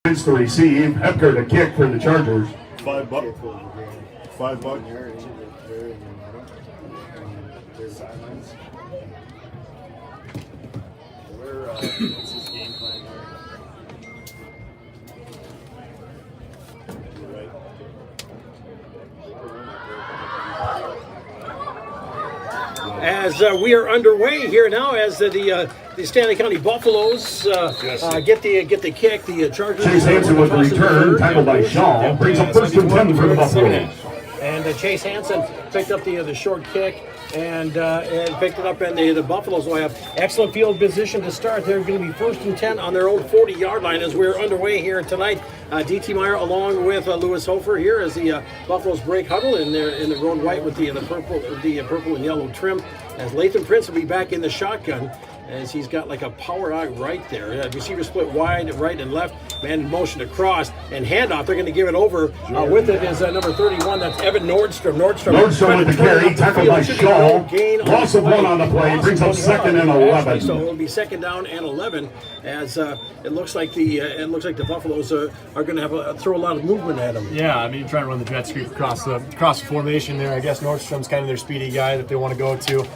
To receive, Hepker to kick for the Chargers. $5. $5. What's his game plan here? As we are underway here now, as the Stanley County Buffaloes get the kick, the Chargers. Chase Hansen with the return, tackled by Shaw, brings up first and 10 for the Buffaloes. And Chase Hansen picked up the short kick and picked it up, and the Buffaloes will have excellent field position to start. They're going to be first and 10 on their own 40-yard line as we're underway here tonight. D.T. Meyer along with Lewis Hofer here as the Buffaloes break huddle in the road white with the purple and yellow trim. As Lathan Prince will be back in the shotgun, as he's got like a power eye right there. Receiver split wide, right and left. Man in motion across and handoff. They're going to give it over. With it is number 31. That's Evan Nordstrom. Nordstrom with the carry, tackled by Shaw. Loss of one on the play, brings up second and 11. So it'll be second down and 11. As it looks like the Buffaloes are going to throw a lot of movement at them. Yeah, I mean, trying to run the jet sweep across the formation there. I guess Nordstrom's kind of their speedy guy that they want to go to.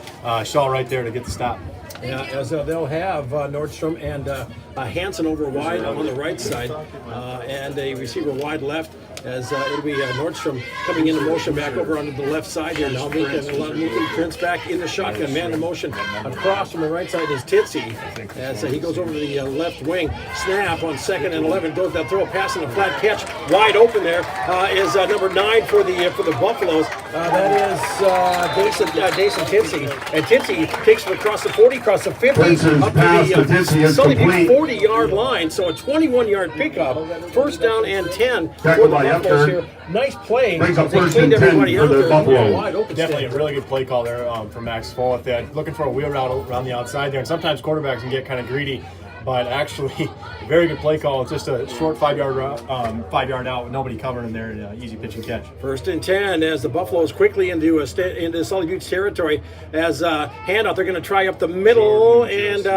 Shaw right there to get the stop. Yeah, as they'll have Nordstrom and Hansen over wide on the right side, and a receiver wide left. As it'll be Nordstrom coming into motion back over onto the left side here now, moving Prince back in the shotgun. Man in motion across from the right side is Titsy as he goes over to the left wing. Snap on second and 11. Goes that throw, pass and a flat catch wide open. There is number 9 for the Buffaloes. That is Dason Titsy, and Titsy takes it across the 40, across the 50, up to the Sully 40-yard line. So a 21-yard pickup, first down and 10 for the Buffaloes here. Nice play. Brings up first and 10 for the Buffaloes. Definitely a really good play call there from Max Follett. They're looking for a wheel route around the outside there, and sometimes quarterbacks can get kind of greedy. But actually, a very good play call. It's just a short 5-yard out with nobody covering there, and easy pitch and catch. First and 10 as the Buffaloes quickly into Sully Buttes territory. As handout, they're going to try up the middle and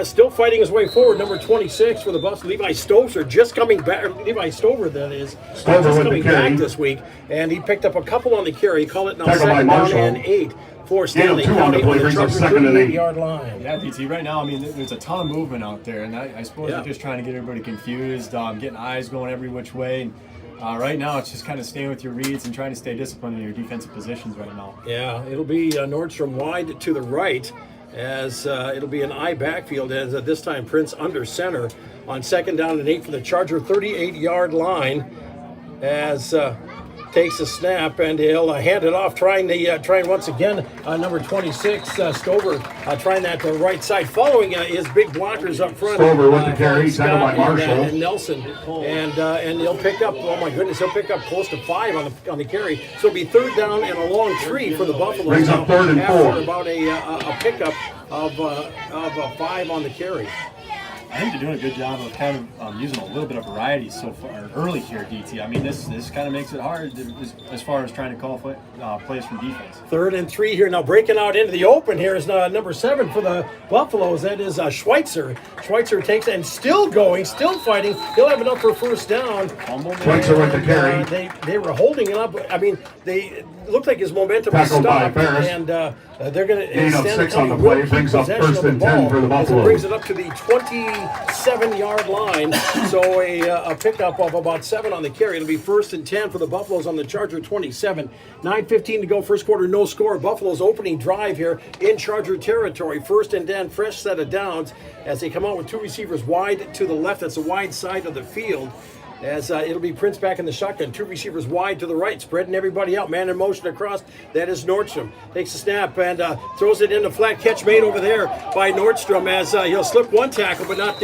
still fighting his way forward. Number 26 for the Buffs, Levi Stover, just coming back. Levi Stover, that is, just coming back this week, and he picked up a couple on the carry. Call it now second down and 8. For Stanley County on the Chargers 38-yard line. Yeah, DT, right now, I mean, there's a ton of movement out there, and I suppose they're just trying to get everybody confused, getting eyes going every which way. And right now, it's just kind of staying with your reads and trying to stay disciplined in your defensive positions right now. Yeah, it'll be Nordstrom wide to the right, as it'll be an I backfield, as this time Prince under center on second down and 8 for the Charger 38-yard line, as takes a snap, and he'll hand it off, trying once again, number 26, Stover, trying that to the right side, following his big blockers up front. Stover with the carry, tackled by Marshall. And Nelson, and he'll pick up, oh my goodness, he'll pick up close to 5 on the carry. So it'll be third down and a long 3 for the Buffaloes. Brings up third and 4. About a pickup of 5 on the carry. I think they're doing a good job of kind of using a little bit of variety so far early here, DT. I mean, this kind of makes it hard as far as trying to call plays from defense. Third and 3 here. Now breaking out into the open here is number 7 for the Buffaloes. That is Schweitzer. Schweitzer takes and still going, still fighting. He'll have enough for first down. Schweitzer with the carry. They were holding it up. I mean, it looked like his momentum was stopped, and they're going to gain of 6 on the play. Brings up first and 10 for the Buffaloes. Brings it up to the 27-yard line. So a pickup of about 7 on the carry. It'll be first and 10 for the Buffaloes on the Charger 27. 9:15 to go, first quarter, no score. Buffalo's opening drive here in Charger territory. First and 10, fresh set of downs as they come out with 2 receivers wide to the left. That's the wide side of the field. As it'll be Prince back in the shotgun, 2 receivers wide to the right, spreading everybody out. Man in motion across. That is Nordstrom. Takes a snap and throws it in. A flat catch made over there by Nordstrom, as he'll slip one tackle, but not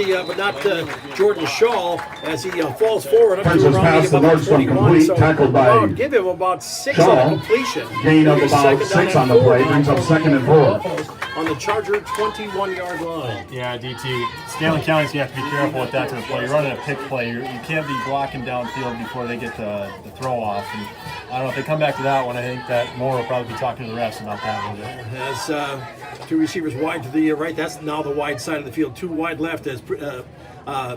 Jordan Shaw, as he falls forward up to around about 21. So I'll give him about 6 on the completion. Gain of about 6 on the play. Brings up second and 4. On the Charger 21-yard line. Yeah, DT. Stanley County's going to have to be careful with that to the play. You're running a pick play. You can't be blocking downfield before they get the throw off. And I don't know if they come back to that one. I think that Moore will probably be talking to the refs about that one. As 2 receivers wide to the right. That's now the wide side of the field. 2 wide left as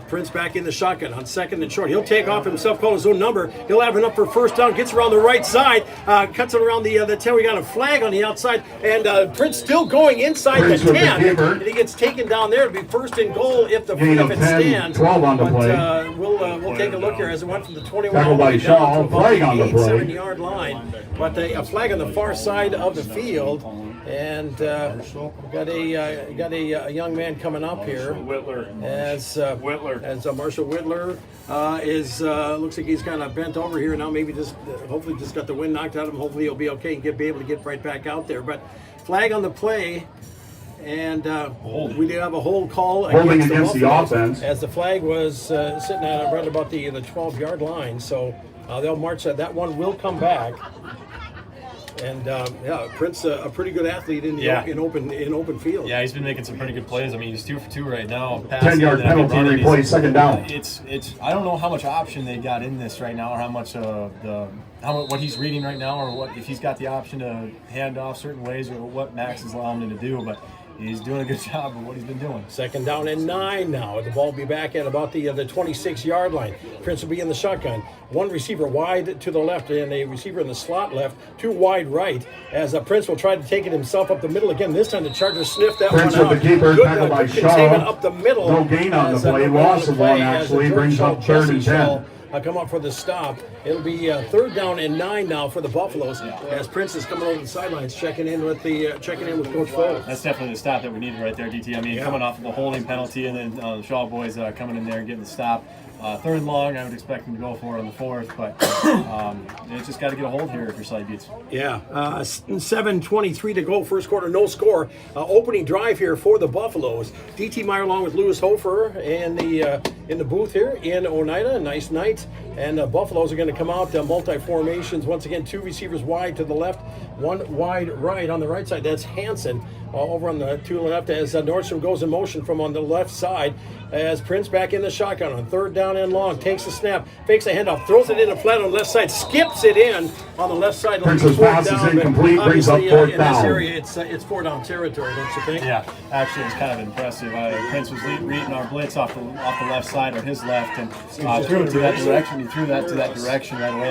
Prince back in the shotgun on second and short. He'll take off himself, call his own number. He'll have enough for first down. Gets around the right side, cuts it around the 10. We got a flag on the outside, and Prince still going inside Prince the with the 10. keeper. And he gets taken down there. It'll be first and goal if the Gain if of it 10, stands. 12 on the But, play. we'll take a look here as it went from the 21 Tackled all the way by down Shaw. to about Flag the on the 8, play. 7-yard line. But a flag on the far side of the field. And we've got a young man coming up here as Marshall Whitler is looks like he's kind of bent over here now. Maybe just hopefully just got the wind knocked out of him. Hopefully he'll be okay and be able to get right back out there. But flag on the play. And we did have a hold call Holding against against the Buffaloes, offense. as the flag was sitting at right about the 12-yard line. So they'll march that. That one will come back. And Prince, a pretty good athlete in open field. Yeah, he's been making some pretty good plays. I mean, he's 2 for 2 right now. 10-yard penalty replay, second down. It's. I don't know how much option they got in this right now, or how much what he's reading right now, or what if he's got the option to hand off certain ways, or what Max is allowing him to do. But he's doing a good job of what he's been doing. Second down and 9 now. The ball will be back at about the 26-yard line. Prince will be in the shotgun. One receiver wide to the left and a receiver in the slot left. 2 wide right as Prince will try to take it himself up the middle again. This time the Chargers sniffed that Prince one out. with the keeper, Good, tackled by good containment Shaw. up the middle. No gain on the as, play. no Loss gain of on the one, play as actually. George Brings Shaw, up third and Jesse 10. Shaw, come up for the stop. It'll be third down and 9 now for the Buffaloes as Prince is coming over the sidelines, checking in with Coach Foles. That's definitely the stop that we needed right there, DT. I mean, coming off of the holding penalty, and then the Shaw boys coming in there and getting the stop. Third and long, I would expect him to go for it on the 4th, but it's just got to get a hold here if your side beats. Yeah, 7:23 to go, first quarter, no score. Opening drive here for the Buffaloes. DT Meyer along with Lewis Hofer in the booth here in Oneida. Nice night. And Buffaloes are going to come out multi-formations. Once again, 2 receivers wide to the left, 1 wide right on the right side. That's Hansen over on the to the left as Nordstrom goes in motion from on the left side as Prince back in the shotgun on third down and long. Takes the snap, fakes a handoff, throws it in a flat on the left side, skips it in on the left side. Prince's pass is incomplete, brings up fourth in down. this area, it's 4 down territory, don't you think? Yeah, actually, it's kind of impressive. Prince was reading our blitz off the left side, or his left, and threw it to that direction. He threw that to that direction right away.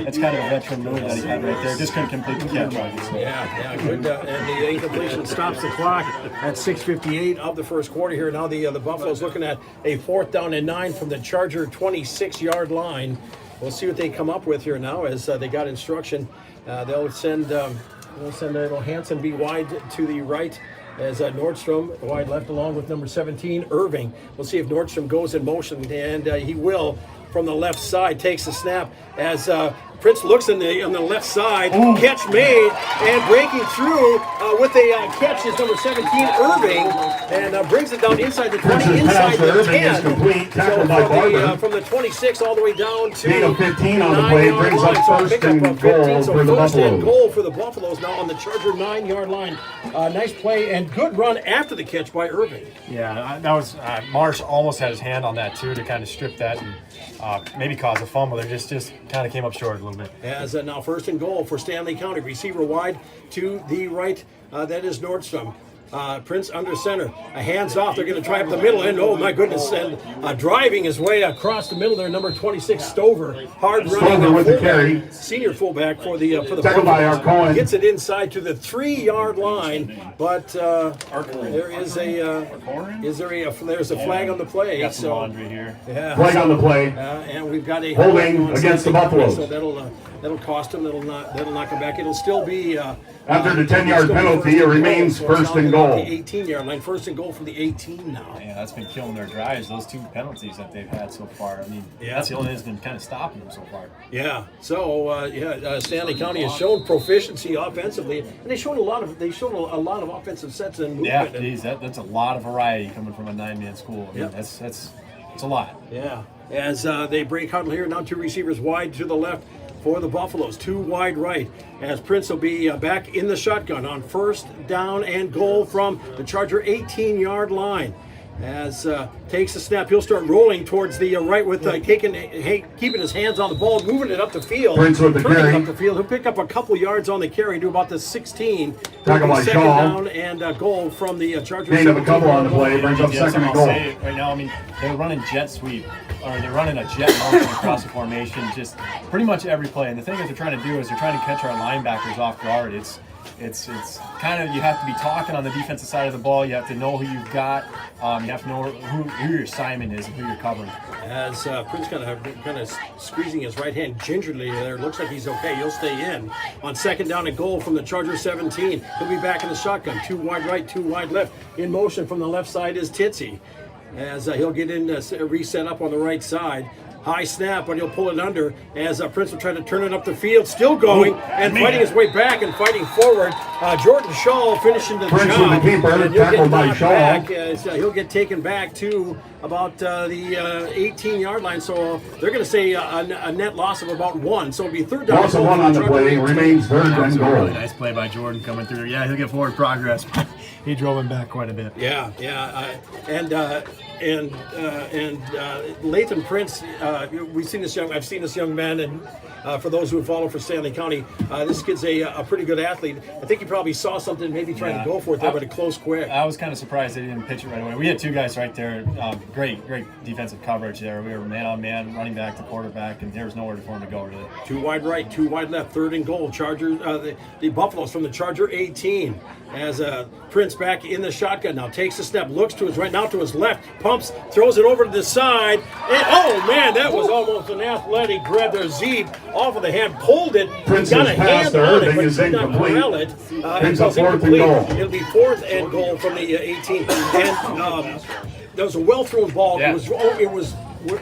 That's kind of a veteran move that he had right there. Just couldn't complete the catch, obviously. Yeah, good. And the incompletion stops the clock at 6:58 of the first quarter here. Now the Buffaloes looking at a 4th down and 9 from the Charger 26-yard line. We'll see what they come up with here now as they got instruction. They'll send it'll Hansen be wide to the right as Nordstrom wide left along with number 17, Irving. We'll see if Nordstrom goes in motion, and he will from the left side, takes the snap as Prince looks on the left side, catch made, and breaking through with a catch is number 17, Irving, and brings it down inside the 20, Prince's inside pass to the Irving 10. is complete, tackled So by Barber. from the 26 all the way down to Gain of 15 on the play, 9-yard brings line. up So a first pickup and of 15. goal So for the first and Buffaloes. goal for the Buffaloes now on the Charger 9-yard line. Nice play and good run after the catch by Irving. Yeah, that was Marsh almost had his hand on that too to kind of strip that and maybe cause a fumble. They just kind of came up short a little bit. As now first and goal for Stanley County. Receiver wide to the right. That is Nordstrom. Prince under center. Hands off. They're going to try up the middle. And oh my goodness. And driving his way across the middle there, number 26, Stover. Hard running. Stover with the fullback, carry. Senior fullback for the Tackled by Buffaloes. Arcoin. Gets it inside to the 3-yard line. But there is there's a flag on the play. Got some So laundry here. yeah. Flag on the play. And we've got a Holding on against the Stanley County, Buffaloes. So that'll cost him. That'll knock him back. It'll still be After the 10-yard still be penalty, first it and remains goal. So first it's and down to goal. The 18-yard line. First and goal from the 18 now. Yeah, that's been killing their drives. Those 2 penalties that they've had so far. I mean, that's the only thing that's been kind of stopping them so far. Yeah. So Stanley County has shown proficiency offensively, and they showed a lot of offensive sets and movement. Yeah, geez, that's a lot of variety coming from a 9-man school. I mean, Yep. that's a lot. Yeah. As they break huddle here, now 2 receivers wide to the left for the Buffaloes, 2 wide right. As Prince will be back in the shotgun on first down and goal from the Charger 18-yard line. as takes the snap. He'll start rolling towards the right with keeping his hands on the ball, moving it up the field. Prince with the turning carry. up the field. He'll pick up a couple yards on the carry to about the 16. Tackle by Second Shaw. down and goal from the Chargers. Gain of a couple on the play, brings up Yeah, second and I'll goal. say right now, I mean, they're running jet sweep, or they're running a jet motion across the formation, just pretty much every play. And the thing that they're trying to do is they're trying to catch our linebackers off guard. It's kind of, you have to be talking on the defensive side of the ball. You have to know who you've got. You have to know who your assignment is and who you're covering. As Prince kind of squeezing his right hand gingerly there. Looks like he's okay. He'll stay in. On second down and goal from the Chargers 17. He'll be back in the shotgun. 2 wide right, 2 wide left. In motion from the left side is Titsy. As he'll get in, reset up on the right side. High snap, but he'll pull it under as Prince will try to turn it up the field. Still going and fighting his way back and fighting forward. Jordan Shaw finishing the Prince job. with the keeper, And he'll get tackled by knocked Shaw. back as he'll get taken back to about the 18-yard line. So they're going to say a net loss of about 1. So it'll be third down. Loss of 1 on the play, remains third That was and a really goal. nice play by Jordan coming through. Yeah, he'll get forward progress. He drove him back quite a bit. Yeah. And Lathan Prince, we've seen this I've seen this young man, and for those who follow for Stanley County, this kid's a pretty good athlete. I think he probably saw something, maybe trying to go for it there, but it closed quick. I was kind of surprised they didn't pitch it right away. We had 2 guys right there. Great defensive coverage there. We were man on man, running back to quarterback, and there was nowhere for him to go really. 2 wide right, 2 wide left, third and goal. Chargers, the Buffaloes from the Charger 18. As Prince back in the shotgun now, takes a step, looks to his right, now to his left, pumps, throws it over to the side, and oh man, that was almost an athletic grab there. Zeeb off of the hand, pulled it, Prince's got a pass hand to on it, Irving but is could not incomplete. corral it. Brings up was 4th and incomplete. goal. It'll be 4th and goal from the 18. And that was a well-thrown ball. Yeah. It was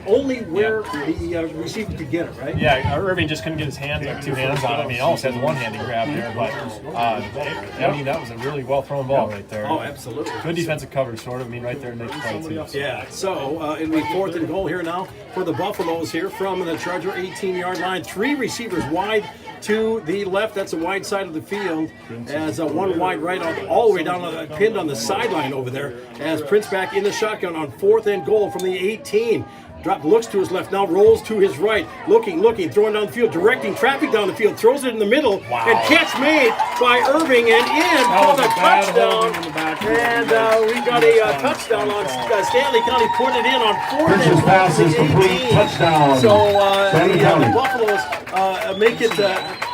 only where the receiver could get it, right? Yeah, Irving just couldn't get his hands, like 2 hands on it. I mean, he almost had a one-handed grab there, but I mean, that was a really well-thrown ball right there. Oh, absolutely. Good defensive coverage, sort of. I mean, right there in the play, too. Yeah, so it'll be 4th and goal here now for the Buffaloes here from the Charger 18-yard line. 3 receivers wide to the left. That's the wide side of the field. As 1 wide right all the way down, pinned on the sideline over there. As Prince back in the shotgun on 4th and goal from the 18. Looks to his left, now rolls to his right, looking, throwing down the field, directing traffic down the field, throws it in the middle, and catch made by Irving and in for the touchdown. And we got a touchdown on Stanley County, put it in on 4th and Prince's pass is goal from the complete, 18. touchdown. So Stanley the County. Buffaloes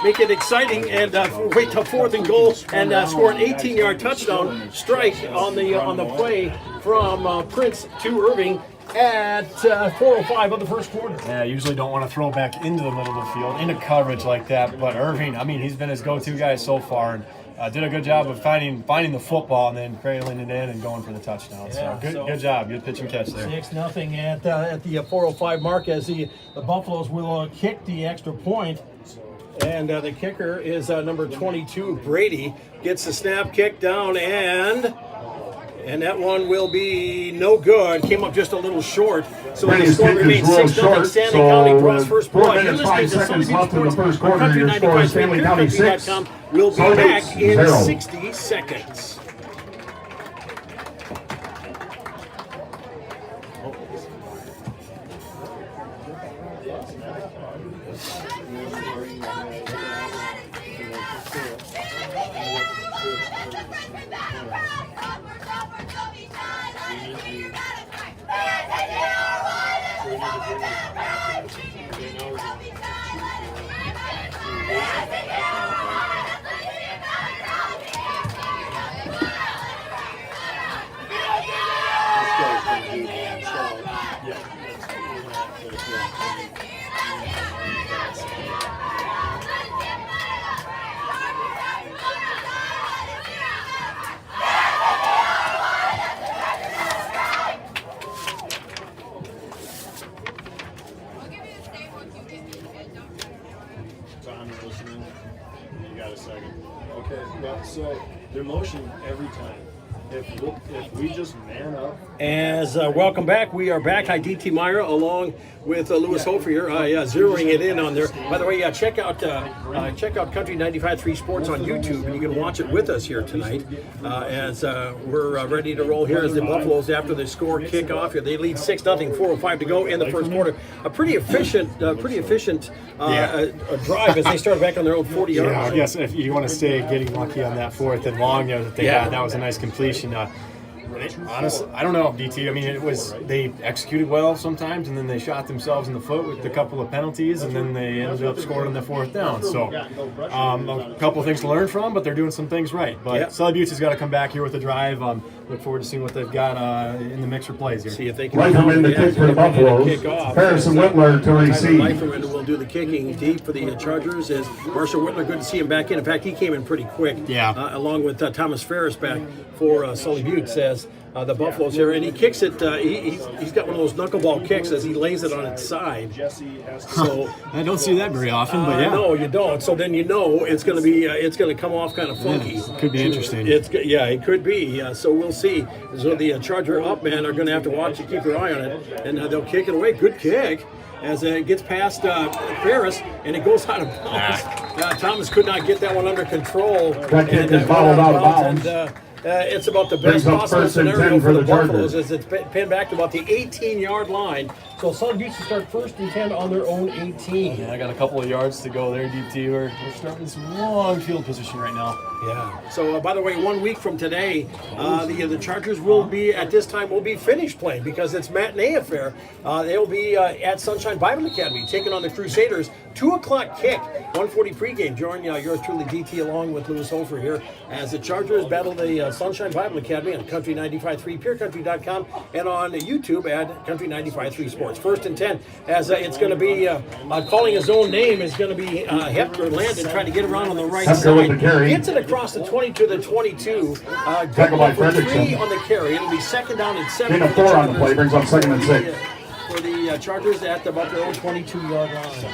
make it exciting and wait till 4th and goal and score an 18-yard touchdown strike on the play from Prince to Irving at 4:05 of the first quarter. Yeah, usually don't want to throw back into the middle of the field, into coverage like that. But Irving, I mean, he's been his go-to guy so far, and did a good job of finding the football and then cradling it in and going for the touchdown. So good job, good pitch and catch there. 6-0 at the 4:05 mark as the Buffaloes will kick the extra point. And the kicker is number 22, Brady. Gets the snap, kick down, and that one will be no good. Came up just a little short. So the Brady's score kick is remains real 6-0. short, Stanley so, County draws first 4 blood. You're minutes, listening 5 to seconds Sully left in the Sports first quarter. on Your Country score 95.3. is Stanley County 6, ClearCountry.com. We'll be Sully back in 0. 60 seconds. Time listening. You got a second. Okay, yeah, so they're motion every time. If we just man up. As welcome back, we are back. Hi, DT Meyer, along with Lewis Hofer here. Zeroing it in on there. By the way, check out Country 95.3 Sports on YouTube, and you can watch it with us here tonight. As we're ready to roll here as the Buffaloes, after the score kickoff, they lead 6-0, 4:05 to go in the first quarter. A pretty efficient drive as they started back on their own 40-yard line. I guess if you want to say getting lucky on that 4th and long there that they had, that was a nice completion. Honestly, I don't know, DT. I mean, they executed well sometimes, and then they shot themselves in the foot with a couple of penalties, and then they ended up scoring on the 4th down. So, a couple of things to learn from, but they're doing some things right. But Sully Buttes has got to come back here with a drive. Look forward to seeing what they've got in the mix for plays here. See if they can Leiferman to kick for the Buffaloes. Harrison Whitler to receive. Leiferman will do the kicking deep for the Chargers. As Marshall Whitler, good to see him back in. In fact, he came in pretty quick. Along with Thomas Ferris back for Sully Buttes as the Buffaloes here, and he kicks it. He's got one of those knuckleball kicks as he lays it on its side. So I don't see that very often, but no, you don't. So then it's going to be it's going to come off kind of funky. Could be interesting. It could be. So we'll see. So the Charger up men are going to have to watch and keep their eye on it, and they'll kick it away. Good kick. As it gets past Ferris, and it goes out of bounds. Thomas could not get that one under control. That kick is fouled out of bounds. And, it's about the best possible scenario for the Buffaloes as it's pinned back to about the 18-yard line. So Sully Buttes to start 1st and 10 on their own 18. Yeah, I got a couple of yards to go there, DT. We're starting some long field position right now. Yeah. So, by the way, 1 week from today, the Chargers will be, at this time, will be finished playing because it's matinee affair. They'll be at Sunshine Bible Academy taking on the Crusaders. 2 o'clock kick, 1:40 pregame. Join yours truly, DT, along with Lewis Hofer here as the Chargers battle the Sunshine Bible Academy on Country 95.3, PureCountry.com, and on YouTube at Country 95.3 Sports. 1st and 10, as it's going to be calling his own name is going to be Hepker Landon trying to get around on the right side. Gets it across the 20 to the 22. Good luck for 3 on the carry. It'll be 2nd down and 7. Gain of 4 on the play, brings up 2nd and 6. For the Chargers at about their own 22-yard line.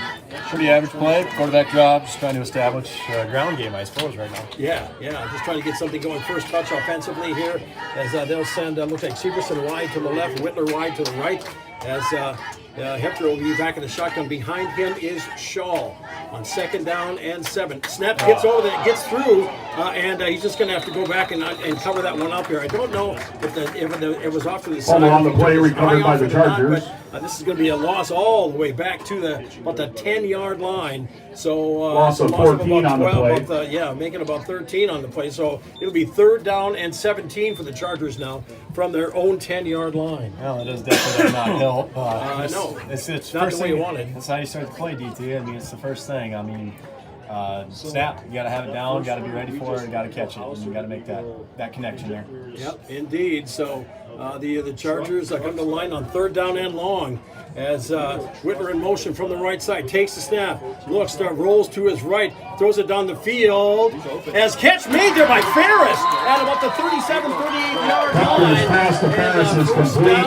Pretty average play, quarterback job, just trying to establish a ground game, I suppose, right now. Yeah, just trying to get something going. First touch offensively here as they'll send, looks like Severson wide to the left, Whitler wide to the right. As Hepker will be back in the shotgun. Behind him is Shaw on 2nd down and 7. Snap gets over there, gets through, and he's just going to have to go back and cover that one up here. I don't know if it was off to the side. On the play, recovered by the Chargers. But this is going to be a loss all the way back to about the 10-yard line. So loss of 14 on the play. Making about 13 on the play. So it'll be 3rd down and 17 for the Chargers now from their own 10-yard line. Well, it does definitely not help. No, it's not first the way thing, you wanted. That's how you start the play, DT. I mean, it's the first thing. I mean, snap. You got to have it down. You got to be ready for it. You got to catch it. And you got to make that connection there. Yep, indeed. So the Chargers come to the line on 3rd down and long as Whitler in motion from the right side takes the snap, looks, rolls to his right, throws it down the field. As catch made there by Ferris at about the 37, 38-yard line. His pass to Ferris is complete.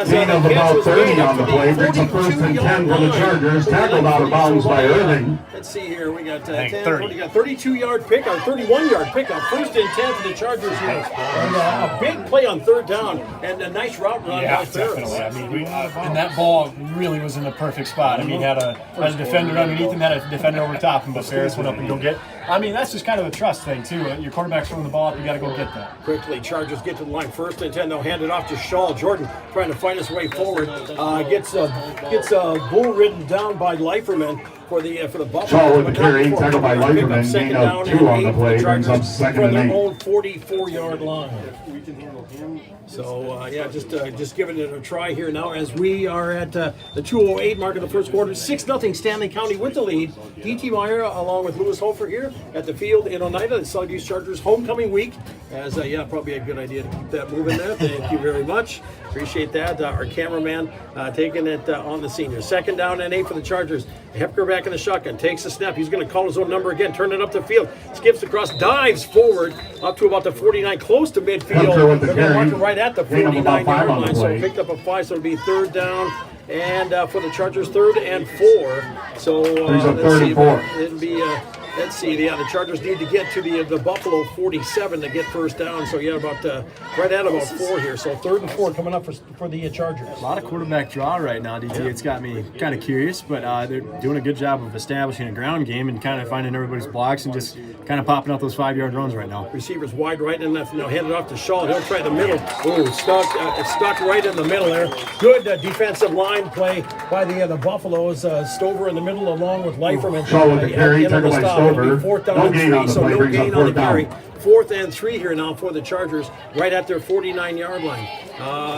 Gain of about 30 on the play, brings up 1st and 10 for the Chargers. Tackled out of bounds by Irving. Let's see here. We got 32-yard pickup, 31-yard pickup. 1st and 10 for the Chargers here. And a big play on 3rd down and a nice route run by Ferris. Definitely. I mean, and that ball really was in the perfect spot. I mean, had a defender underneath him, had a defender over top him, but Ferris went up and go get. I mean, that's just kind of a trust thing too. Your quarterback's throwing the ball up, you got to go get that. Quickly, Chargers get to the line. 1st and 10. They'll hand it off to Shaw. Jordan trying to find his way forward. Gets bull ridden down by Leiferman for the Buffalo. Shaw with the carry, tackled by Leiferman. Gain of 2 on the play, brings up 2nd and 8. From their own 44-yard line. We can handle him. So, just giving it a try here now as we are at the 2:08 mark of the first quarter. 6-0 Stanley County with the lead. DT Meyer along with Lewis Hofer here at the field in Oneida, the Sully Buttes Chargers homecoming week. As, probably a good idea to keep that moving there. Thank you very much. Appreciate that. Our cameraman taking it on the senior. 2nd down and 8 for the Chargers. Hepker back in the shotgun. Takes the snap. He's going to call his own number again. Turn it up the field. Skips across. Dives forward up to about the 49. Close to midfield. They're going to mark it right at the 49-yard line. So he picked up a 5. So it'll be 3rd down. And for the Chargers, 3rd and 4. So let's see. It'll be let's see. The Chargers need to get to the Buffalo 47 to get first down. So yeah, about right at about 4 here. So 3rd and 4 coming up for the Chargers. A lot of quarterback draw right now, DT. It's got me kind of curious, but they're doing a good job of establishing a ground game and kind of finding everybody's blocks and just kind of popping out those 5-yard runs right now. Receivers wide right and left. Now handed off to Shaw. He'll try the middle. Ooh, stuck right in the middle there. Good defensive line play by the Buffaloes. Stover in the middle along with Leiferman. Shaw with the carry, tackled by Stover. No gain on the play, brings up 4th down. 4th and 3 here now for the Chargers, right at their 49-yard line.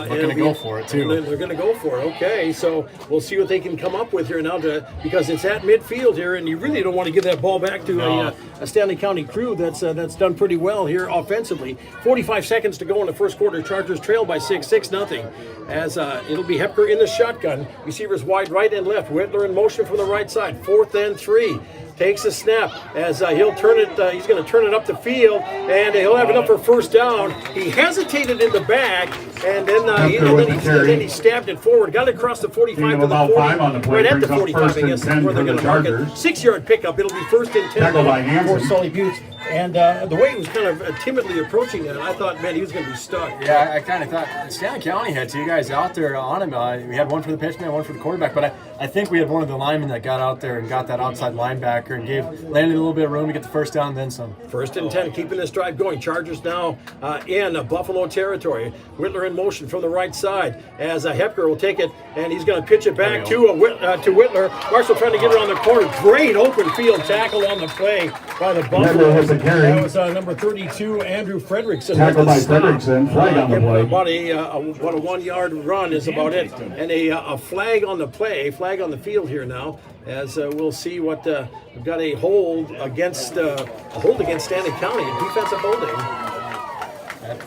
They're going to go for it, too. They're going to go for it. Okay, so we'll see what they can come up with here now, because it's at midfield here, and you really don't want to give that ball back to a Stanley County crew that's done pretty well here offensively. 45 seconds to go in the first quarter. Chargers trail by 6-0. As it'll be Hepker in the shotgun. Receivers wide right and left. Whitler in motion from the right side. 4th and 3. Takes a snap as he'll turn it. He's going to turn it up the field, and he'll have enough for first down. He hesitated in the back, and then he stabbed it forward. Got it across the 45 to the 40. Right at the 45, I guess is where they're going to mark it. 6-yard pickup. It'll be 1st and 10 for Sully Buttes. And the way he was kind of timidly approaching it, I thought, man, he was going to be stuck. Yeah, I kind of thought Stanley County had 2 guys out there on him. We had one for the pitchman, one for the quarterback, but I think we had one of the linemen that got out there and got that outside linebacker and landed a little bit of room to get the first down and then some. 1st and 10, keeping this drive going. Chargers now in Buffalo territory. Whitler in motion from the right side as Hepker will take it, and he's going to pitch it back to Whitler. Marshall trying to get it on the corner. Great open field tackle on the play by the Buffalo. That was number 32, Andrew Fredrickson. Tackled by Fredrickson. Flag on the play. About a 1-yard run is about it. And a flag on the play, flag on the field here now. As we'll see what we've got a hold against Stanley County, a defensive holding.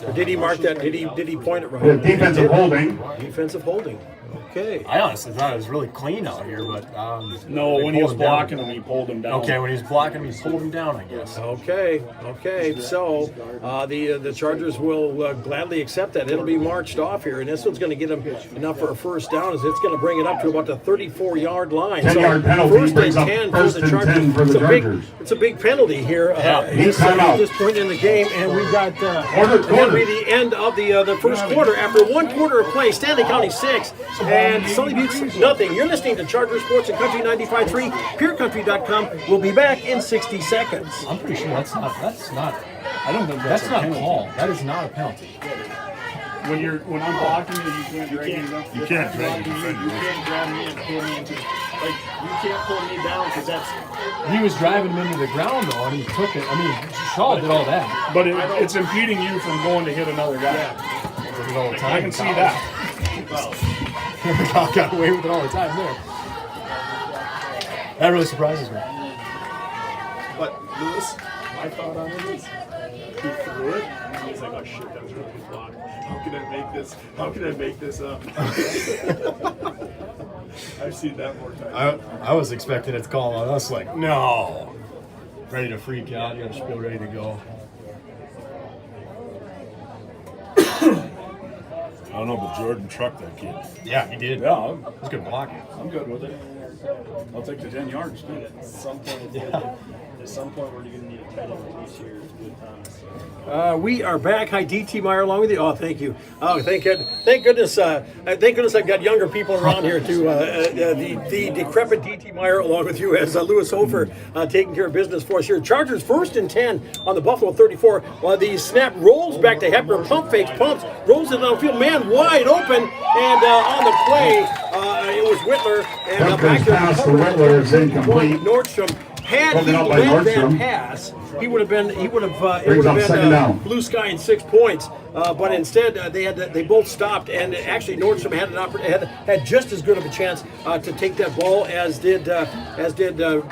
Or did he mark that? Did he point it right? Defensive holding. Defensive holding. Okay. I honestly thought it was really clean out here, but no, when he was blocking him, he pulled him down. Okay, when he was blocking him, he pulled him down, I guess. Okay. So the Chargers will gladly accept that. It'll be marched off here, and this one's going to get them enough for a first down, as it's going to bring it up to about the 34-yard line. 10-yard penalty brings up 1st and 10 for the Chargers. It's a big penalty here at this point in the game, and we've got that'll be the end of the first quarter. After 1 quarter of play, Stanley County 6 and Sully Buttes nothing. You're listening to Charger Sports and Country 95.3, PureCountry.com. We'll be back in 60 seconds. I'm pretty sure that's not. I don't think That's not a call. That is not a penalty. When I'm blocking you, you can't drag me down. You can't drag me. You can't grab me and pull me into, like, you can't pull me down because that's. He was driving him into the ground though, and he took it. I mean, Shaw did all that. But it's impeding you from going to hit another guy. Did it all the time. I can see that. Got away with it all the time there. That really surprises me. But Lewis, my thought on it is, he threw it, and he's like, oh shit, that was really good block. How can I make this up? I've seen that more times. I was expecting it to call on us like, no. Ready to freak out, you got to spill ready to go. I don't know, but Jordan trucked that kid. Yeah, he did. Yeah, It was good blocking. I'm good with it. I'll take the 10 yards. At some point, we're going to need a tight end this year with Thomas. We are back. Hi, DT Meyer, along with you. Oh, thank you. Oh, thank goodness. Thank goodness I've got younger people around here too. The decrepit DT Meyer, along with you, as Lewis Hofer taking care of business for us here. Chargers 1st and 10 on the Buffalo 34. While the snap rolls back to Hepner, pump fakes, pumps, rolls it downfield, man wide open, and on the play it was Whitler, and back there pass to Whitler is incomplete. Nordstrom. Had he led that pass, it would have been blue sky and 6 points. But instead, they both stopped, and actually Nordstrom had just as good of a chance to take that ball as did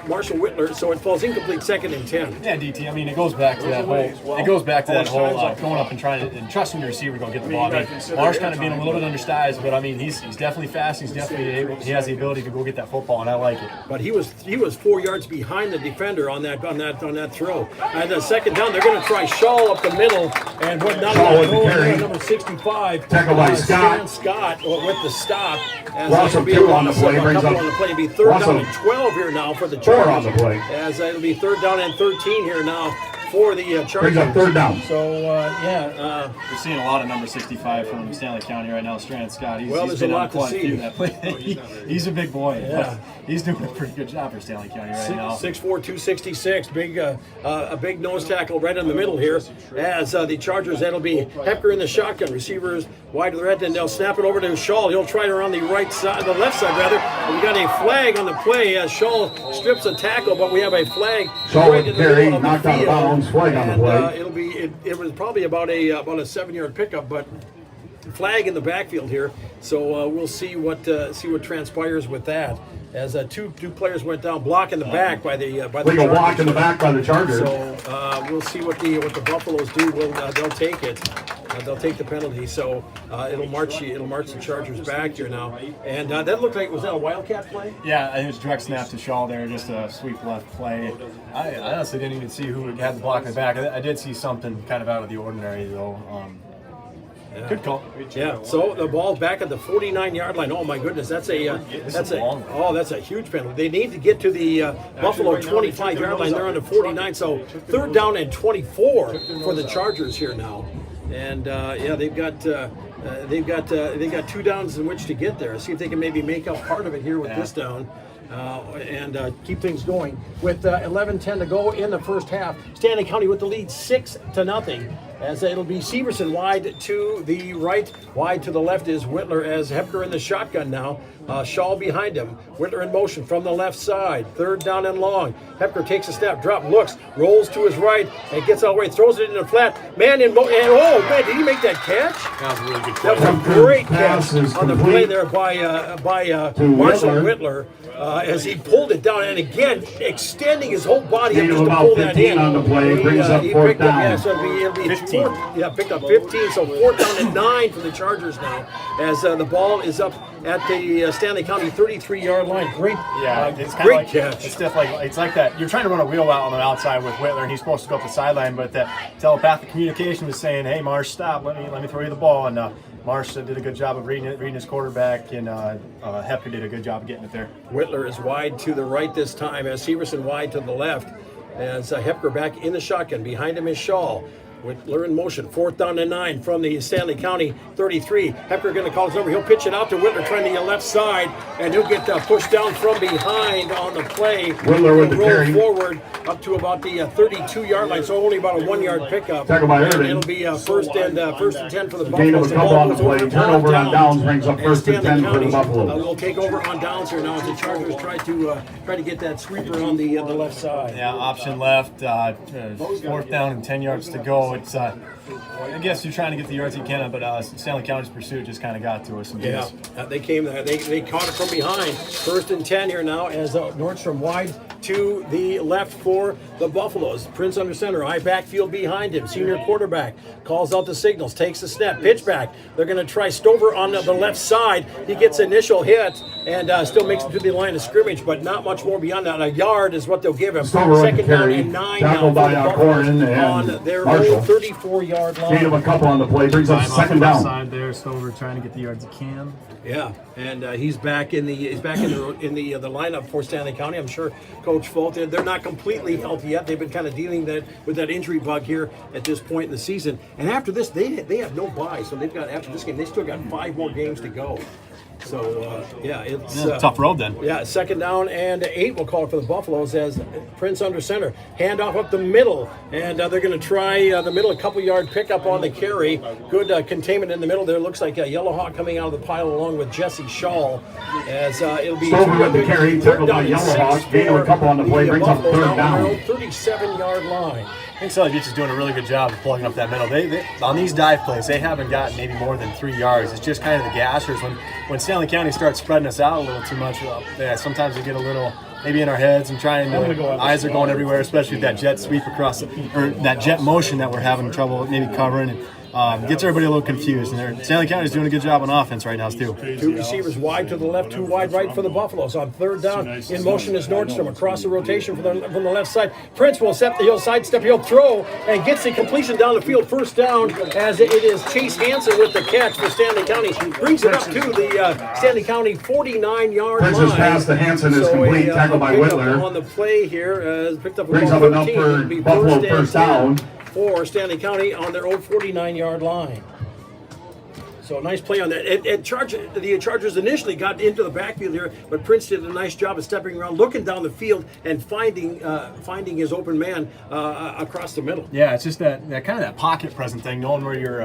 Marshall Whitler. So it falls incomplete, 2nd and 10. Yeah, DT. I mean, it goes back to that whole. It goes back to that whole going up and trying to trusting the receiver to go get the ball. I mean, Marsh kind of being a little bit undersized, but I mean, he's definitely fast. He's definitely able. He has the ability to go get that football, and I like it. But he was 4 yards behind behind the defender on that throw. And the second down, they're going to try Shaw up the middle, and what not Shaw with the going carry. there, number 65. Tackle by Stan Scott. Scott with the stop. As Loss of it'll be 2 a on the loss play, of a brings couple up- on the play. It'll be third loss down of and 12 here now for the 4 on Chargers. the play. As it'll be third down and 13 here now for the Chargers. Brings up third down. So We're seeing a lot of number 65 from Stanley County right now. Strand Scott. He's Well, there's been a on lot to quite a see. few that play. He's a big boy. Yeah. He's doing a pretty good job for Stanley County right now. 6'4", 266, a big nose tackle right in the middle here. As the Chargers, that'll be Hepker in the shotgun, receivers wide to the right, and they'll snap it over to Shaw. He'll try it around the right side, the left side rather. And we got a flag on the play as Shaw strips a tackle, but we have a flag Shaw right with in the carry, middle of the knocked out of field. bounds, flag on the And, play. it'll be it was probably about a 7-yard pickup, but flag in the backfield here. So we'll see what transpires with that. As two players went down, block in the back by the Legal block Chargers. in the back by the Chargers. So we'll see what the Buffaloes do. They'll take it. They'll take the penalty. So it'll march the Chargers back here now. And that looked like, was that a Wildcat play? Yeah, I think it was direct snap to Shaw there, just a sweep left play. I honestly didn't even see who had the block in the back. I did see something kind of out of the ordinary though. Good call. Yeah. So the ball's back at the 49-yard line. Oh my goodness, that's a huge penalty. They need to get to the Buffalo 25-yard line. They're on the 49. So third down and 24 for the Chargers here now. And they've got 2 downs in which to get there. See if they can maybe make up part of it here with this down. And keep things going. With 11:10 to go in the first half, Stanley County with the lead 6-0. As it'll be Severson wide to the right, wide to the left is Whitler as Hepker in the shotgun now. Shaw behind him. Whitler in motion from the left side. Third down and long. Hepker takes a step, drop, looks, rolls to his right, and gets all the way, throws it in the flat. Man in motion, and oh man, did he make that catch? That was a really good That play. was a great Pass catch is on the complete play there by Marshall Whitler. Whitler as he pulled it down, and again extending his whole body up Gain of just to about pull that 15 in. on the play, brings up He fourth picked up, down. yeah, so it'll be 15. picked up 15, so fourth down and 9 for the Chargers now, as the ball is up at the Stanley County 33-yard line. Great, Yeah, it's kind great of like catch. it's definitely it's like that. You're trying to run a wheel out on the outside with Whitler, and he's supposed to go up the sideline, but that telepathic communication was saying, "Hey, Marsh, stop! Let me throw you the ball." And Marsh did a good job of reading his quarterback, and Hepker did a good job of getting it there. Whitler is wide to the right this time, as Severson wide to the left. As Hepker back in the shotgun. Behind him is Shaw. Whitler in motion. Fourth down and 9 from the Stanley County 33. Hepker going to call his number. He'll pitch it out to Whitler, trying the left side, and he'll get pushed down from behind on the play. Whitler with the He'll roll carry. forward up to about the 32-yard line, so only about a 1-yard pickup. Tackle by And Irving. it'll be first and 10 for the Gain of Buffaloes. a couple on the play. Ball goes Turnover on downs brings up And first and Stanley 10 for the County, Buffaloes. will take over on downs here now as the Chargers try to get that sweeper on the left side. Yeah, option left. Fourth down and 10 yards to go. It's I guess you're trying to get the yards you can, but Stanley County's pursuit just kind of got to us. Yeah, they came there. They caught it from behind. First and 10 here now as Nordstrom wide to the left for the Buffaloes. Prince under center, high backfield behind him. Senior quarterback calls out the signals, takes the snap, pitch back. They're going to try Stover on the left side. He gets initial hit and still makes it to the line of scrimmage, but not much more beyond that. A yard is what they'll give him. Stover with the Second down carry. and 9 Tackled now by for the Buffaloes Corrin and on their Marshall. own 34-yard line. Gain of a couple on the play, brings up second down. Side there, Stover trying to get the yards he can. Yeah, and he's back in the lineup for Stanley County. I'm sure Coach Folt, they're not completely healthy yet. They've been kind of dealing with that injury bug here at this point in the season. And after this, they have no bye. So they've got, after this game, they still got 5 more games to go. So it's Tough road then. Yeah, second down and 8, we'll call it for the Buffaloes as Prince under center. Handoff up the middle, and they're going to try the middle, a couple-yard pickup on the carry. Good containment in the middle there. Looks like Yellow Hawk coming out of the pile along with Jesse Shaw. As it'll be Stover with the carry, tackled by and Yellow 6 Hawk. Gain of a for couple on the play, the brings up Buffaloes third now on their down. own 37-yard line. I think Sully Beach is doing a really good job of plugging up that middle. They on these dive plays, they haven't gotten maybe more than 3 yards. It's just kind of the gassers. When Stanley County starts spreading us out a little too much, sometimes we get a little maybe in our heads and trying to, eyes are going everywhere, especially with that jet sweep across, or that jet motion that we're having trouble maybe covering. And gets everybody a little confused. And Stanley County is doing a good job on offense right now, too. Two receivers wide to the left, two wide right for the Buffaloes. On third down, in motion is Nordstrom across the rotation from the left side. Prince will he'll sidestep, he'll throw, and gets the completion down the field. First down, as it is Chase Hansen with the catch for Stanley County. Brings it up to the Stanley County 49-yard line. Prince's pass to Hansen is complete, tackled by Whitler. On the play here, picked up Brings about up 13. enough It'll be for Buffalo and first 10 down. for Stanley County on their own 49-yard line. So nice play on that. The Chargers initially got into the backfield here, but Prince did a nice job of stepping around, looking down the field, and finding his open man across the middle. Yeah, it's just that kind of that pocket present thing, knowing where your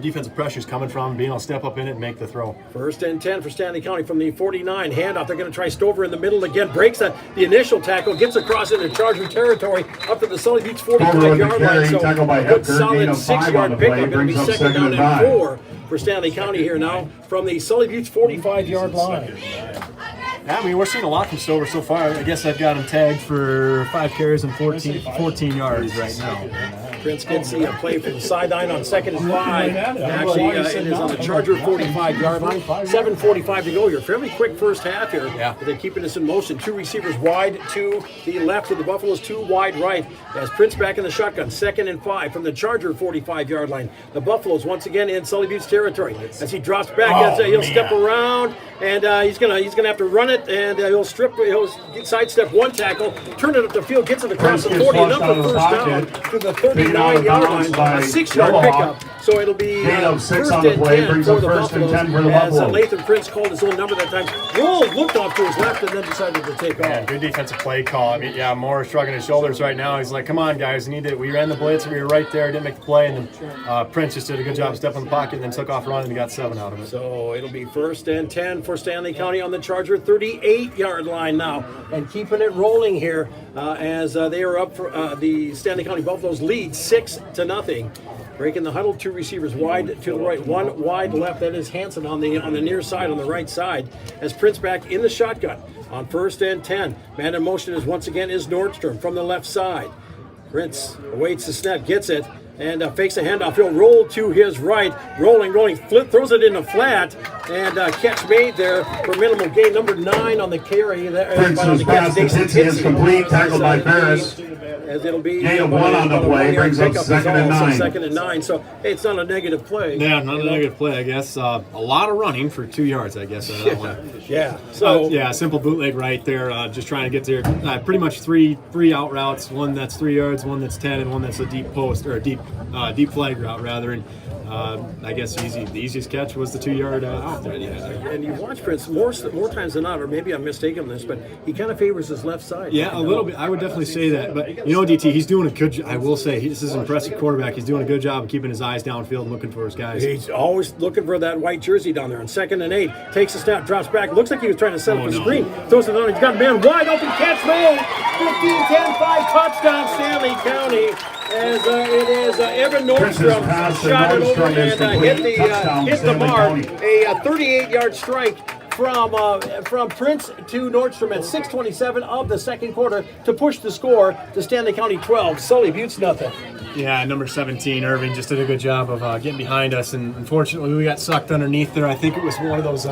defensive pressure is coming from, being able to step up in it and make the throw. First and 10 for Stanley County from the 49. Handoff. They're going to try Stover in the middle again. Breaks the initial tackle, gets across into Charger territory up to the Sully Buttes 45-yard line. So tackled by a good Hepker, solid gain of 5 on 6-yard the pickup. play, It'll be brings up second down and and 5. 4 for Stanley County here now from the Sully Buttes 45-yard line. Yeah, I mean, we're seeing a lot from Stover so far. I guess I've got him tagged for 5 carries and 14 yards right now. Prince gets the play from the sideline on 2nd and 5. Actually, it is on the Charger 45-yard line. 7:45 to go here. Fairly quick first half here. Yeah. But they're keeping us in motion. 2 receivers wide to the left of the Buffaloes, 2 wide right. As Prince back in the shotgun, 2nd and 5 from the Charger 45-yard line. The Buffaloes once again in Sully Buttes territory. As he drops back, he'll step around, and he's gonna have to run it, and he'll sidestep one tackle, turn it up the field, gets it across the 40, and up the first down to the 39-yard line, a 6-yard pickup. So it'll be Gain of 6 first on the and play, 10 brings for up the first and Buffaloes. 10 for the As Buffaloes. Lathan Prince called his own number that time. Roll, looked off to his left, and then decided to take Yeah, off. good defensive play call. I mean, yeah, Moore shrugging his shoulders right now. He's like, come on, guys, we ran the blitz, we were right there, didn't make the play, and then Prince just did a good job of stepping in the pocket and then took off running and got 7 out of it. So it'll be first and 10 for Stanley County on the Charger 38-yard line now. And keeping it rolling here as they are up for the Stanley County Buffaloes lead 6-0. Breaking the huddle, 2 receivers wide to the right, 1 wide left. That is Hansen on the near side, on the right side. As Prince back in the shotgun on first and 10. Man in motion is once again is Nordstrom from the left side. Prince awaits the snap, gets it, and fakes a handoff. He'll roll to his right, rolling, throws it in the flat, and catch made there for minimal gain. Number 9 on the carry. Prince's pass to Dixie is complete, tackled by Ferris. As it'll be Gain of 1 on the play, brings up 2nd and 9. 2nd and 9. So hey, it's not a negative play. Yeah, not a negative play, I guess. A lot of running for 2 yards, I guess, on that one. Yeah. So yeah, simple bootleg right there. Just trying to get there. Pretty much three out routes. One that's 3 yards, one that's 10, and one that's a deep post or a deep flag route rather. And I guess the easiest catch was the 2-yard out there. And you watch Prince more times than not, or maybe I'm mistaken on this, but he kind of favors his left side. Yeah, a little bit. I would definitely say that. But you know, DT, he's doing a good job. I will say this is an impressive quarterback. He's doing a good job of keeping his eyes downfield and looking for his guys. He's always looking for that white jersey down there. On 2nd and 8, takes a snap, drops back. Looks like he was trying to set up a screen. Throws it on. He's got a man wide open. Catch made. 15-10-5 touchdown Stanley County. As it is Evan Nordstrom shot it over and hit the mark. A 38-yard strike from Prince to Nordstrom at 6:27 of the second quarter to push the score to Stanley County 12, Sully Buttes nothing. Yeah, number 17, Irving, just did a good job of getting behind us, and unfortunately we got sucked underneath there. I think it was one of those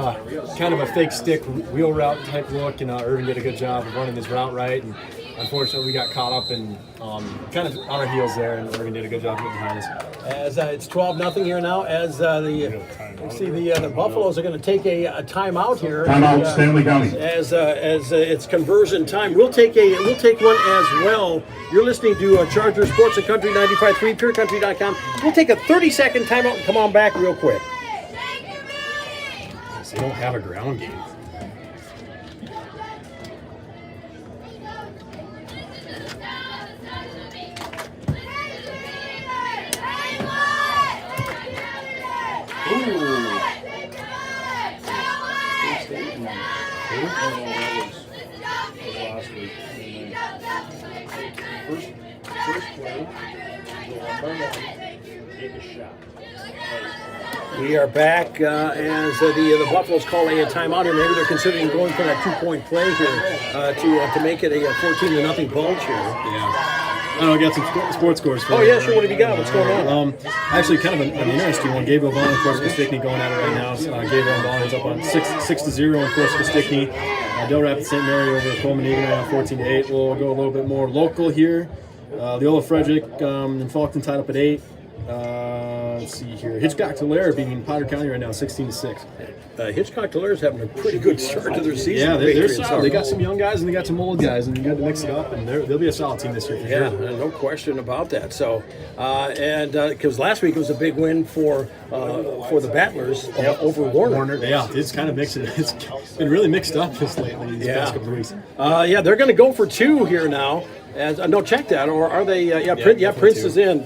kind of a fake stick wheel route type look, and Irving did a good job of running his route right, and unfortunately we got caught up and kind of on our heels there, and Irving did a good job getting behind us. As it's 12-0 here now, as the Buffaloes are going to take a timeout here. Timeout, Stanley County. As it's conversion time, we'll take one as well. You're listening to Charger Sports and Country 95.3, PureCountry.com. We'll take a 30-second timeout and come on back real quick. They don't have a ground game. We are back as the Buffaloes call a timeout here. Maybe they're considering going for that 2-point play here to make it a 14-0 bulge here. Yeah. I don't know, I got some sports scores for Oh, you. yeah, sure. What have you got? What's going on? Actually, kind of an interesting one. Gabriel Vaughn and Corsica Stickney going at it right now. Gabriel Vaughn is up on 6-0 on Corsica Stickney. Del Rapids St. Mary over Coleman Egan right now 14-8. We'll go a little bit more local here. Leola Frederick and Faulkton tied up at 8. Let's see here. Hitchcock Tulare beating Potter County right now 16-6. Hitchcock Tulare is having a pretty good start to their season. Yeah, they're Patriots solid. are. They got some young guys and they got some old guys, and you got to mix it up, and they'll be a solid team this year for Yeah, sure. no question about that. So, because last week it was a big win for the Battlers over Warner. Yeah, it's kind of mixed. It's been really mixed up this lately. These past couple of weeks. Yeah, they're going to go for 2 here now. As no, check that. Or are they? Prince is in.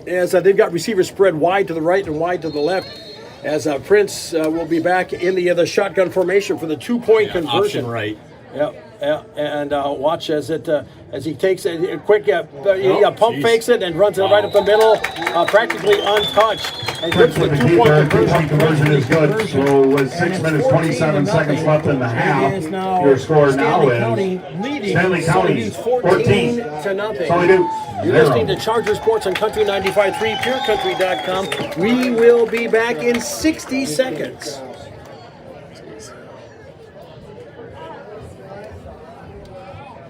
As they've got receivers spread wide to the right and wide to the left. As Prince will be back in the shotgun formation for the 2-point conversion. Option right. Yeah, and watch as he takes it quick. Pump fakes it and runs it right up the middle, practically untouched. And Prince good for with the the 2-point keeper. 2-point conversion is good. Conversion. So with 6 minutes, 27 seconds left in the half, your score now Stanley is County leading Stanley County 14 to nothing. Sully Duke, You're 0. listening to Charger Sports on Country 95.3, PureCountry.com. We will be back in 60 seconds.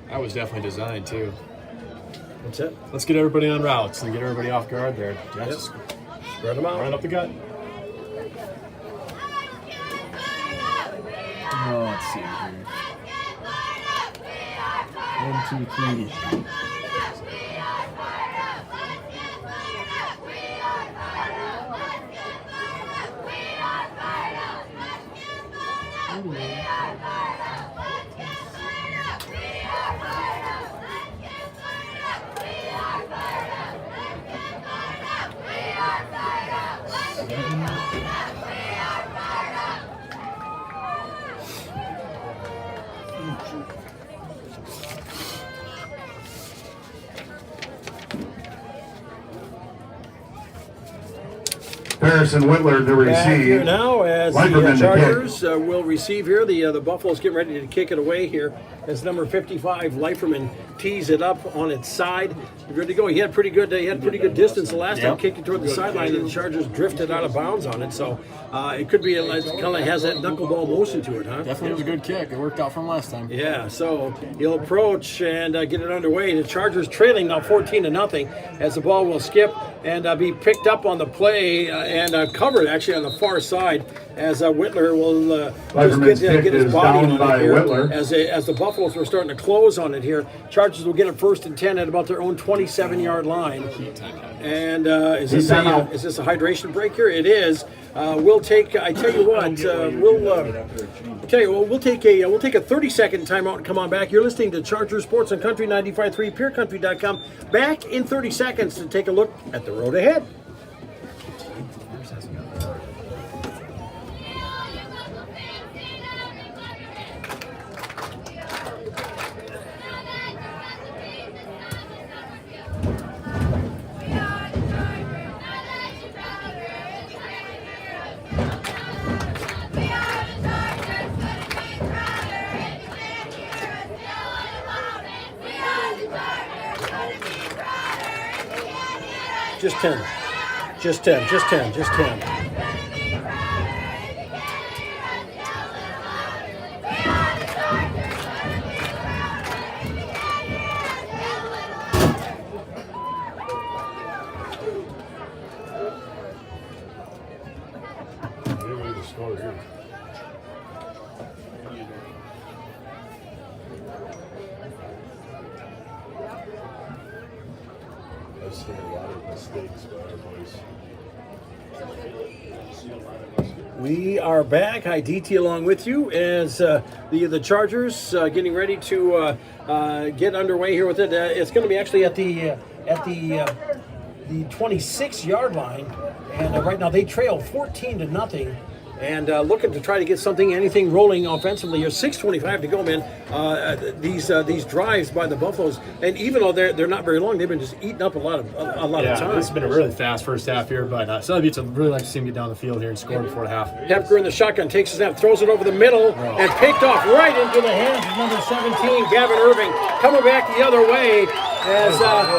That was definitely designed too. That's it. Let's get everybody on routes and get everybody off guard there. Just Spread them out. run up the gut. Oh, let's see here. 1, 2, 3. Harrison Whitler to Back here receive. now as Leiperman the to Chargers will receive here. The Buffaloes getting ready to kick it away here as number 55 Leiferman tees it up on its side. Good to go. He had pretty good distance the last time, kicked it toward the sideline, and the Chargers drifted out of bounds on it. So it could be kind of has that knuckleball motion to it, huh? Definitely was a good kick. It worked out from last time. Yeah, so he'll approach and get it underway. The Chargers trailing now 14-0 as the ball will skip and be picked up on the play and covered actually on the far side as Whitler will just get his body on it here Whitler. as the Buffaloes were starting to close on it here. Chargers will get it 1st and 10 at about their own 27-yard line. And is this a hydration break here? It is. We'll take. I tell you what. We'll take a 30-second timeout and come on back. You're listening to Charger Sports on Country 95.3, PureCountry.com. Back in 30 seconds to take a look at the road ahead. Just 10. Just 10. Just 10. Just 10. Maybe the score here. I've seen a lot of mistakes by our boys. We are back. Hi, DT, along with you as the Chargers getting ready to get underway here with it. It's going to be actually at the 26-yard line, and right now they trail 14-0. And looking to try to get anything rolling offensively here. 6:25 to go, man. These drives by the Buffaloes, and even though they're not very long, they've been just eating up a lot of time. It's been a really fast first half here, but Sully Beats would really like to see him get down the field here and score before the half. Hepker in the shotgun takes a snap, throws it over the middle, and picked off right into the hands of number 17, Gavin Irving. Coming back the other way, as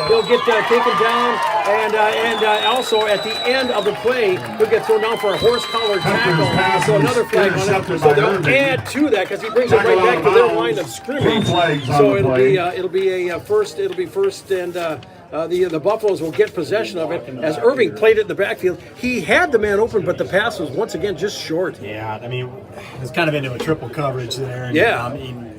he'll get taken down, and also at the end of the play, he'll get thrown down for a horse collar tackle. So another flag on it. So they'll add to that because he brings it right back to their line of scrimmage. So it'll be first. It'll be first, and the Buffaloes will get possession of it as Irving played it in the backfield. He had the man open, but the pass was once again just short. Yeah, I mean, it's kind of into a triple coverage there. And, Yeah. I mean,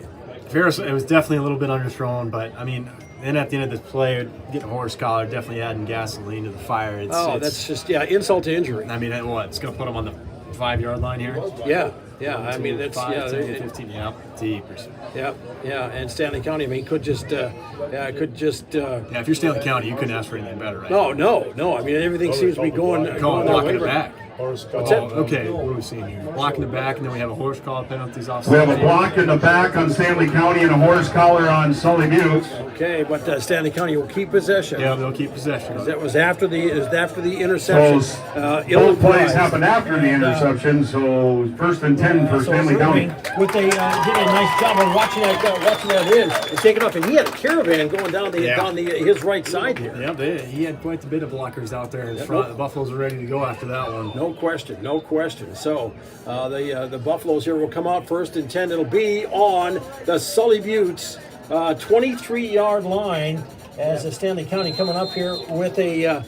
Ferris, it was definitely a little bit underthrown, but I mean, then at the end of the play, getting a horse collar, definitely adding gasoline to the fire. That's just insult to injury. I mean, it's going to put them on the 5-yard line here. Yeah. I mean, that's 5, 10, 15, deep. Yeah, and Stanley County, I mean, could just. Yeah, if you're Stanley County, you couldn't ask for anything better, right? No. I mean, everything seems to be going their blocking way. it back. Horse What's collar. that? Okay, what are we seeing here? Blocking the back, and then we have a horse collar penalties off. We have a block in the back on Stanley County and a horse collar on Sully Buttes. Okay, but Stanley County will keep possession. Yeah, they'll keep possession. That was after the interception. Both plays happened after the interception, so first and 10 for Stanley County. With did a nice job of watching that in and taking off, and he had a caravan going down his right side here. Yeah, he had quite a bit of blockers out there in front. The Buffaloes were ready to go after that one. No question. So the Buffaloes here will come out first and 10. It'll be on the Sully Buttes 23-yard line as the Stanley County coming up here with a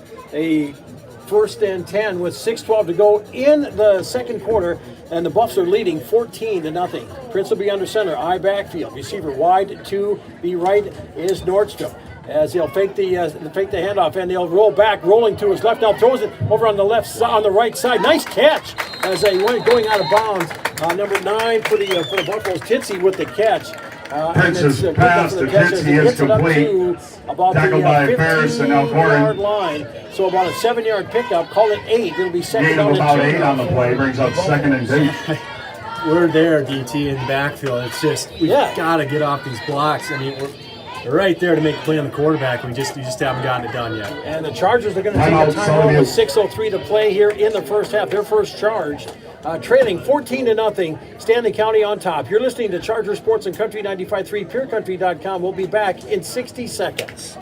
first and 10 with 6:12 to go in the second quarter, and the Buffs are leading 14-0. Prince will be under center, I backfield, receiver wide to the right is Nordstrom. As he'll fake the handoff, and he'll roll back, rolling to his left. Now throws it over on the the right side. Nice catch as he went going out of bounds. Number 9 for the Buffaloes, Titsy with the catch. Prince's pass to Titsy is complete. Tackled by Ferris and now yard line. So about a 7-yard pickup. Call it 8. It'll be second Gain of down about and 8 on the play, brings up second and 8. We're there, DT, in the backfield. It's just we've got to get off these blocks. I mean, we're right there to make a play on the quarterback. We just haven't gotten it done yet. And the Chargers are going to take a timeout with 6:03 to play here in the first half. Their first charge, trailing 14-0. Stanley County on top. You're listening to Charger Sports and Country 95.3, PureCountry.com. We'll be back in 60 seconds.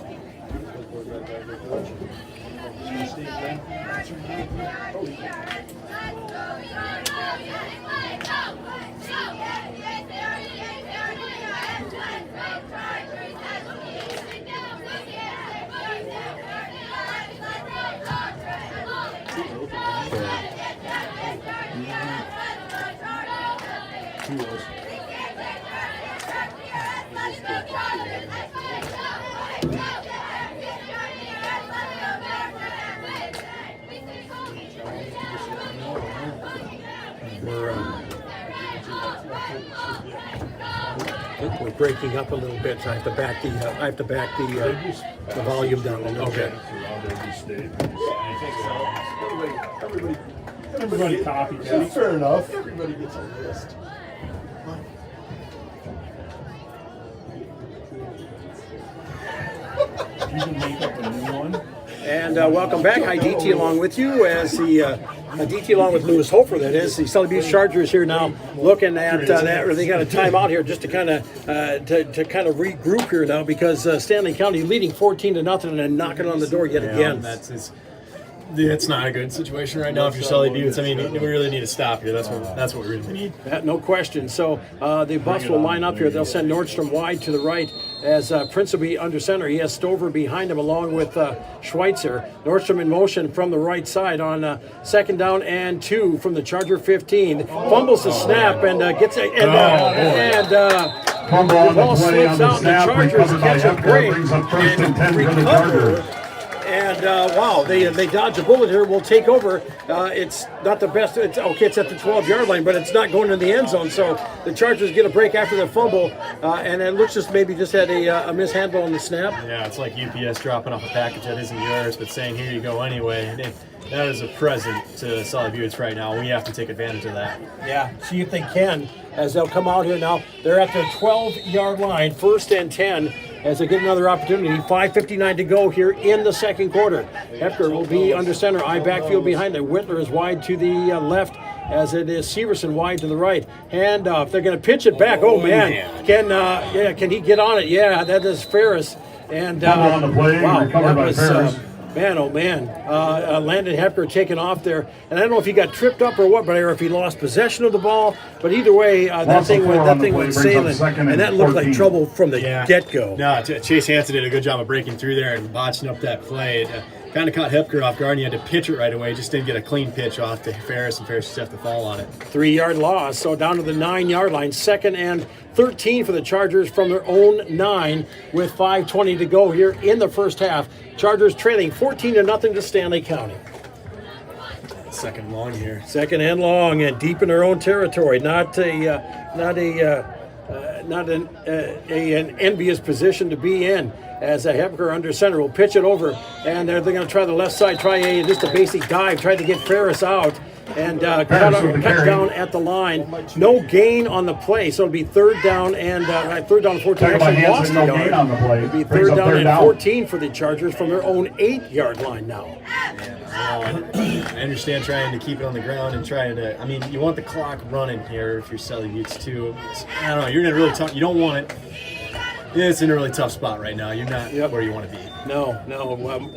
We're breaking up a little bit, so I have to back the volume down a little bit. Everybody copies. Yeah, fair enough. Everybody gets a list. You can make up a new one. And welcome back. Hi, DT, along with you as the DT along with Lewis Hofer. That is the Sully Buttes Chargers here now, looking at that. Or they got a timeout here just to kind of regroup here now because Stanley County leading 14-0 and then knocking on the door yet again. It's not a good situation right now if you're Sully Buttes. I mean, we really need to stop here. That's what we really need. No question. So the Buffs will line up here. They'll send Nordstrom wide to the right as Prince will be under center. He has Stover behind him along with Schweitzer. Nordstrom in motion from the right side on second down and 2 from the Charger 15. Fumbles the snap and gets it. Fumble on the play on the out. snap. The Chargers Recovered by catch a Hepker. break Brings up first and 10 for the recover. Chargers. And wow, they dodge a bullet here. We'll take over. It's not the best. It's at the 12-yard line, but it's not going in the end zone. So the Chargers get a break after the fumble, and it looks maybe just had a mishandle on the snap. Yeah, it's like UPS dropping off a package that isn't yours, but saying here you go anyway. And that is a present to Sully Buttes right now. We have to take advantage of that. Yeah, see if they can as they'll come out here now. They're at the 12-yard line, first and 10. As they get another opportunity, 5:59 to go here in the second quarter. Hepker will be under center, I backfield behind it. Whitler is wide to the left, as it is Severson wide to the right. Handoff. They're going to pitch it back. Oh man, can he get on it? Yeah, that is Ferris. And Fumble on the play, recovered that by was Ferris. man, oh man, Landon Hepker taking off there, and I don't know if he got tripped up or what, but or if he lost possession of the ball. But either way, that thing went sailing, and that looked like trouble from the get-go. No, Chase Hansen did a good job of breaking through there and botching up that play. It kind of caught Hepker off guard, and he had to pitch it right away. Just didn't get a clean pitch off to Ferris, and Ferris just have to fall on it. 3-yard loss, so down to the 9-yard line. 2nd and 13 for the Chargers from their own 9 with 5:20 to go here in the first half. Chargers trailing 14-0 to Stanley County. Second long here. 2nd and long, and deep in their own territory. Not an envious position to be in. As a Hepker under center will pitch it over, and they're going to try the left side, just a basic dive, try to get Ferris out, and cut down at the line. No gain on the play, so it'll be 3rd down and 14. Actually lost a yard. It'll be 3rd down and 14 for the Chargers from their own 8-yard line now. I understand trying to keep it on the ground and trying to. I mean, you want the clock running here if you're Sully Buttes too. I don't know. You're in a really tough. You don't want it. It's in a really tough spot right now. You're not where you want to be. No.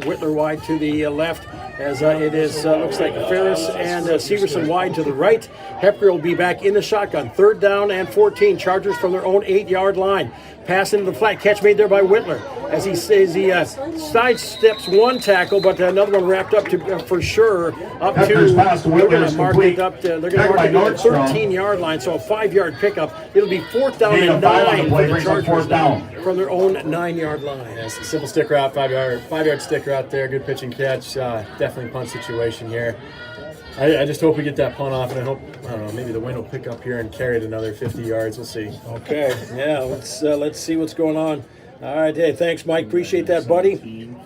Whitler wide to the left, as it is looks like Ferris and Severson wide to the right. Hepker will be back in the shotgun. 3rd down and 14. Chargers from their own 8-yard line. Pass into the flat. Catch made there by Whitler as he sidesteps one tackle, but another one wrapped up to for sure up Hepker's to. pass to Whitler is complete. They're going to mark it up to the 13-yard line, so a 5-yard pickup. It'll be 4th down and 9 for the Chargers from their own 9-yard line. Yes, a simple stick route, 5-yard stick route there. Good pitch and catch. Definitely punt situation here. I just hope we get that punt off, and I don't know, maybe the wind will pick up here and carry it another 50 yards. We'll see. Okay, yeah, let's see what's going on. All right, hey, thanks, Mike. Appreciate that, buddy.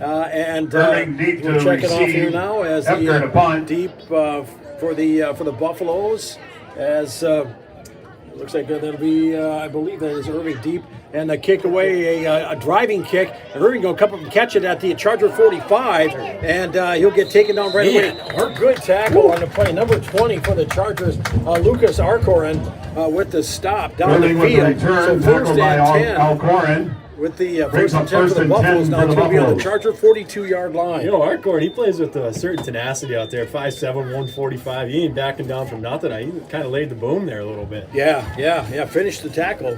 And we'll check it off here now as the deep for the Buffaloes. As looks like that'll be, I believe that is Irving deep. And a kick away, a driving kick. And Irving going to come up and catch it at the Charger 45, and he'll get taken down right away. Good tackle on the play. Number 20 for the Chargers, Lucas Arcorin with the stop down the field. So 1st and 10. With the first and 10 for the Buffaloes, now it's going to be on the Charger 42-yard line. You know, Arcorin, he plays with a certain tenacity out there. 5'7", 145. He ain't backing down from nothing. He kind of laid the boom there a little bit. Yeah. Finished the tackle.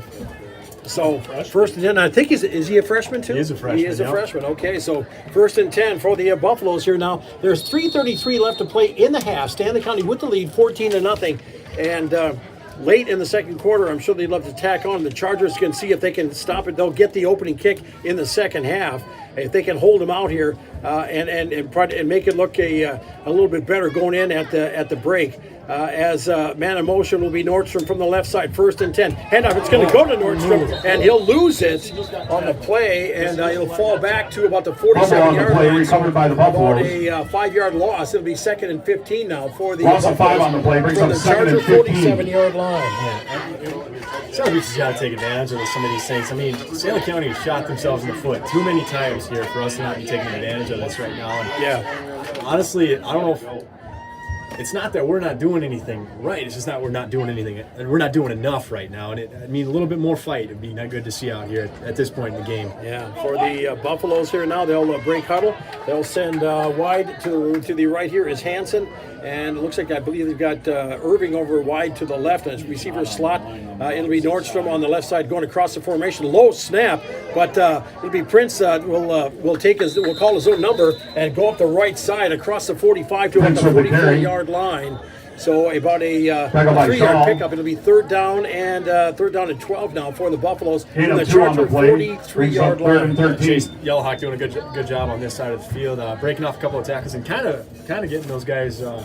So 1st and 10. I think is he a freshman too? He is a freshman. He is a freshman. Okay, so 1st and 10 for the Buffaloes here now. There's 3:33 left to play in the half. Stanley County with the lead, 14-0, and late in the second quarter, I'm sure they'd love to tack on. The Chargers can see if they can stop it. They'll get the opening kick in the second half. If they can hold them out here and make it look a little bit better going in at the break. As man in motion will be Nordstrom from the left side. 1st and 10. Handoff. It's going to go to Nordstrom, and he'll lose it on the play, and he'll fall back to about the 47-yard line. Recovered by the Buffaloes. About a 5-yard loss. It'll be 2nd and 15 now for the Loss of 5 on the play. Brings up 2nd and 15. 47-yard line. Sully has got to take advantage of some of these things. I mean, Stanley County has shot themselves in the foot too many times here for us to not be taking advantage of this right now. And honestly, I don't know if it's not that we're not doing anything right. It's just that we're not doing anything, and we're not doing enough right now. And a little bit more fight would be not good to see out here at this point in the game. Yeah, for the Buffaloes here now, they'll break huddle. They'll send wide to the right here is Hansen. And it looks like I believe they've got Irving over wide to the left as receiver slot. It'll be Nordstrom on the left side going across the formation. Low snap, but it'll be Prince will call his own number and go up the right side across the 45 to about the 44-yard line. So about a 3-yard pickup. It'll be 3rd down and 12 now for the Buffaloes. And the Charger 43-yard line. Chase Yellowhawk doing a good job on this side of the field, breaking off a couple of tackles and kind of getting those guys a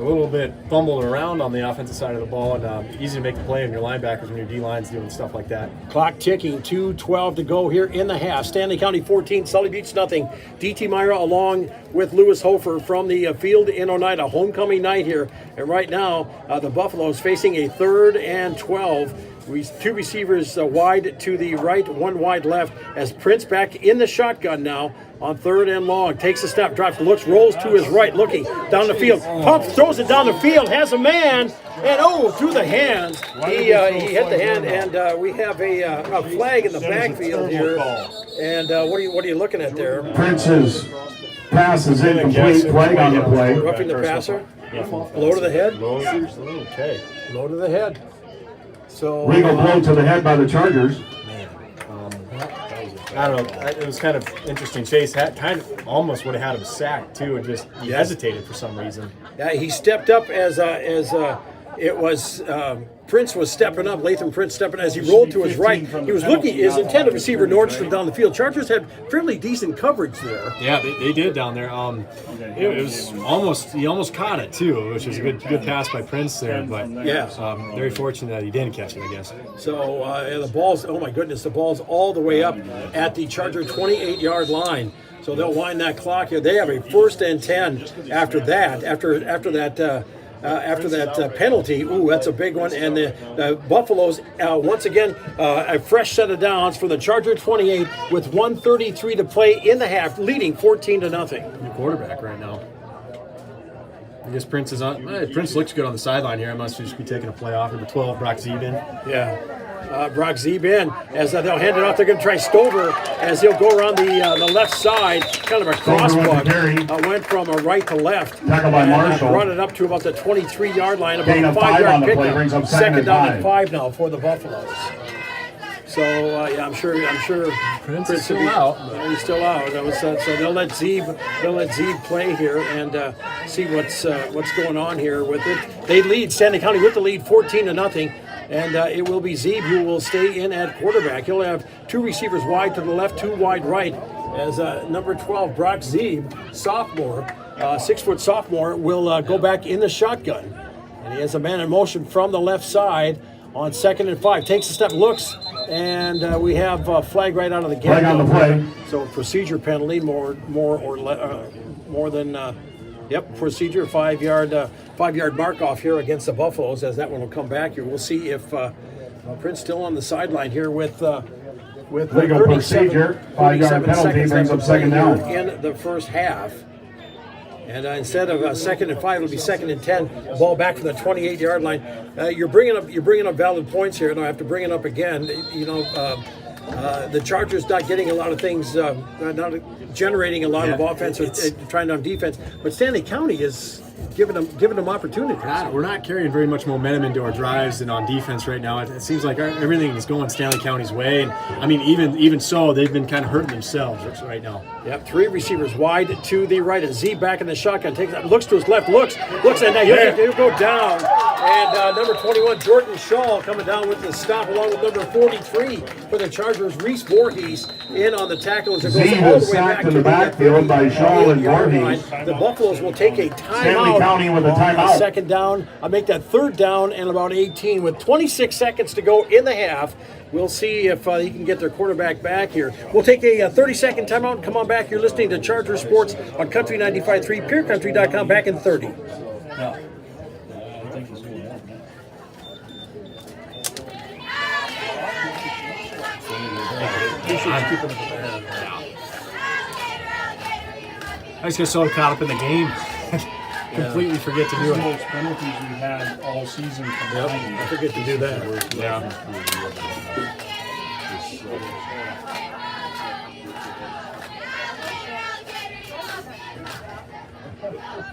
little bit fumbled around on the offensive side of the ball, and easy to make the play on your linebackers when your D-line's doing stuff like that. Clock ticking, 2:12 to go here in the half. Stanley County 14, Sully Buttes nothing. DT Myra along with Lewis Hofer from the field in Oneida. Homecoming night here, and right now the Buffaloes facing a 3rd and 12. 2 receivers wide to the right, 1 wide left, as Prince back in the shotgun now on 3rd and long. Takes a step, drops, looks, rolls to his right, looking down the field. Pumps, throws it down the field, has a man, And through the hands, Why he did they throw hit the flag hand, there and we have a flag in the That was a backfield terrible here. call. And what are you looking at there? Prince's pass is incomplete, flag on the play. Roughing the passer, low to the head, Okay. low to the head. So Legal blow to the head by the Chargers. I don't know. It was kind of interesting. Chase had kind of almost would have had him sacked too, and just he hesitated for some reason. yeah, he stepped up as it was. Prince was stepping up, Latham Prince stepping as he rolled to his right. He was looking, his intended receiver Nordstrom down the field. Chargers had fairly decent coverage there. Yeah, they did down there. It was he almost caught it too, which was a good pass by Prince there. But Yeah. very fortunate that he didn't catch it, I guess. So the ball's, oh my goodness, the ball's all the way up at the Charger 28-yard line. So they'll wind that clock here. They have a 1st and 10 after that. After that penalty, that's a big one. And the Buffaloes, once again, a fresh set of downs for the Charger 28 with 1:33 to play in the half, leading 14-0. New quarterback right now. I guess Prince is on. Prince looks good on the sideline here. I must just be taking a play off. Number 12, Brock Zeben. Yeah. Brock Zeeb in as they'll hand it off. They're going to try Stover as he'll go around the left side, kind of a crossbuck. Went from a right to left. Tackle by Marshall. Brought it up to about the 23-yard line. About Gain a of 5 5-yard on the play, pickup. brings up Second down and 5. 5 now for the Buffaloes. So I'm sure Prince is will still be- out. He's still out. So they'll let Zeeb play here and see what's going on here with it. They lead Stanley County with the lead 14-0. And it will be Zeeb who will stay in at quarterback. He'll have 2 receivers wide to the left, 2 wide right. As number 12, Brock Zeeb, sophomore, 6-foot sophomore, will go back in the shotgun. And he has a man in motion from the left side on 2nd and 5. Takes a step, looks, and we have a flag right out of the gate. Flag on the play. So procedure penalty, more than. Procedure 5-yard mark off here against the Buffaloes as that one will come back here. We'll see if Prince still on the sideline here with Legal procedure, 5-yard penalty brings up second down. in the first half. And instead of 2nd and 5, it'll be 2nd and 10. Ball back from the 28-yard line. You're bringing up valid points here, and I have to bring it up again. The Chargers not getting a lot of things, not generating a lot of offense or trying on defense, but Stanley County is giving them opportunities. We're not carrying very much momentum into our drives and on defense right now. It seems like everything is going Stanley County's way, and I mean, even so, they've been kind of hurting themselves right now. Yep, 3 receivers wide to the right. Z back in the shotgun, looks to his left, looks, and now he'll go down. And number 21, Jordan Shaw, coming down with the stop, along with number 43 for the Chargers, Reese Voorhees, in on the tackle as it goes all the way back to the backfield by Shaw and Voorhees. The Buffaloes will take a Stanley timeout. County with a timeout. Second down. I'll make that 3rd down and about 18 with 26 seconds to go in the half. We'll see if he can get their quarterback back here. We'll take a 30-second timeout and come on back. You're listening to Charger Sports on Country 95.3, PureCountry.com. Back in 30. I just get so caught up in the game. Completely forget to do it. Most penalties we had all season combined. I forget to do that. Yeah.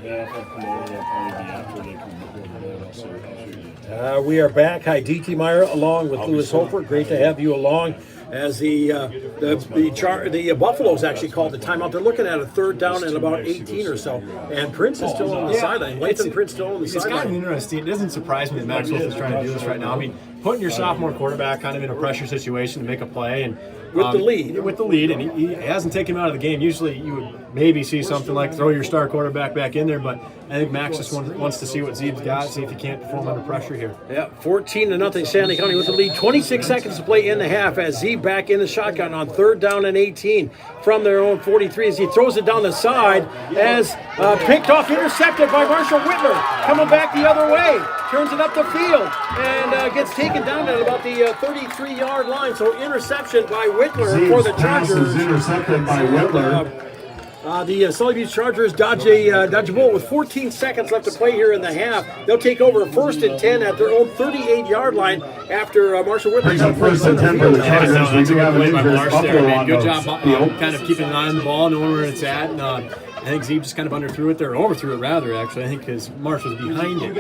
Yeah, if I come over, that'll probably be after they come before the bed. I'll show you. We are back. Hi, DT Meyer, along with Lewis Hofer. Great to have you along. As the Buffaloes actually called the timeout. They're looking at a 3rd down and about 18 or so. And Prince is still on the sideline. Lathan Prince still on the sideline. It's gotten interesting. It doesn't surprise me that Maxwell is trying to do this right now. I mean, putting your sophomore quarterback kind of in a pressure situation to make a play and With the lead, and he hasn't taken him out of the game. Usually, you would maybe see something like throw your star quarterback back in there, but I think Max just wants to see what Zeeb's got, see if he can't perform under pressure here. Yeah, 14-0 Stanley County with the lead. 26 seconds to play in the half as Zeeb back in the shotgun on 3rd down and 18 from their own 43 as he throws it down the side as picked off, intercepted by Marshall Whitler. Coming back the other way, turns it up the field and gets taken down at about the 33-yard line. So interception by Whitler for the Pass Chargers. is intercepted by Whitler. The Sully Beach Chargers dodge a bullet with 14 seconds left to play here in the half. They'll take over 1st and 10 at their own 38-yard line after Marshall Whitman. Brings up 1st and 10 for the Chargers. We do have an injured Buffalo on Good the job field. kind of keeping an eye on the ball, knowing where it's at. And, I think Zeke just kind of underthrew it there, or overthrew it rather, actually. I think because Marsh was behind it.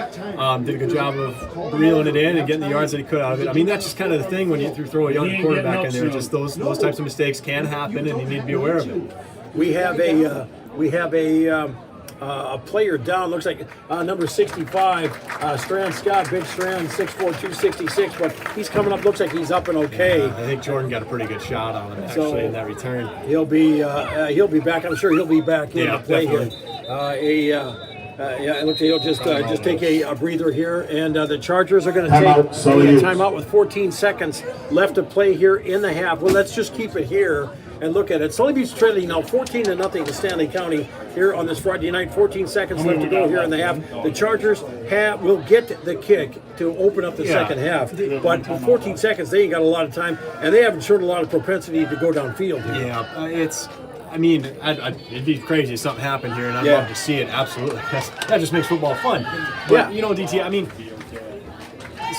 Did a good job of reeling it in and getting the yards that he could out of it. I mean, that's just kind of the thing when you throw a young quarterback in there. Just those types of mistakes can happen, and you need to be aware of it. We have a player down. Looks like number 65, Strand Scott, big Strand, 6'4", 266. But he's coming up. Looks like he's up and okay. I think Jordan got a pretty good shot on him actually in that return. He'll be back. I'm sure he'll be back in the play definitely. here. It looks like he'll just take a breather here, and the Chargers are going to take a timeout with 14 seconds left to play here in the half. Well, let's just keep it here and look at it. Sully Beach trailing now 14-0 to Stanley County here on this Friday night. 14 seconds left to go here in the half. The Chargers will get the kick to open up the second half, but 14 seconds, they ain't got a lot of time, and they haven't shown a lot of propensity to go downfield here. Yeah, I mean, it'd be crazy if something happened here, and I'd love to see it, absolutely. That just makes football fun. But, you know, DT, I mean,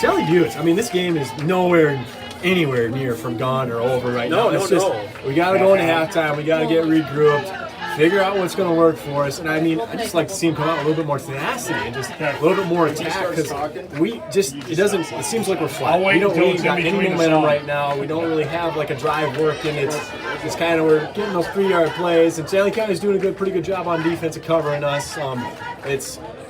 Sally Buttes, I mean, this game is anywhere near from gone or over right now. We got to go into halftime. We got to get regrouped, figure out what's going to work for us. And I mean, I just like to see him come out with a little bit more tenacity and just a little bit more attack, because it seems like we're flat. We ain't got any momentum right now. We don't really have like a drive working. It's kind of, we're getting those 3-yard plays, and Stanley County's doing a pretty good job on defense of covering us.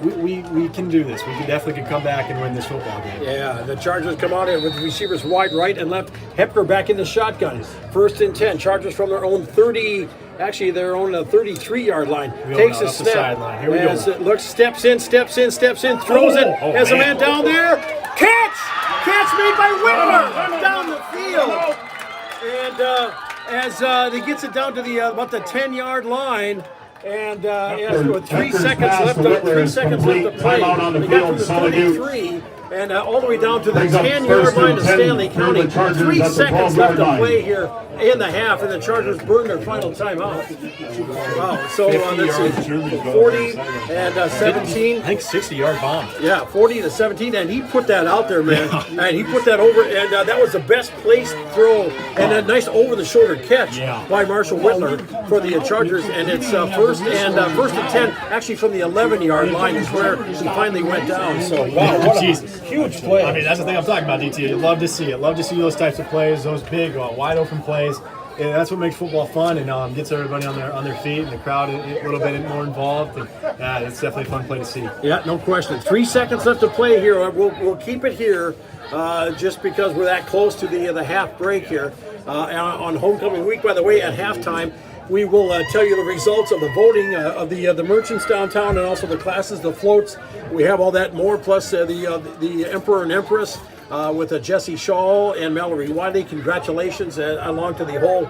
We can do this. We definitely come back and win this football game. Yeah, the Chargers come out here with receivers wide right and left. Hepker back in the shotgun. 1st and 10. Chargers from their own 33-yard line. Takes a snap. Here we go. Steps in, throws it. Has a man down there. Catch made by Whitmer down the field. And as he gets it down to about the 10-yard line. And with 3 seconds left to play. They got from the 33 and all the way down to the 10-yard line of Stanley County. 3 seconds left to play here in the half, and the Chargers burn their final timeout. Wow. So let's see, 40 and 17. I think 60-yard bomb. Yeah, 40-17, and he put that out there, man. And he put that over, and that was the best placed throw, and a nice over-the-shoulder catch by Marshall Whitler for the Chargers. And it's first and 10, actually from the 11-yard line is where he finally went down. So wow, what a huge play. I mean, that's the thing I'm talking about, DT. You love to see it. Love to see those types of plays, those big, wide open plays. Yeah, that's what makes football fun, and gets everybody on their feet, and the crowd a little bit more involved. And it's definitely a fun play to see. Yeah, no question. 3 seconds left to play here. We'll keep it here just because we're that close to the half break here on homecoming week. By the way, at halftime, we will tell you the results of the voting of the merchants downtown, and also the classes, the floats. We have all that and more, plus the Emperor and Empress. With Jesse Shaw and Mallory Wiley. Congratulations along to the whole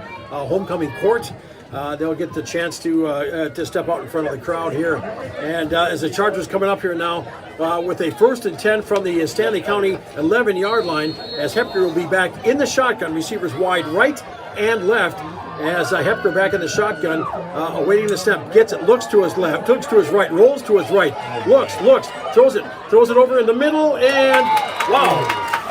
homecoming court. They'll get the chance to step out in front of the crowd here. And as the Chargers coming up here now with a 1st and 10 from the Stanley County 11-yard line, as Hepker will be back in the shotgun, receivers wide right and left. As Hepker back in the shotgun, awaiting the snap, gets it, looks to his left, looks to his right, rolls to his right, looks, throws it over in the middle, and wow,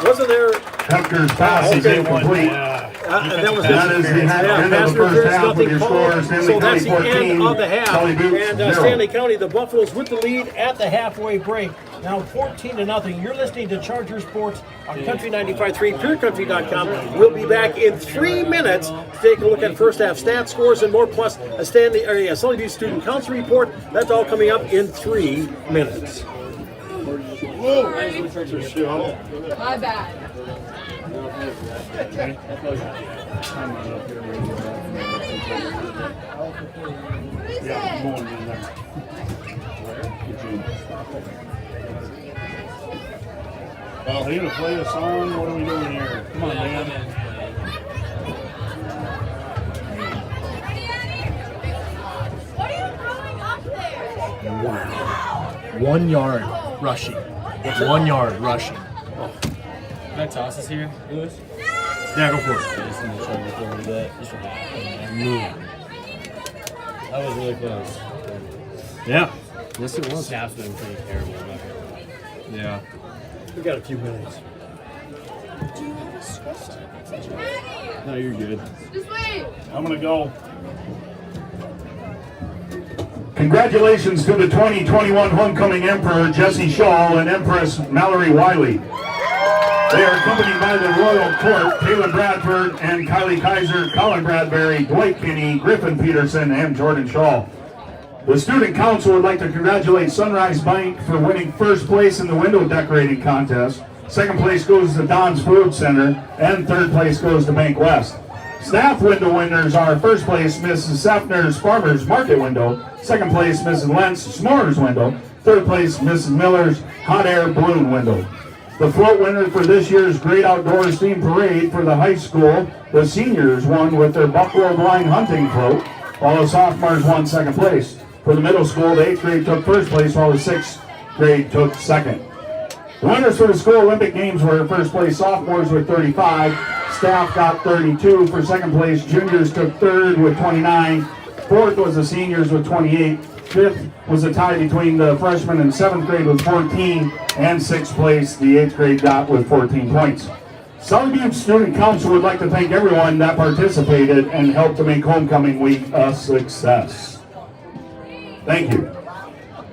wasn't there? Hepker's pass is incomplete. That was That is the end of the first half with your score. So that's the end of the half. Sully Buttes, And 0. Stanley County, the Buffaloes with the lead at the halfway break. Now 14-0. You're listening to Charger Sports on Country 95.3, PureCountry.com. We'll be back in 3 minutes to take a look at first half stats, scores, and more, plus a Sully Buttes Student Council report. That's all coming up in 3 minutes. My bad. Well, he gonna play a song. What are we doing here? Come on, man. What are you throwing up there? Wow. 1 yard rushing. 1 yard rushing. Can I toss this here, Lewis? Yeah, go for it. I just need to try to throw it a bit. Just for that. That was really close. Yeah. Yes, it was. Snap's been pretty terrible. I'm not gonna lie. Yeah. We got a few minutes. Do you have a script? No, you're good. Just wait. I'm gonna go. Congratulations to the 2021 homecoming Emperor Jesse Shaw and Empress Mallory Wiley. They are accompanied by the Royal Court, Caleb Bradford and Kylie Kaiser, Colin Bradbury, Dwight Kinney, Griffin Peterson, and Jordan Shaw. The Student Council would like to congratulate Sunrise Bank for winning first place in the window decorating contest. Second place goes to Don's Food Center, and third place goes to Bank West. Staff window winners are first place Mrs. Sefner's Farmers Market window, second place Mrs. Lentz S'mores window, third place Mrs. Miller's Hot Air Balloon window. The float winner for this year's Great Outdoors Theme Parade for the high school, the seniors won with their buffalo blind hunting float, while the sophomores won second place. For the middle school, the 8th grade took first place, while the 6th grade took second. The winners for the school Olympic Games were first place sophomores with 35, staff got 32. For second place, juniors took third with 29, fourth was the seniors with 28, fifth was a tie between the freshmen and 7th grade with 14, and 6th place the 8th grade got with 14 points. Sully Butte Student Council would like to thank everyone that participated and helped to make homecoming week a success. Thank you.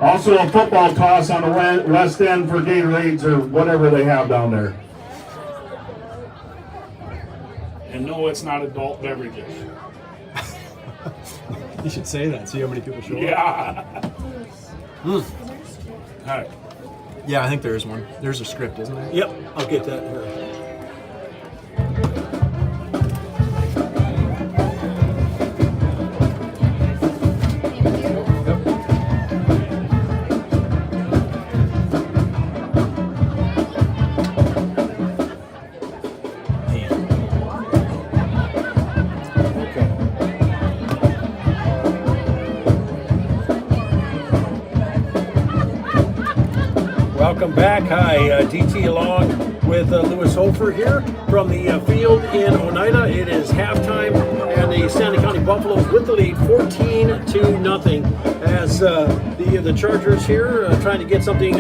Also a football toss on the west end for Gatorades or whatever they have down there. And no, it's not adult beverages. You should say that. See how many people show up. Yeah. All right. Yeah, I think there is one. There's a script, isn't there? Yep, I'll get that here. Welcome back. Hi, DT along with Lewis Hofer here from the field in Oneida. It is halftime, and the Stanley County Buffaloes with the lead, 14-0, as the Chargers here trying to get something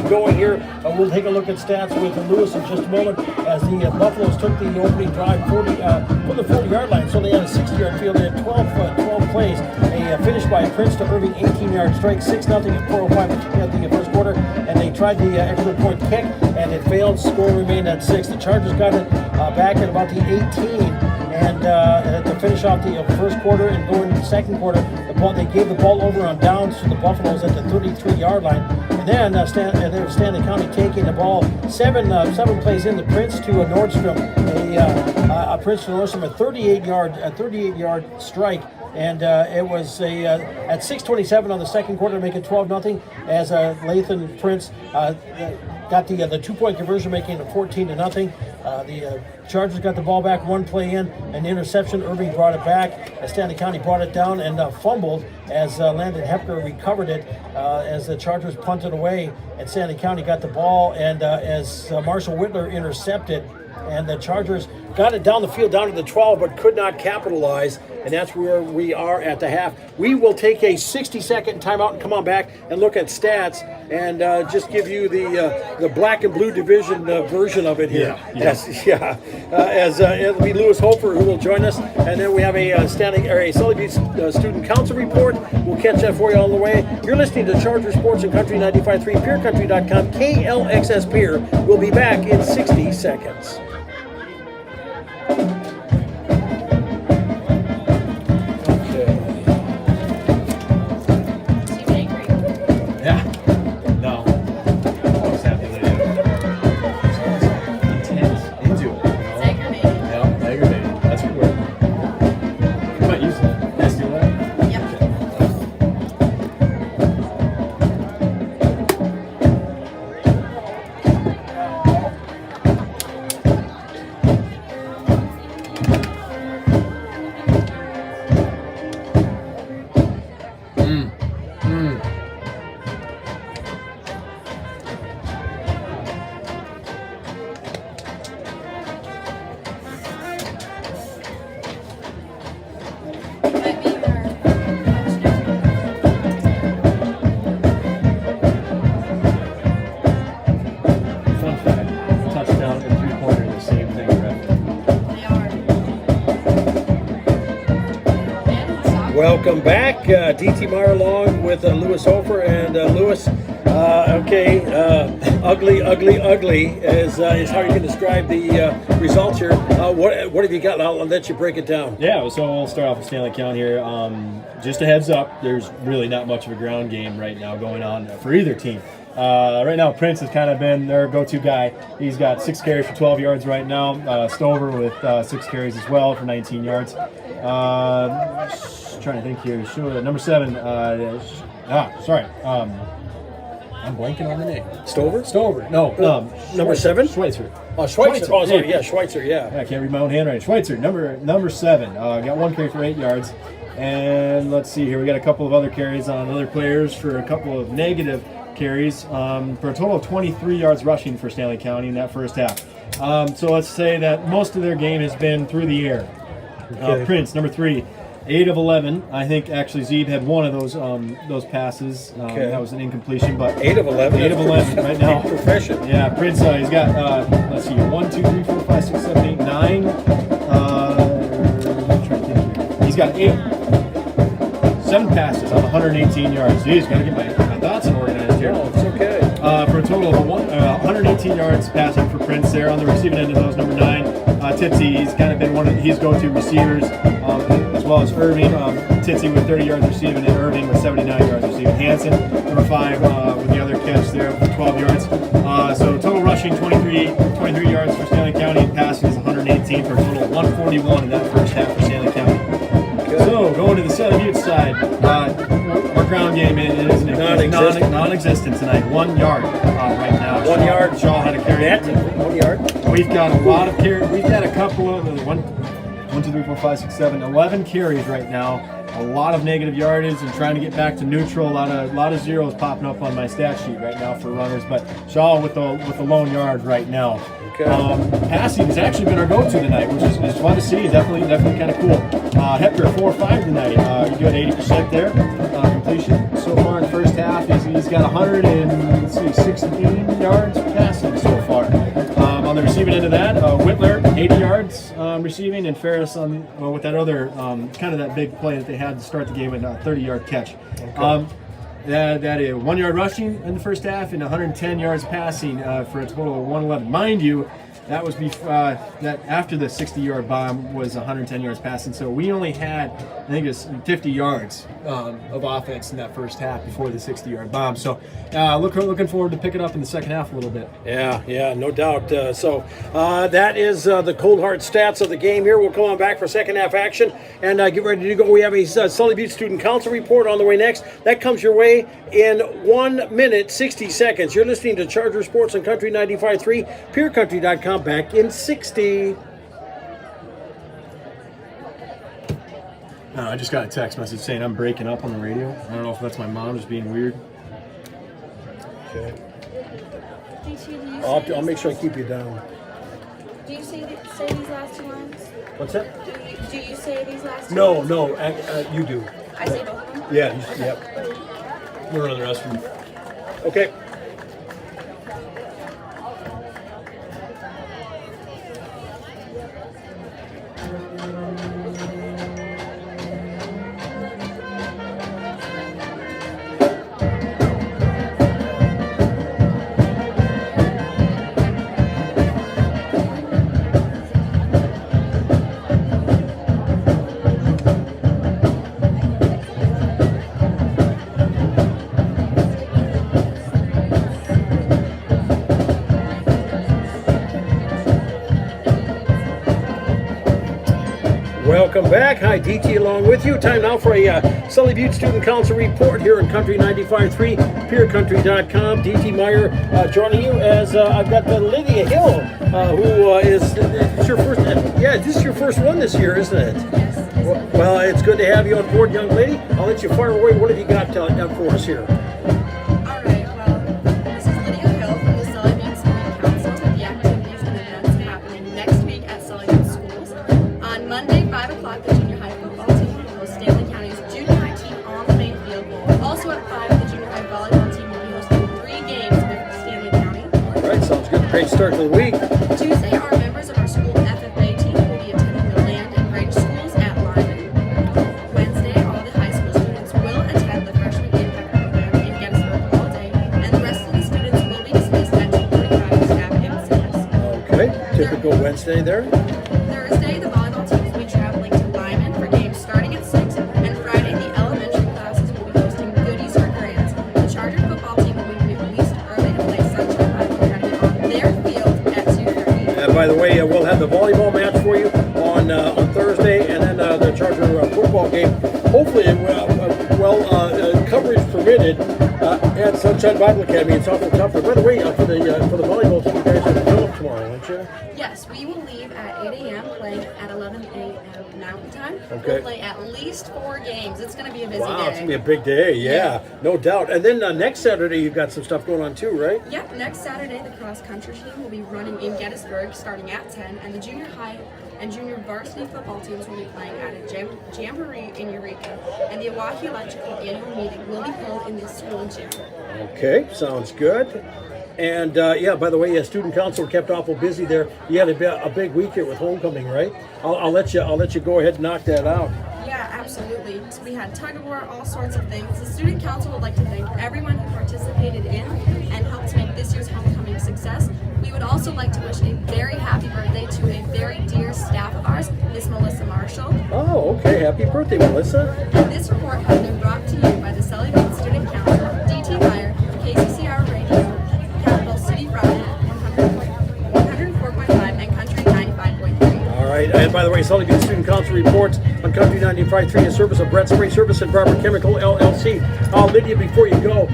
going here. We'll take a look at stats with Lewis in just a moment, as the Buffaloes took the opening drive from the 40-yard line, so they had a 60-yard field. They had 12 plays. They finished by a Prince to Irving 18-yard strike, 6-0 at 4:05 at the first quarter, and they tried the extra point kick, and it failed. Score remained at 6. The Chargers got it back at about the 18, and to finish off the first quarter and go into the second quarter, they gave the ball over on downs to the Buffaloes at the 33-yard line, and then Stanley County taking the ball seven plays in the Prince to a Nordstrom, a Prince to Nordstrom, a 38-yard strike. And it was at 6:27 on the second quarter to make it 12-0, as Lathan Prince got the 2-point conversion, making it 14-0. The Chargers got the ball back, one play in, an interception. Irving brought it back. Stanley County brought it down and fumbled, as Landon Hepker recovered it, as the Chargers punted away, and Stanley County got the ball, and as Marshall Whitler intercepted, and the Chargers got it down the field, down to the 12, but could not capitalize, and that's where we are at the half. We will take a 60-second timeout and come on back and look at stats and just give you the black and blue division version of it here. It'll be Lewis Hofer who will join us, and then we have a Sully Butte Student Council report. We'll catch that for you on the way. You're listening to Charger Sports and Country 95.3, PeerCountry.com, KLXS Peer. We'll be back in 60 seconds. Welcome back. DT Meyer along with Lewis Hofer. And Lewis, ugly is how you can describe the results here. What have you got? I'll let you break it down. Yeah, so we'll start off with Stanley County here. Just a heads up, there's really not much of a ground game right now going on for either team. Right now, Prince has kind of been their go-to guy. He's got 6 carries for 12 yards right now. Stover with 6 carries as well for 19 yards. Trying to think here. Number 7. I'm blanking on the name. Stover? No. Number 7? Schweitzer. Oh, Schweitzer. Oh, sorry. Yeah, Schweitzer. Yeah. I can't read my own handwriting. Schweitzer, number 7. Got 1 carry for 8 yards. And let's see here. We got a couple of other carries on other players for a couple of negative carries for a total of 23 yards rushing for Stanley County in that first half. So let's say that most of their game has been through the air. Okay. Prince, number 3. 8 of 11. I think actually Zeeb had one of those passes. Okay. That was an incompletion, but 8 of 11. 8 of 11 right now. Profession. Yeah, Prince. He's got let's see, 1, 2, 3, 4, 5, 6, 7, 8, 9. I'm trying to think here. He's got 7 passes on 118 yards. Geez, gotta get my thoughts organized here. Oh, it's okay. For a total of 118 yards passing for Prince there on the receiving end of those. Number 9, Tipsy. He's kind of been one of his go-to receivers. As well as Irving, Titsy with 30 yards receiving, and Irving with 79 yards receiving. Hansen, number 5, with the other catch there for 12 yards. So total rushing 23 yards for Stanley County, and passing is 118 for a total of 141 in that first half for Stanley County. So going to the Sully Butte side, our ground game is non-existent tonight. 1 yard right now. 1 yard. Shaw had a carry. 1 yard. We've got a lot of carries. We've got a couple of 1, 2, 3, 4, 5, 6, 7, 11 carries right now. A lot of negative yardage and trying to get back to neutral. A lot of zeros popping up on my stat sheet right now for runners. But Shaw with the lone yard right now. Okay. Passing has actually been our go-to tonight, which is fun to see. Definitely kind of cool. Hector 4-5 tonight. You got 80% there completion so far in the first half. He's got 116 yards passing so far. On the receiving end of that, Whitler 80 yards receiving, and Ferris on with that other kind of that big play that they had to start the game with a 30-yard catch. Okay. That is 1 yard rushing in the first half and 110 yards passing for a total of 111. Mind you, that was that after the 60-yard bomb was 110 yards passing. So we only had, I think it was 50 yards of offense in that first half before the 60-yard bomb. So looking forward to picking up in the second half a little bit. Yeah, no doubt. So that is the cold hard stats of the game here. We'll come on back for second half action and get ready to go. We have a Sully Butte Student Council report on the way next. That comes your way in 1 minute, 60 seconds. You're listening to Charger Sports on Country 95.3, PureCountry.com. Back in 60. I just got a text message saying I'm breaking up on the radio. I don't know if that's my mom just being weird. Okay. I'll make sure I keep you down. Do you say these last 2 lines? What's that? Do you say these last 2 No, lines? no, you do. I say both of them? Yeah, yep. We're running the restroom. Okay. Welcome back. Hi, DT along with you. Time now for a Sully Butte Student Council report here in Country 95.3, PureCountry.com. DT Meyer joining you as I've got Lydia Hill, who is your first. Yeah, this is your first one this year, isn't it? Yes. Well, it's good to have you on board, young lady. I'll let you fire away. What have you got for us here? Alright, well, this is Lydia Hill from the Sully Butte Student Council. The activities and events happening next week at Sully Butte Schools. On Monday, 5 o'clock, the junior high football team will host Stanley County's junior high team on the main field. Also at 5, the junior high volleyball team will be hosting 3 games with Stanley County. All right, sounds good. Great start to the week. Tuesday, our members of our school FFA team will be attending the Land and Bridge schools at Lyman. Wednesday, all the stay there? Thursday, the volleyball teams will be traveling to Lyman for games starting at 6, and Friday, the elementary classes will be hosting goodies or grants. The Charger football team will be released early to play Sunshine Bible Academy on their field at 2:30. And by the way, we'll have the volleyball match for you on Thursday, and then the Charger football game. Hopefully, coverage permitted at Sunshine Bible Academy in South Tougher. By the way, for the volleyball team, you guys are in Phillip tomorrow, aren't you? Yes, we will leave at 8 a.m. playing at 11 a.m. Mountain Time. Okay. We'll play at least 4 games. It's going to be a busy Wow, day. it's gonna be a big day. Yeah, no doubt. And then next Saturday, you've got some stuff going on too, right? Yep, next Saturday the cross country team will be running in Gettysburg starting at 10, and the junior high and junior varsity football teams will be playing at a jamboree in Eureka. And the Oahe Electrical annual meeting will be held in the school gym. Okay, sounds good. And yeah, by the way, student council kept awful busy there. You had a big week here with homecoming, right? I'll let you go ahead and knock that out. Yeah, absolutely. So we had tug of war, all sorts of things. The student council would like to thank everyone who participated in and helped make this year's homecoming a success. We would also like to wish a very happy birthday to a very dear staff of ours, Miss Melissa Marshall. Oh, okay. Happy birthday, Melissa. And this report has been brought to you by the Sully Student Council, DT Meyer, KCCR Radio, Capital City Broadcast, 104.5 and Country 95.3. All right. And by the way, Sully Student Council reports on Country 95.3 in service of Brett Spray Service and Barber Chemical LLC. Lydia, before you go,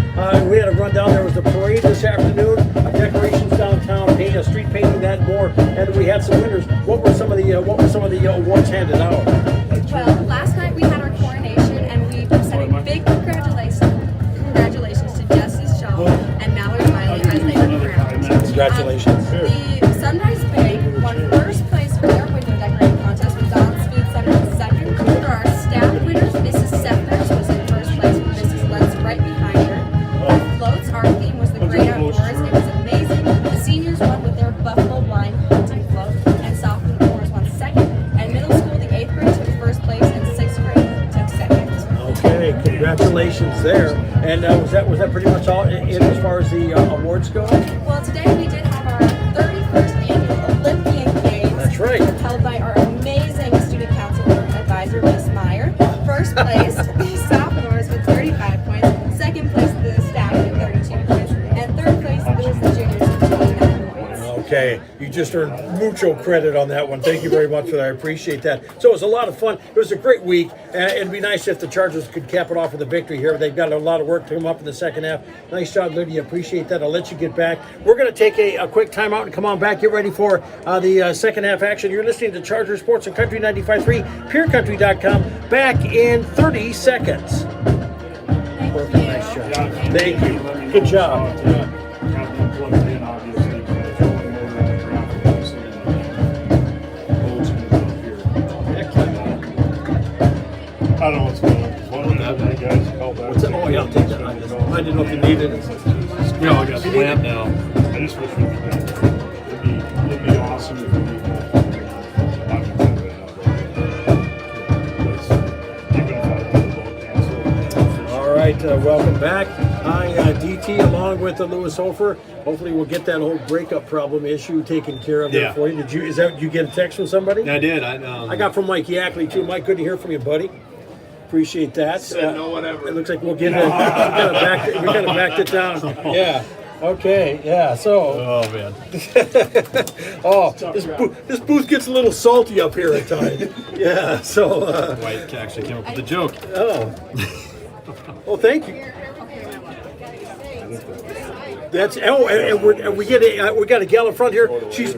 we had a rundown. There was a parade this afternoon, decorations downtown, street painting, that and more, and we had some winners. What were some of the awards handed out? Well, last night we had our coronation, and we sent a big congratulations to Jesse Shaw and Mallory Miley as they were crowned. Congratulations. The Sunrise Bank won first place for their window decorating contest with Don's Food Center in second. For our staff winners, Mrs. Sefners was in first place with Mrs. Lentz right behind her. The floats, our theme was the Great Outdoors. It was amazing. The seniors won with their Buffalo Blind hunting float, and sophomores won second. And middle school, the 8th grade took first place, and 6th grade took second. Okay, congratulations there. And was that pretty much all in as far as the awards go? Well, today we did have our 31st annual Olympian Games. That's right. Held by our amazing student council advisor, Miss Meyer. First place, the sophomores with 35 points. Second place, the staff with 32 points. And third place, it was the juniors with 29 points. Okay, you just earned mucho credit on that one. Thank you very much for that. I appreciate that. So it was a lot of fun. It was a great week. It'd be nice if the Chargers could cap it off with a victory here. They've got a lot of work to come up in the second half. Nice job, Lydia. Appreciate that. I'll let you get back. We're going to take a quick timeout and come on back. Get ready for the second half action. You're listening to Charger Sports and Country 95.3, PureCountry.com. Back in 30 seconds. Perfect. Nice job. Thank you. Good job. I don't know what's going on. One of that, guys. What's that? Oh, yeah, I'll take that. I didn't know if you needed it. Yeah, I got slammed now. I just wish we could. It'd be awesome if we could. All right, welcome back. Hi, DT, along with Lewis Hofer. Hopefully, we'll get that whole breakup problem issue taken care of there for you. Did you get a text from somebody? I did. I got from Mike Yackley too. Mike, good to hear from you, buddy. Appreciate that. Said no one ever. It looks like we'll get it. We kind of backed it down. Yeah. Okay. Yeah. So. Oh man. Oh, this booth gets a little salty up here at times. Yeah. So. White actually came up with the joke. Oh. Well, thank you. That's and we got a gal in front here. She's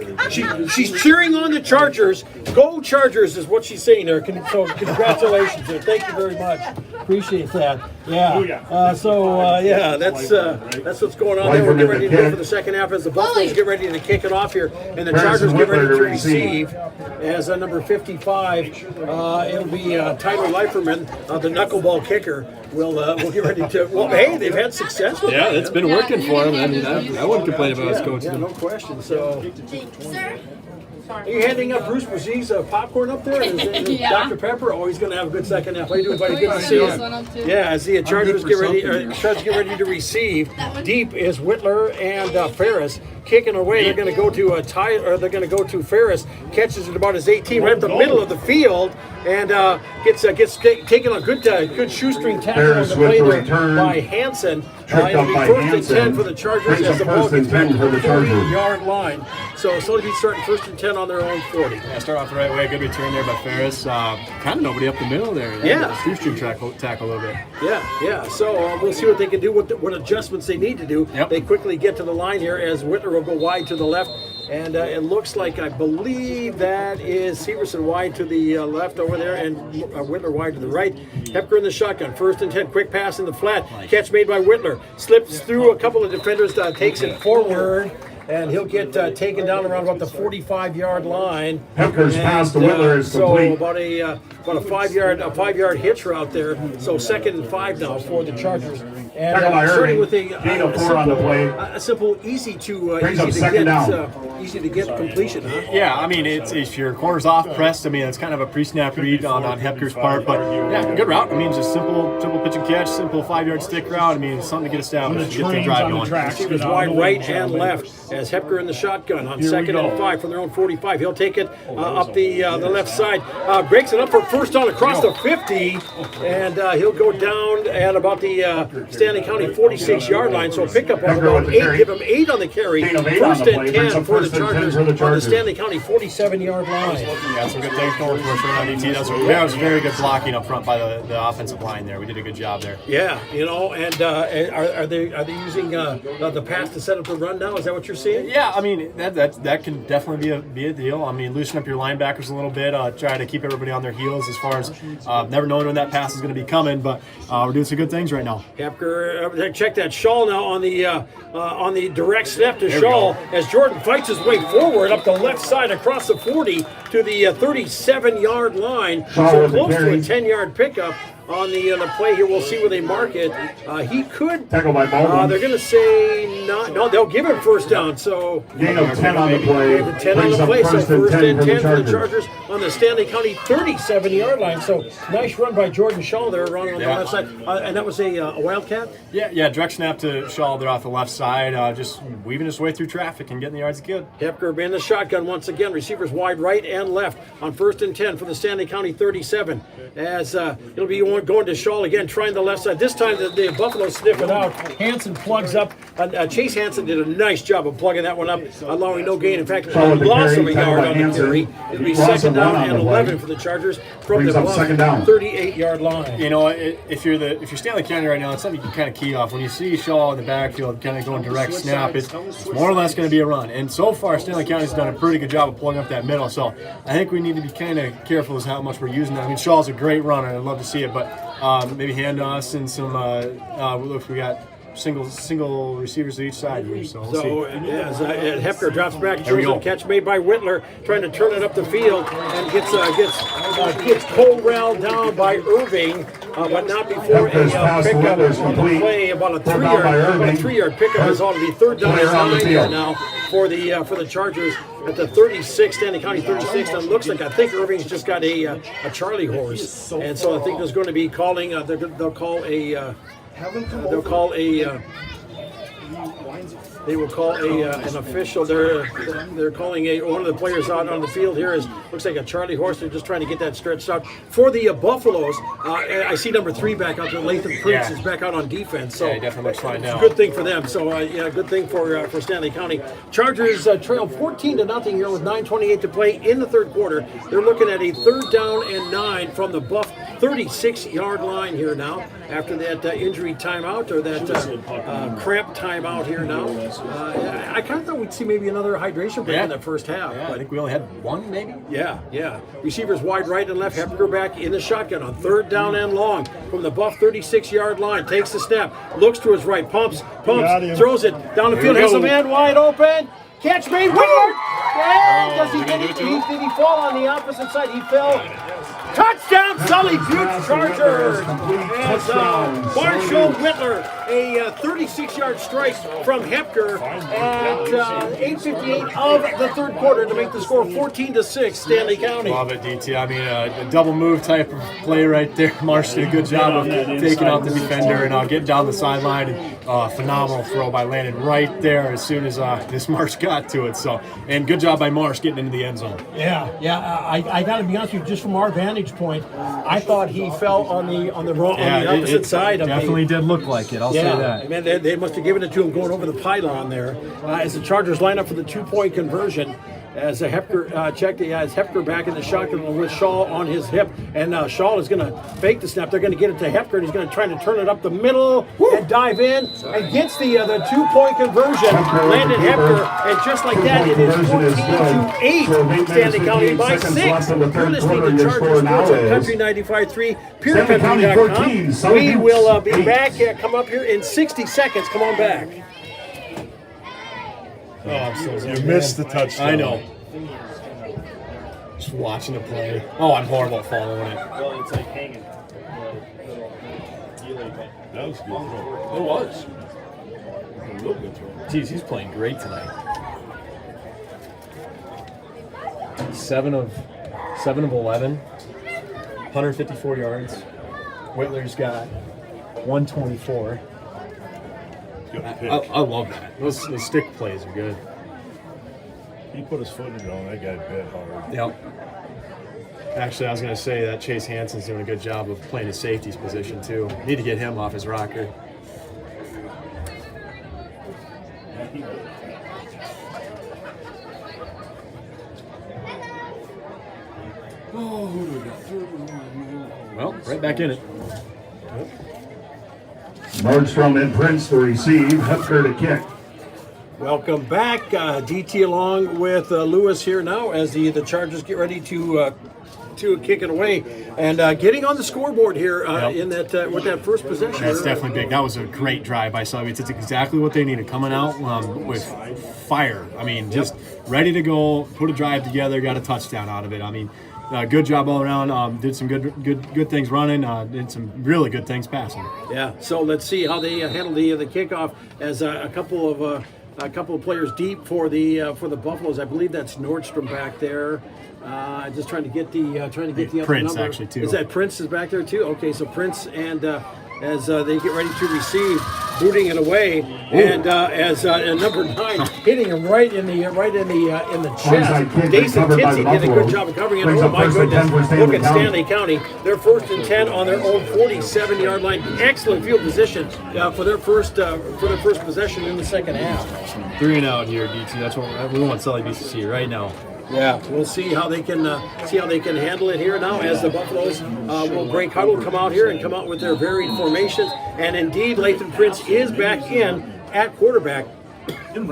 cheering on the Chargers. Go Chargers is what she's saying there. So congratulations there. Thank you very much. Appreciate that. Yeah. That's what's going on there. We're getting ready to go for the second half as the Buffaloes get ready to kick it off here, and the Chargers get ready to receive as number 55. It'll be Tyler Leiferman, the knuckleball kicker. We'll get ready to. Well, hey, they've had success with Yeah, that. it's been working for him. I mean, I wouldn't complain about his coach. Yeah, no question. So, Sir? far. Are you handing up Bruce Brazil's popcorn up there? Is Yeah. Dr. Pepper? Oh, he's going to have a good second half. How you doing, buddy? Good to see This one you. up too. Yeah, as the Chargers get ready to receive. Deep is Whitler and Ferris kicking away. They're going to go to they're going to go to Ferris. Catches it about his 18, right up the middle of the field, and gets taken on good shoestring tackle on Ferris the with play the there return. by Hansen. Tripped It'll up be by first and Hansen. 10 for the Chargers Brings as the up ball first and gets back 10 to for the the Chargers. 40-yard line. So Sully be starting first and 10 on their own 40. Yeah, start off the right way. Good return there by Ferris. Kind of nobody up the middle there. Yeah. Shoestring tackle a little bit. Yeah. So we'll see what they can do, what adjustments they need to do. Yep. They quickly get to the line here as Whitler will go wide to the left. And it looks like, I believe that is Severson wide to the left over there and Whitler wide to the right. Hepker in the shotgun. First and 10, quick pass in the flat. Catch made by Whitler. Slips through a couple of defenders, takes it forward. And he'll get taken down around about the 45-yard line. Hepker's pass to Whitler is complete. So about a 5-yard hitch route there. So 2nd and 5 now for the Chargers. And Tackle by starting Irving. with Gain of 4 on the play. a simple, easy to Brings up second down. easy to get completion. Huh? Yeah, I mean, it's if your corner's off pressed, I mean, it's kind of a pre-snap read on Hepker's part, but yeah, good route. I mean, just simple pitch and catch, simple 5-yard stick route. I mean, something to get established, get the drive going. Receivers wide right and left as Hepker in the shotgun on 2nd and 5 from their own 45. He'll take it up the left side, breaks it up for first down across the 50, and he'll go down at about the Stanley County 46-yard line. So a pickup of about 8, give him 8 on the carry. Gain of 8 on First the and play. 10 Brings up for the first and 10 Chargers for the on the Chargers. Stanley County 47-yard line. Yeah, some good things going for us right on DT. That was very good blocking up front by the offensive line there. We did a good job there. Yeah, and are they using the pass to set up the run now? Is that what you're seeing? Yeah, I mean that can definitely be a deal. I mean, loosen up your linebackers a little bit, try to keep everybody on their heels as far as never knowing when that pass is going to be coming. But we're doing some good things right now. Hepker, check that Shaw now on the direct snap to Shaw as Jordan fights his way forward up the left side across the 40 to the 37-yard line. Shaw So with the close to a carry. 10-yard pickup. On the play here, we'll see where they mark it. He could. Tackle by Baldwin. They're going to say not. No, they'll give him first down. So Gain of 10 on the play. 10 on Brings the up play. So first and first 10 and for 10 the for the Chargers. Chargers on the Stanley County 37-yard line. So nice run by Jordan Shaw there, running on the left side. And that was a wildcat. Yeah, direct snap to Shaw there off the left side, just weaving his way through traffic and getting the yards good. Hepker in the shotgun once again. Receivers wide right and left on first and 10 for the Stanley County 37. As it'll be going to Shaw again, trying the left side. This time the Buffalo sniff it out. Hansen plugs up. Chase Hansen did a nice job of plugging that one up, allowing no gain. In fact, a Solid loss carry, of a tackle yard by on the Hansen. carry. It'll be Loss of 2nd down one on and the play. 11 for the Chargers from Brings the up Buff 2nd down. 38-yard line. You know, if you're Stanley County right now, it's something you can kind of key off. When you see Shaw in the backfield kind of going direct snap, it's more or less going to be a run. And so far, Stanley County's done a pretty good job of plugging up that middle. So I think we need to be kind of careful as how much we're using that. I mean, Shaw's a great runner, and I'd love to see it, but maybe hand us and some. Look, we got single receivers to each side here, so we'll see. As Hepker drops back, There we go. catch made by Whitler, trying to turn it up the field, and gets corralled down by Irving, but not before Hepker's pass to pickup Whitler's on the complete. play. About a Pulled down by Irving. 3-yard pickup is on to be 3rd down Player on and the 9 here field. now for the Chargers at the 36, Stanley County 36. And it looks like I think Irving's just got a Charlie horse, and so I think there's going to be calling. They'll call a. They will call an official. They're calling one of the players out on the field here looks like a Charlie horse. They're just trying to get that stretched out for the Buffaloes. I see number 3 back out there. Latham Prince is back out on defense. So Yeah, he definitely looks fine now. Good thing for them. So good thing for Stanley County. Chargers trail 14-0 here with 9:28 to play in the 3rd quarter. They're looking at a 3rd down and 9 from the Buff 36-yard line here now after that injury timeout or that cramp timeout here now. I kind of thought we'd see maybe another hydration break in the first half. Yeah, I think we only had one, maybe. Yeah. Receivers wide right and left. Hepker back in the shotgun on 3rd down and long from the Buff 36-yard line. Takes the snap, looks to his right, pumps, throws it down the field. Has a man wide open. Catch made. Whitler. Did he fall on the opposite side? He fell. Touchdown, Sully Butte Chargers. As Marshall Whitler a 36-yard strike from Hepker at 8:58 of the third quarter to make the score 14-6, Stanley County. Love it, DT. I mean, a double move type of play right there. Marsh did a good job of taking out the defender and getting down the sideline. And phenomenal throw by Landon right there as soon as this Marsh got to it. So, and good job by Marsh getting into the end zone. Yeah. I got to be honest with you, just from our vantage point, I thought he fell on the opposite side. Definitely did look like it. I'll say that. Man, they must have given it to him going over the pylon there. As the Chargers line up for the 2-point conversion, as Hepker checked, as Hepker back in the shotgun with Shaw on his hip, and Shaw is going to fake the snap. They're going to get it to Hepker, and he's going to try to turn it up the middle and dive in and gets the 2-point conversion. Landon Hepker, and just like that, it is 14-8. Stanley County by 6. You're listening to Chargers Sports on Country 95.3, PureCountry.com. We will be back. Come up here in 60 seconds. Come on back. Oh, I'm so sorry. You missed the touchdown. I know. Just watching the play. Oh, I'm horrible at following it. Well, it's like hanging. That was a good throw. It was. A real good throw. Jeez, he's playing great tonight. 7 of 11, 154 yards. Whitler's got 124. I love that. Those stick plays are good. He put his foot in it on. That guy bit hard. Yep. Actually, I was going to say that Chase Hansen's doing a good job of playing his safety's position, too. Need to get him off his rocker. Oh, who do we got? Well, right back in it. Nordstrom and Prince to receive, Hepker to kick. Welcome back, DT, along with Lewis here now as the Chargers get ready to kick it away and getting on the scoreboard here in that with that first possession. That's definitely big. That was a great drive by Sully. It's exactly what they needed. Coming out with fire. I mean, just ready to go. Put a drive together. Got a touchdown out of it. I mean, good job all around. Did some good things running. Did some really good things passing. Yeah. So let's see how they handle the kickoff as a couple of players deep for the Buffaloes. I believe that's Nordstrom back there. Just trying to get the other Prince number. actually too. Is that Prince is back there too? Okay, so Prince and as they get ready to receive, booting it away, and as number 9 hitting him right in the chest. Jason Kinsey did a good job of covering it. Oh my goodness! Look at Stanley County. They're 1st and 10 on their own 47-yard line. Excellent field position for their first possession in the second half. 3 and out here, DT. That's what we want Sully Beast to see right now. Yeah, we'll see how they can handle it here now as the Buffaloes will break huddle, come out here and come out with their varied formations. And indeed, Lathan Prince is back in at quarterback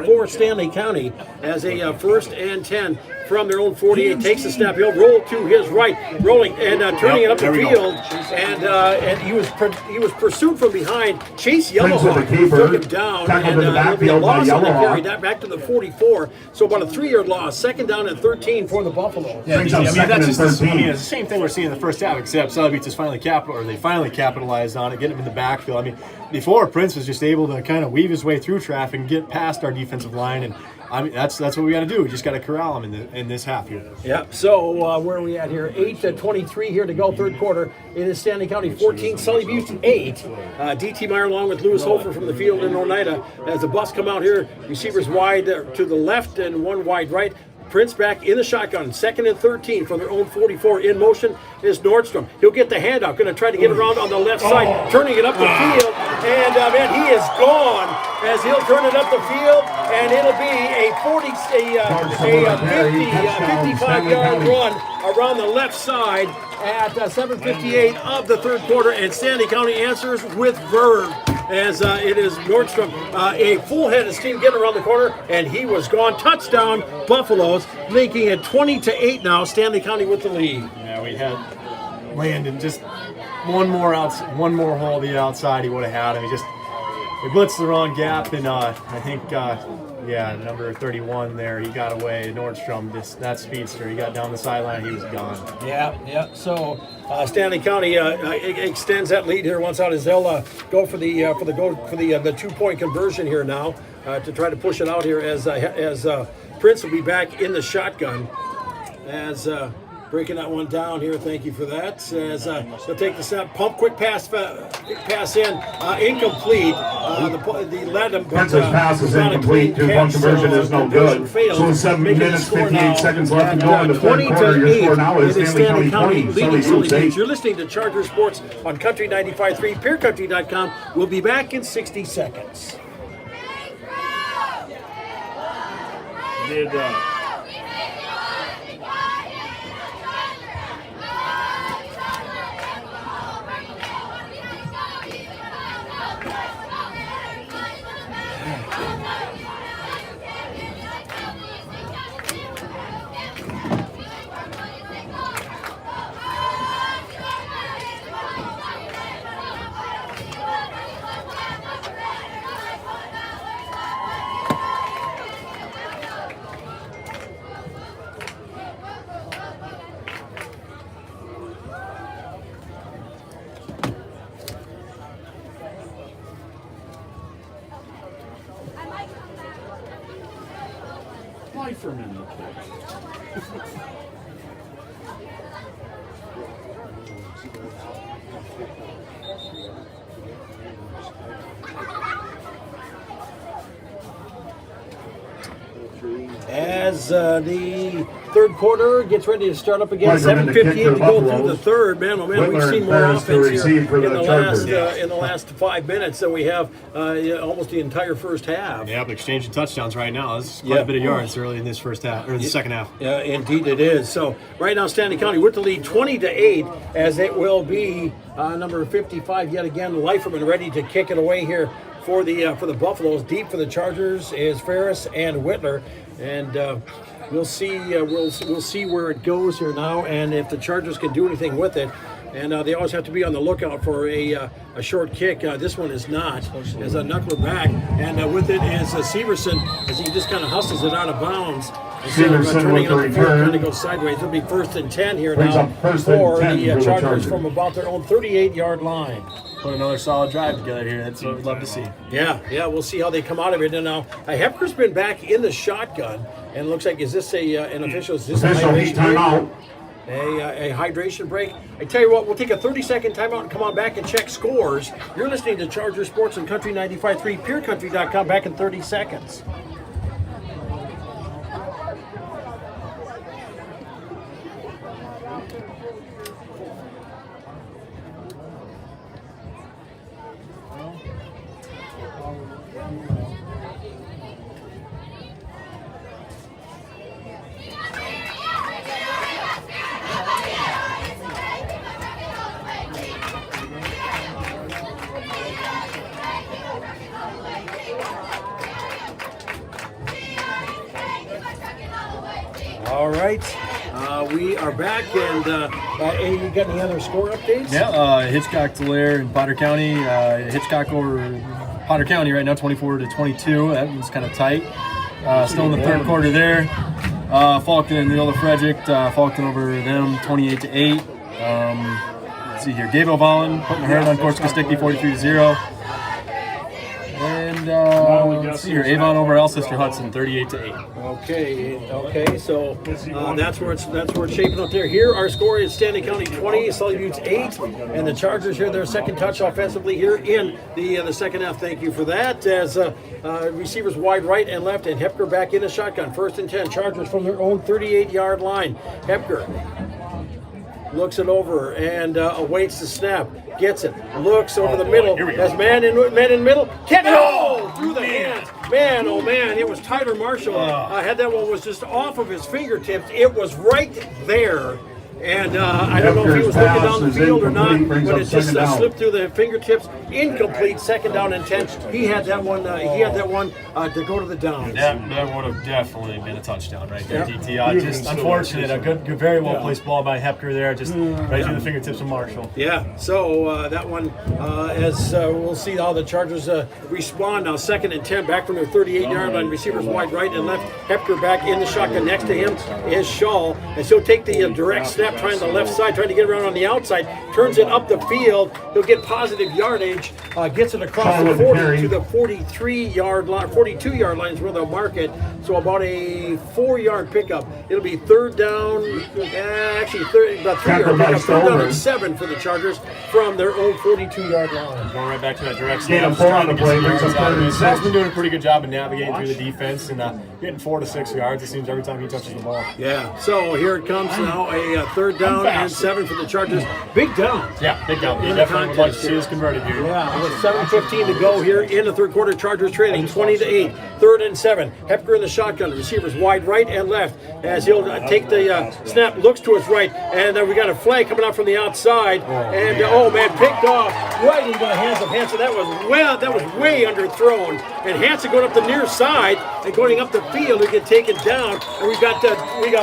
for Stanley County as a 1st and 10 from their own 48. Takes the snap. He'll roll to his right, rolling and turning it up the field. And he was pursued from behind. Chase Yellowhawk took him down, and there'll be a loss on the carry. That back to the 44. So about a 3-yard loss. 2nd down and 13 for the Buffalo. Yeah, that's just the same thing we're seeing in the first half, except Sully Beats finally capitalized on it, getting him in the backfield. I mean, before Prince was just able to kind of weave his way through traffic and get past our defensive line, and I mean that's what we got to do. We just got to corral him in this half here. Yeah. So where are we at here? 8:23 here to go, third quarter. It is Stanley County 14, Sully Butte 8. DT Meyer along with Lewis Hofer from the field in Oneida as the bus come out here. Receivers wide to the left and one wide right. Prince back in the shotgun, 2nd and 13 from their own 44. In motion is Nordstrom. He'll get the handoff, going to try to get around on the left side, turning it up the field, and man, he is gone as he'll turn it up the field, and it'll be a 55-yard run around the left side at 7:58 of the third quarter, and Stanley County answers with verve. As it is Nordstrom, a full head of steam getting around the corner, and he was gone. Touchdown, Buffaloes, making it 20-8 now. Stanley County with the lead. Yeah, we had Landon just one more hole to the outside. He would have had him. We blitzed the wrong gap, and I think Yeah, number 31 there. He got away. Nordstrom, that speedster. He got down the sideline. He was gone. Yeah. So Stanley County extends that lead here once out as they'll go for the 2-point conversion here now to try to push it out here as Prince will be back in the shotgun as. Breaking that one down here. Thank you for that. As they'll take the snap, pump, quick pass in, incomplete. The led him. Prince's pass is incomplete. 2-point conversion is no good. So 7 minutes, 58 seconds left to go in the third quarter. Your score now is Stanley County 20, Sully Hoops 8. You're listening to Charger Sports on Country 95.3, PureCountry.com. We'll be back in 60 seconds. Did life for men, As the third quarter gets ready to start up again, Pleasure to 7:58 kick to the go through Buffaloes. the third. Man, oh man, we've Whitler seen more prepares to offense here receive for in the the Chargers. last 5 minutes than we have almost the entire first half. Yep, exchanging touchdowns right now. This is quite a bit of yards early in this first half, or the second half. Yeah, indeed it is. So right now, Stanley County with the lead 20-8, as it will be number 55 yet again, Leiferman ready to kick it away here for the Buffaloes. Deep for the Chargers is Ferris and Whitler, and we'll see we'll see where it goes here now, and if the Chargers can do anything with it. And they always have to be on the lookout for a short kick. This one is not, as a knuckler back, and with it is Severson, as he just kind of hustles it out of bounds. Instead of Severson turning it with up the the field, return. trying to go sideways. It'll be 1st and 10 here Brings now up 1st and for 10 the for the Chargers Chargers. from about their own 38-yard line. Put another solid drive together here. That's what we'd love to see. Yeah, we'll see how they come out of it. And now Hepker's been back in the shotgun, and it looks like, is this an official? Is this Official, he's timeout. a hydration break? I tell you what, we'll take a 30-second timeout and come on back and check scores. You're listening to Charger Sports on Country 95.3, PureCountry.com. Back in 30 seconds. All right, we are back, and you got any other score updates? Yeah, Hitchcock to Lair in Potter County. Hitchcock over Potter County right now, 24-22. That one's kind of tight. Still in the third quarter there. Falcon and Neola Frederick. Falcon over them, 28-8. Let's see here. Dave O'Vallen putting the hurt on Corsica Stickney, 43-0. And let's see here. Avon over Alcester Hudson, 38-8. Okay. So that's where it's shaping up there. Here, our score is Stanley County 20, Sully Buttes 8, and the Chargers here their second touch offensively here in the second half. Thank you for that. As receivers wide right and left, and Hepker back in the shotgun. 1st and 10. Chargers from their own 38-yard line. Hepker looks it over and awaits the snap. Gets it. Looks over the middle. Has man in middle. Can't go through the hands. Man, oh man, it was Tyler Marshall. Had that one was just off of his fingertips. It was right there And I don't know if he was looking down the field or not, Brings but up it just second down. slipped through the fingertips. Incomplete, 2nd down and 10. He had that one. To go to the downs. That would have definitely been a touchdown right there, Yep. DT. Just unfortunate. A good, very well placed ball by Hepker there, just right through the fingertips of Marshall. Yeah, so that one, as we'll see how the Chargers respond now. 2nd and 10, back from their 38-yard line. Receivers wide right and left. Hepker back in the shotgun. Next to him is Shaw, and so he'll take the direct snap, trying the left side, trying to get around on the outside. Turns it up the field. He'll get positive yardage. Gets it across the 40 to the 43-yard line. 42-yard line is where they'll mark it. So about a 4-yard pickup. It'll be 3rd down. About 3-yard pickup. 3rd down and 7 for the Chargers from their own 42-yard line. Going right back to that direct Gain snap. of 4 on the play, Yards brings up out of 3rd it. and Zach's 6. been doing a pretty good job of navigating through the defense and getting 4 to 6 yards. It seems every time he touches the ball. Yeah, so here it comes now, a 3rd down and 7 for the Chargers. Big down. Yeah, big down. You definitely would like to see this converted here. Yeah, with 7:15 to go here in the 3rd quarter, Chargers trailing 20-8. 3rd and 7. Hepker in the shotgun. Receivers wide right and left as he'll take the snap, looks to his right, and we got a flag coming out from the outside. Picked off right into the hands of Hanson. That was way underthrown, and Hanson going up the near side and going up the field to get taken down. And we got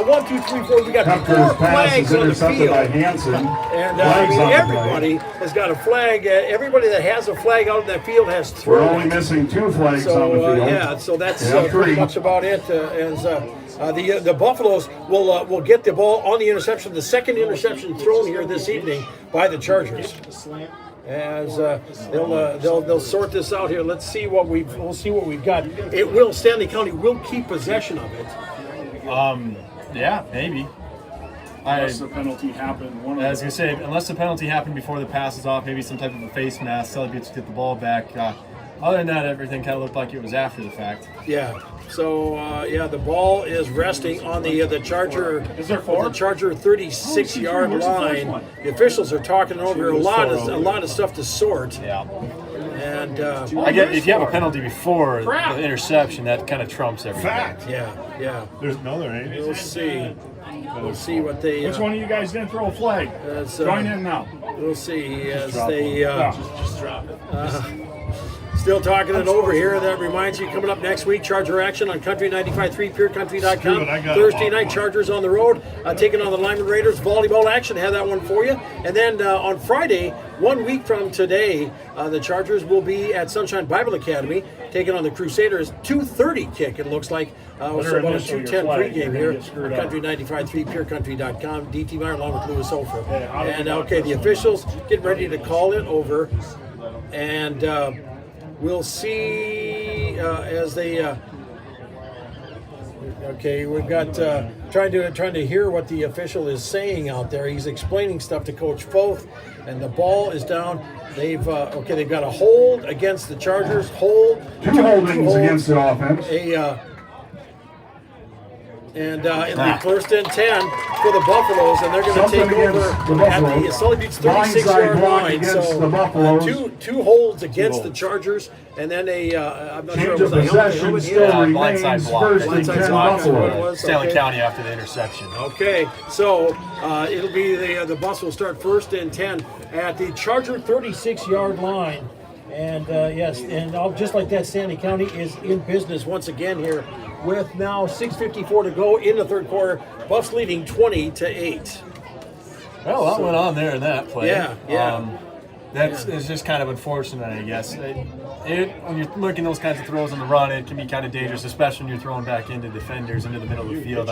1, 2, 3, 4. We got Hepker's 4 pass flags is on the intercepted field. by Hanson. And Flags on the everybody has got a flag. Everybody that has a flag out in that field has We're 3. only missing 2 flags on the field. So that's Yeah, pretty 3. much about it. The Buffaloes will get the ball on the interception. The 2nd interception thrown here this evening by the Chargers. As they'll sort this out here. We'll see what we've got. Stanley County will keep possession of it. Yeah, maybe. Unless the penalty happened. I was going to say, unless the penalty happened before the pass is off, maybe some type of a face mask, Sully gets to get the ball back. Other than that, everything kind of looked like it was after the fact. Yeah. So the ball is resting on the Charger. Is there 4? The Charger 36-yard line. The officials are talking over a lot of stuff to sort. Yeah. And I get if you have a penalty before the interception, that kind of trumps everything. Fact. yeah. There's no, there ain't. We'll see. We'll see what they. Which one of you guys didn't throw a flag? Join in now. We'll see as Drop they. one. Just drop it. Still talking it over here. That reminds you, coming up next week, Charger action on Country 95.3, PureCountry.com. Screw it, I got it. Thursday night, Chargers on the road, taking on the Lyman Raiders. Volleyball action, have that one for you. And then on Friday, 1 week from today, the Chargers will be at Sunshine Bible Academy, taking on the Crusaders. 2:30 kick, it looks like. So about a initial your 2:10 flag, pregame you're here gonna get screwed on up. Country 95.3, PureCountry.com. DT Meyer along with Louis Ofer. how do we And got okay, the this? officials getting ready to call it over. And we'll see as they. Okay, we've got trying to hear what the official is saying out there. He's explaining stuff to Coach Foth, and the ball is down. They've got a hold against the Chargers. Hold. 2 holdings against the offense. It'll be 1st and 10 for the Buffaloes, and they're going to Something take over against the at the Buffaloes. Sully Beach Blindside 36-yard block line. against So the Buffaloes. two holds against the Chargers, and then I'm not sure Change it was of a helmet possession here. still blindside remains block. 1st and Blindside 10 block is what it Buffalo. was. Stanley Okay. County after the interception. Okay, so it'll be the bus will start 1st and 10 at the Charger 36-yard line. And yes, and just like that, Stanley County is in business once again here with now 6:54 to go in the 3rd quarter. Buffs leading 20-8. Well, that went on there in that play. Yeah. It's just kind of unfortunate, I guess. When you're looking those kinds of throws on the run, it can be kind of dangerous, especially when you're throwing back into defenders, into the middle of the field.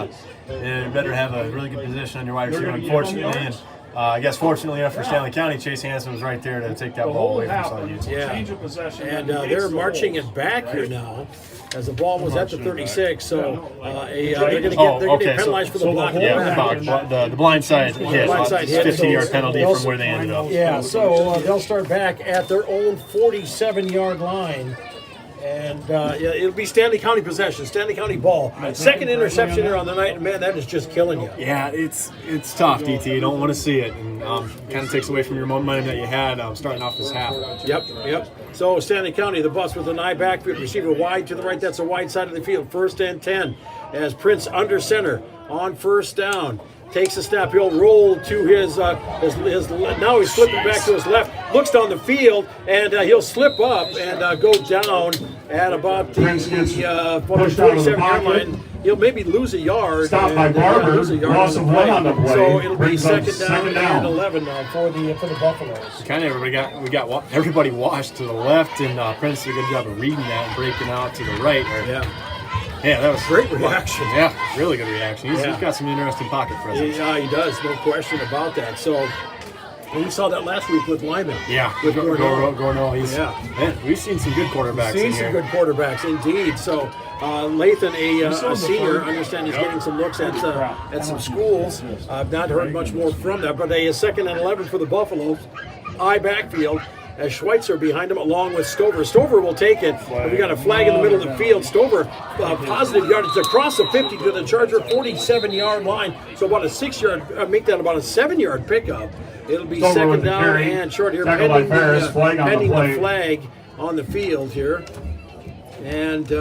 You better have a really good position on your wide receiver, unfortunately. And I guess fortunately enough for Stanley County, Chase Hansen was right there to take that ball away from Sully Beach. Yeah. Change of possession. And they're marching it back here now, as the ball was at the 36. So they're going to get penalized for the block. The blind side hit. Blindside hit, 50-yard so penalty they'll- from where they ended up. Yeah, so they'll start back at their own 47-yard line. And it'll be Stanley County possession, Stanley County ball. 2nd interception here on the night, and man, that is just killing you. Yeah, it's tough, DT. You don't want to see it, and kind of takes away from your momentum that you had starting off this half. Yep. So Stanley County, the bus with an eye backfield, receiver wide to the right. That's a wide side of the field. 1st and 10 as Prince under center on 1st down. takes a snap. He'll roll to his now he's flipping back to his left, looks down the field, and he'll slip up and go down at about the Prince gets pushed out of the 47-yard pocket. line. He'll maybe lose a yard. Stopped by and, Barber. lose a yard Loss of one on the play. So it'll be Brings up second down and 11 now for the Buffaloes. Kind of everybody washed to the left, and Prince did a good job of reading that and breaking out to the right. Yeah, that was Great reaction. Yeah, really good reaction. He's got some interesting pocket presence. Yeah, he does, no question about that. So, and we saw that last week with Lyman. Yeah, with Gornell. Yeah. We've seen some good quarterbacks Seen in some here. good quarterbacks, indeed. So, Lathan, a senior, I understand he's getting some looks at some schools. I've not heard much more from that, but a second and 11 for the Buffaloes. I backfield. As Schweitzer behind him, along with Stover. Stover will take it. We got a flag in the middle of the field. Stover, positive yardage across the 50 to the Charger 47-yard line. So about a 6-yard, make that about a 7-yard pickup. It'll be Stover second with the down carry. and short here, Tackled by Ferris. Flag on the pending play. the flag on the field here. And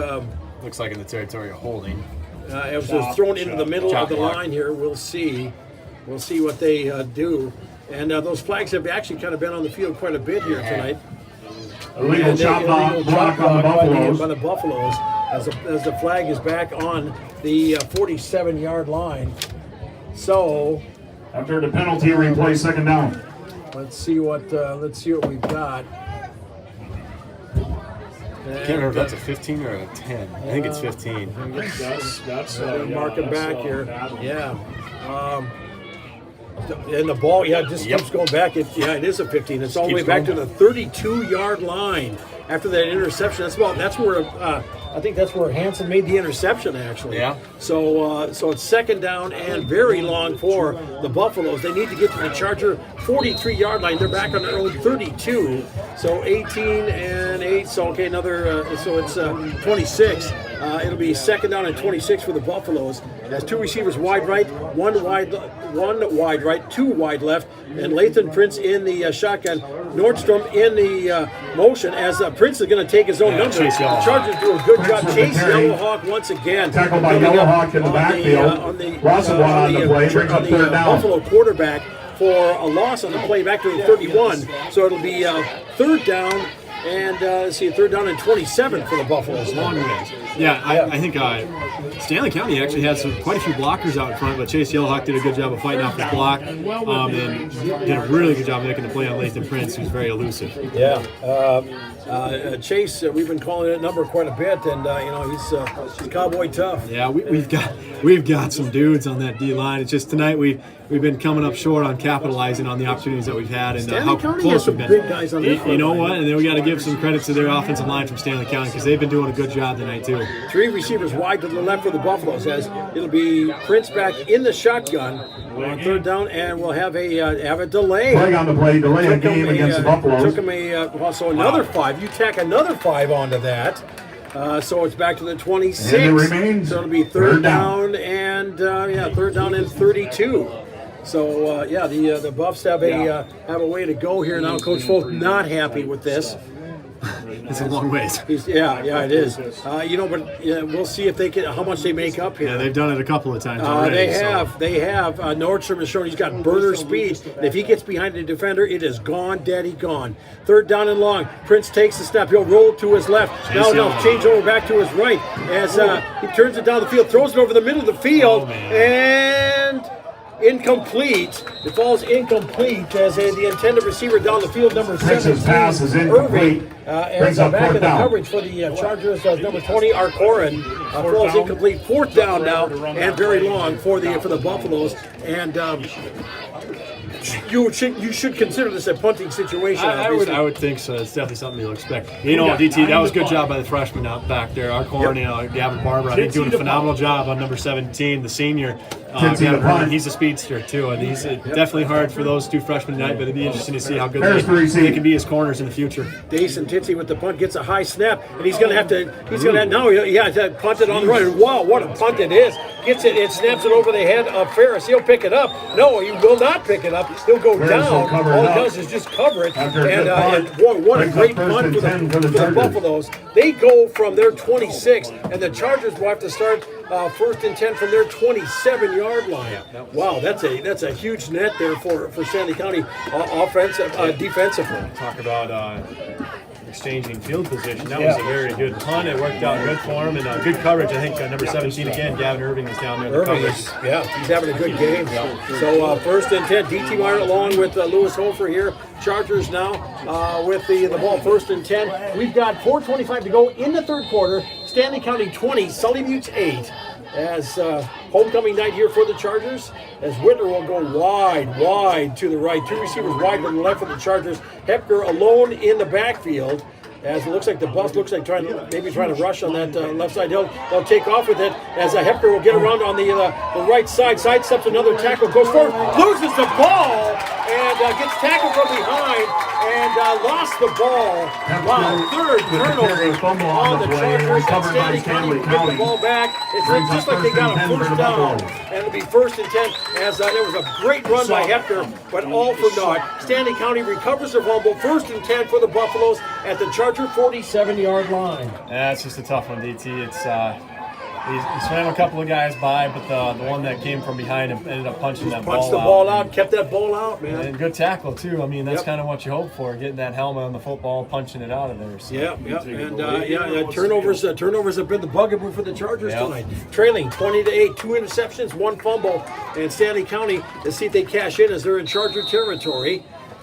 Looks like in the territory of holding. it was just thrown into the middle of the block. line here. We'll see what they do. And those flags have actually kind of been on the field quite a bit here tonight. Illegal And chop illegal block chop on the block Buffaloes. by the Buffaloes as the flag is back on the 47-yard line. So After the penalty replay, second down. let's see what we've got. I can't remember if that's a 15 or a 10. I think it's 15. That's Marking back here. Yeah. And the ball, just keeps going back. It is a 15. It's all the way Keeps back to going. the 32-yard line after that interception. That's where I think that's where Hansen made the interception, actually. Yeah. So it's second down and very long for the Buffaloes. They need to get to the Charger 43-yard line. They're back on their own 32. So 18 and 8. So okay, so it's 26. It'll be second down and 26 for the Buffaloes. Has two receivers wide right, one wide right, two wide left, and Lathan Prince in the shotgun. Nordstrom in the motion as Prince is going to take his own number. The Chase Yellowhawk. Chargers do a good job. Prince with the Chase carry. Yellowhawk once again. Tackled by Coming up Yellowhawk in the on backfield. Loss of one on the play, brings up third down. Buffalo quarterback for a loss on the play back to the 31. So it'll be third down. And third down and 27 for the Buffaloes. Long ways. Yeah, I think Stanley County actually had quite a few blockers out in front, but Chase Yellowhawk did a good job of fighting off his block and did a really good job of making the play on Lathan Prince, who's very elusive. Yeah. Chase, we've been calling that number quite a bit, and he's cowboy tough. Yeah, we've got some dudes on that D line. It's just tonight we've been coming up short on capitalizing on the opportunities that we've had and Stanley how County close has some we've been. big guys on their You know front line. what? And then we got to give some credit to their offensive line from Stanley County because they've been doing a good job tonight too. Three receivers wide to the left for the Buffaloes as it'll be Prince back in the shotgun on third down, and we'll have a delay. Flag on the play, delay a Took him game against the Buffaloes. Took him so another 5. You tack another 5 onto that. So it's back to the 26. And it remains so it'll be third down and third down and 32. So the Buffs have a way to go here now. Coach Folk not happy with this. It's a long ways. It is. But we'll see if they can how much they make up here. Yeah, they've done it a couple of times already. They have. Nordstrom has shown he's got burner speed. And if he gets behind the defender, it is gone, daddy, gone. Third down and long. Prince takes the step. He'll roll to his left. Now change over back to his right as he turns it down the field, throws it over the middle of the field, and incomplete. It falls incomplete as the intended receiver down the field, number 17. Prince's pass is incomplete. As Brings up back fourth in the down. coverage for the Chargers, number 20, Arcorin, falls incomplete. Fourth down now, and very long for the Buffaloes. And you should consider this a punting situation. I would think so. It's definitely something you'll expect. DT, that was a good job by the freshman out back there. Our corner, Gavin Barber, I think doing a phenomenal job on number 17, the senior. Gavin Barber, he's a speedster too, and he's definitely hard for those two freshmen tonight. But it'd be interesting to see how good they can be as corners in the future. Dason Titsy with the punt gets a high snap, and he's going to now punt it on the right. Wow, what a punt it is! Gets it, snaps it over the head of Ferris. He'll pick it up. No, he will not pick it up. He'll go Ferris down. will cover All it he up. does is just cover it. After a And, good punt, and boy, what a brings up great first punt and for 10 for the the Chargers. Buffaloes. They go from their 26, and the Chargers will have to start first and 10 from their 27-yard line. Wow, that's a huge net there for Stanley County defensively. Talk about exchanging field position. That was a very good punt. It worked out good for him, and good coverage. I think number 17 again, Gavin Irving is down there. In the Irving coverage. he's having a good game. So first and 10, DT Meyer along with Lewis Hofer here. Chargers now with the ball first and 10. We've got 4:25 to go in the third quarter. Stanley County 20, Sully Buttes 8. As homecoming night here for the Chargers, as Whitler will go wide to the right. Two receivers wide to the left for the Chargers. Hepker alone in the backfield. As it looks like the Buffs trying to rush on that left side. They'll take off with it as Hepker will get around on the right side. Sidesteps another tackle, goes forward, loses the ball, and gets tackled from behind and lost the ball. Wow, third turnover on the Chargers. And Stanley County will get the ball back. It's just like they got a first down. And it'll be first and 10 as there was a great run by Hepker, but all for naught. Stanley County recovers their fumble. First and 10 for the Buffaloes at the Charger 47-yard line. Yeah, it's just a tough one, DT. It's he swam a couple of guys by, but the one that came from behind him ended up punching that ball out. Punched the ball out, kept that ball out, man. And good tackle too. I mean, that's Yep. kind of what you hope for, getting that helmet on the football, punching it out of there. So. Yeah, and turnovers have been the bugaboo for the Chargers Yep. tonight. Trailing 20-8, 2 interceptions, 1 fumble, and Stanley County, let's see if they cash in as they're in Charger territory.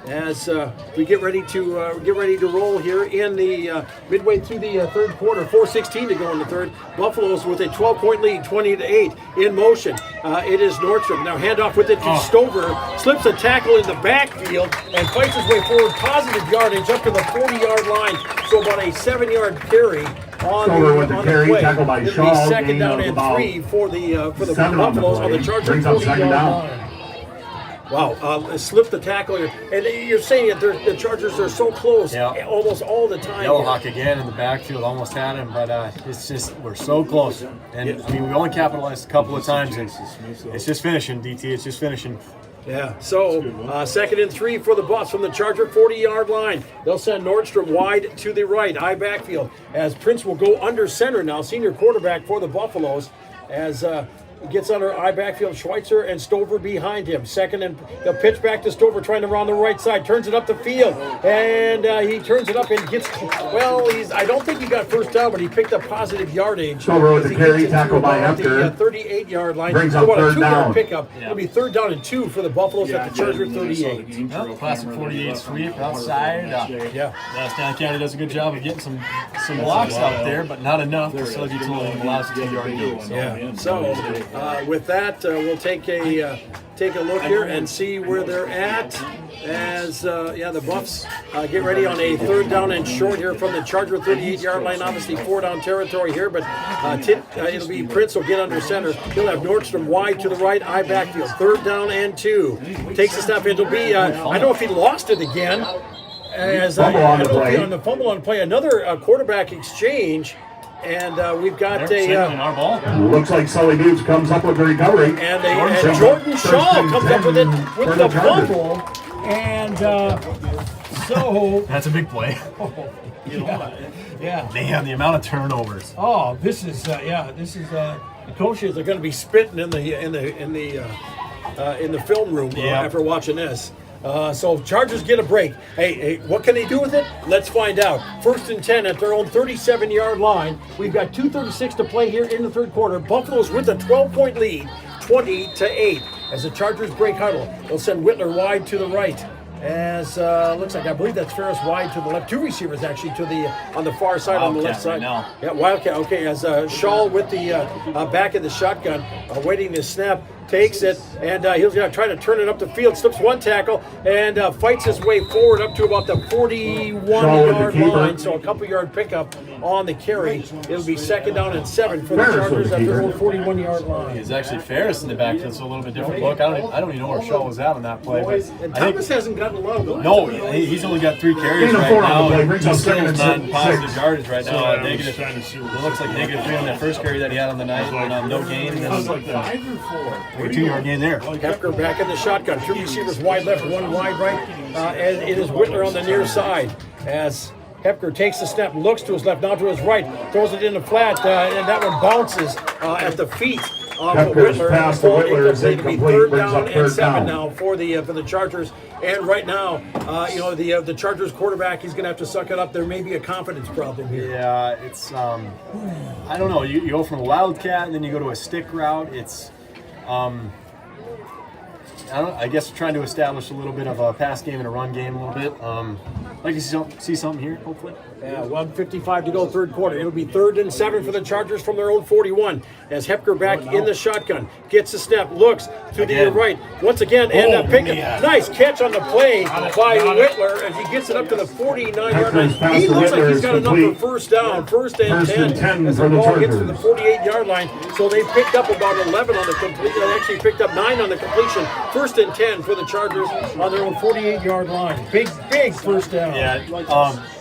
As we get ready to roll here in the midway through the third quarter, 4:16 to go in the third. Buffaloes with a 12-point lead, 20-8 in motion. It is Nordstrom now handoff with it to Stover, slips a tackle in the backfield and fights his way forward, positive yardage up to the 40-yard line. So about a 7-yard carry on Stover with the on carry, play. tackled by It'll be Shaw, second gain down of and about 3 for the 7 on the Buffaloes on play. the Charger Brings up 40-yard second down. line. Wow, slipped the tackle here. And you're saying that the Chargers are so close almost all the time. Yellowhawk again in the backfield, almost had him, but it's just, we're so close. And I mean, we only capitalized a couple of times, and it's just finishing, DT, it's just finishing. Yeah, so second and 3 for the Buffs from the Charger 40-yard line. They'll send Nordstrom wide to the right, I backfield, as Prince will go under center now, senior quarterback for the Buffaloes, as he gets under I backfield, Schweitzer and Stover behind him. Second, and they'll pitch back to Stover, trying to run the right side, turns it up the field, and he turns it up and gets, I don't think he got first down, but he picked up positive yardage. Stover with the He carry, gets it tackled to by about Hepker. the 38-yard line. Brings So up about a third 2-yard down. pickup. It'll be third down and 2 for the Buffaloes at the Charger 38. Well, classic 48 sweep outside. Stanley County does a good job of getting some blocks out there, but not enough to sell you to the last 2-yard gain. So. Yeah. So with that, we'll take a look here and see where they're at. As the Buffs get ready on a third down and short here from the Charger 38-yard line. Obviously 4-down territory here, but it'll be Prince will get under center. He'll have Nordstrom wide to the right, I backfield. Third down and 2. Takes the snap. It'll be I don't know if he lost it again. As Fumble on the play. on the fumble on the play, another quarterback exchange. And we've got in our ball. Looks like Sully Buttes comes up with the recovery. and Jordan Shaw comes up with it for with the the Chargers. fumble. And so That's a big play. yeah. Man, the amount of turnovers. Oh, this is the coaches are going to be spitting in the film room after watching this. So Chargers get a break. Hey, what can they do with it? Let's find out. First and 10 at their own 37-yard line. We've got 2:36 to play here in the third quarter. Buffalo's with a 12-point lead, 20-8. As the Chargers break huddle, they'll send Whitler wide to the right. As looks like, I believe that's Ferris wide to the left. 2 receivers actually on the far side on the left side. Right now. Yeah, Wildcat. Okay, as Shaw with the back of the shotgun, waiting to snap, takes it, and he's going to try to turn it up the field. Slips one tackle and fights his way forward up to about the 41-yard line. So a couple-yard pickup on the carry. It'll be second down and 7 for the Chargers at their own 41-yard line. It's actually Ferris in the backfield, so a little bit different look. I don't even know where Shaw was at on that play. And Thomas hasn't gotten a lot of those. No, he's only got 3 carries Gain of right 4 on now. the play, brings up He's still second and not in 6. positive yardage right now. I was Negative. trying to see It looks like -3 on that first carry that he had on the night, and no gain. And then, Big 2-yard gain there. Hefker back in the shotgun. 2 receivers wide left, 1 wide right. And it is Whitler on the near side as Hefker takes the snap, looks to his left, now to his right, throws it in the flat, and that one bounces at the feet of Hefker's Whitler. pass to Whitler is It'll be incomplete, third brings down up and third 7 down. now for the Chargers. And right now, the Chargers quarterback, he's going to have to suck it up. There may be a confidence problem here. Yeah, it's I don't know. You go from a wildcat and then you go to a stick route. It's I guess trying to establish a little bit of a pass game and a run game a little bit. Like to see something here, hopefully. Yeah, 1:55 to go, third quarter. It'll be 3rd and 7 for the Chargers from their own 41. As Hefker back in the shotgun, gets a step, looks to the right once again, and Pickett. Nice catch on the play by Whitler as he gets it up to the 49-yard line. He looks like he's got enough for first down, first and 10 as the ball gets to the 48-yard line. So they picked up about 11 on the completion. They actually picked up 9 on the completion. 1st and 10 for the Chargers on their own 48-yard line. Big first down. Yeah,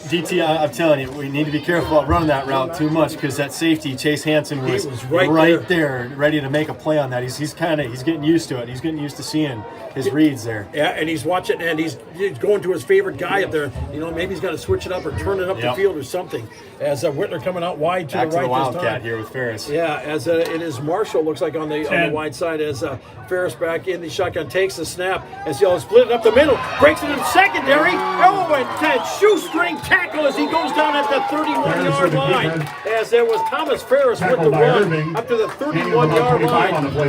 DT, I'm telling you, we need to be careful about running that route too much because that safety, Chase Hansen, was right there, ready to make a play on that. He's getting used to it. He's getting used to seeing his reads there. Yeah, and he's watching, and he's going to his favorite guy up there. Maybe he's got to switch it up or turn it up the field or something. As Whitler coming out wide to Back the right to the this wildcat time. here with Ferris. Yeah, as it is Marshall, looks like on the wide side as Ferris back in the shotgun, takes the snap as he'll split it up the middle, breaks it in secondary. Oh, and that shoestring tackle as he goes down at the 31-yard line. As there was Thomas Ferris with the run up to the 31-yard line from the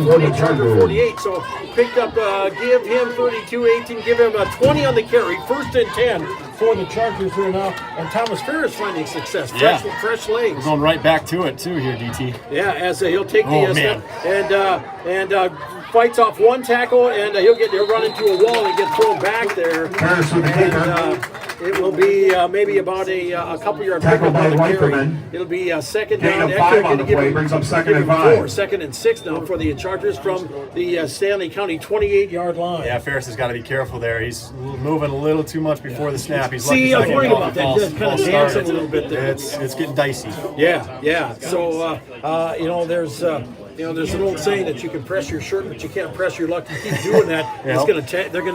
40 Charger 48. So picked up, give him 32-18, give him a 20 on the carry. 1st and 10 for the Chargers here now. And Thomas Ferris finding success. Fresh legs. We're going right back to it too here, DT. Yeah, as he'll take the snap and fights off one tackle, and he'll run into a wall and get thrown back there. Ferris with the keeper. It will be maybe about a couple yard Tackle by pickup on the carry. Whiteman. It'll be second Gain down. of 5 on the play, brings up 2nd and 5. 2nd and 6 now for the Chargers from the Stanley County 28-yard line. Yeah, Ferris has got to be careful there. He's moving a little too much before the snap. He's See, lucky I'm worried about that. He's kind of dancing a little bit there. It's getting dicey. Yeah. So there's an old saying that you can press your shirt, but you can't press your luck. You keep doing that, they're going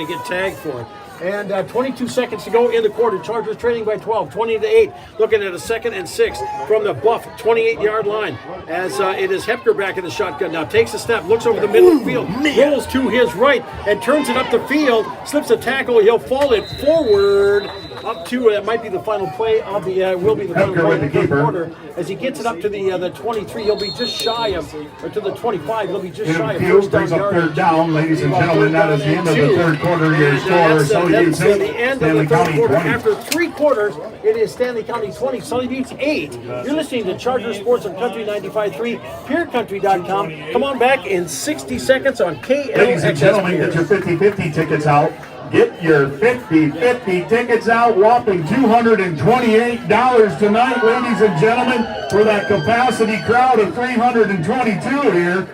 to get tagged for it. And 22 seconds to go in the quarter. Chargers trailing by 12, 20-8. Looking at a 2nd and 6 from the Buff 28-yard line. As it is Hefker back in the shotgun now. Takes a step, looks over the middle of the field, rolls to his right, and turns it up the field. Slips a tackle. He'll fall it forward up to that might be the final play of the will be the final play of the third quarter. As he gets it up to the 23, he'll be just shy of, or to the 25. He'll be just shy of first down brings up yardage. 3rd down, ladies and gentlemen. That is the end of the 3rd quarter. Your score: Sully beats 8, the end Stanley of the 3rd County quarter. 20. After 3 quarters, it is Stanley County 20, Sully beats 8. You're listening to Charger Sports on Country 95.3, PureCountry.com. Come on back in 60 seconds on KLXS. Ladies and gentlemen, get your 50-50 tickets out. Get your 50-50 tickets out. Whopping $228 tonight, ladies and gentlemen, for that capacity crowd of 322 here.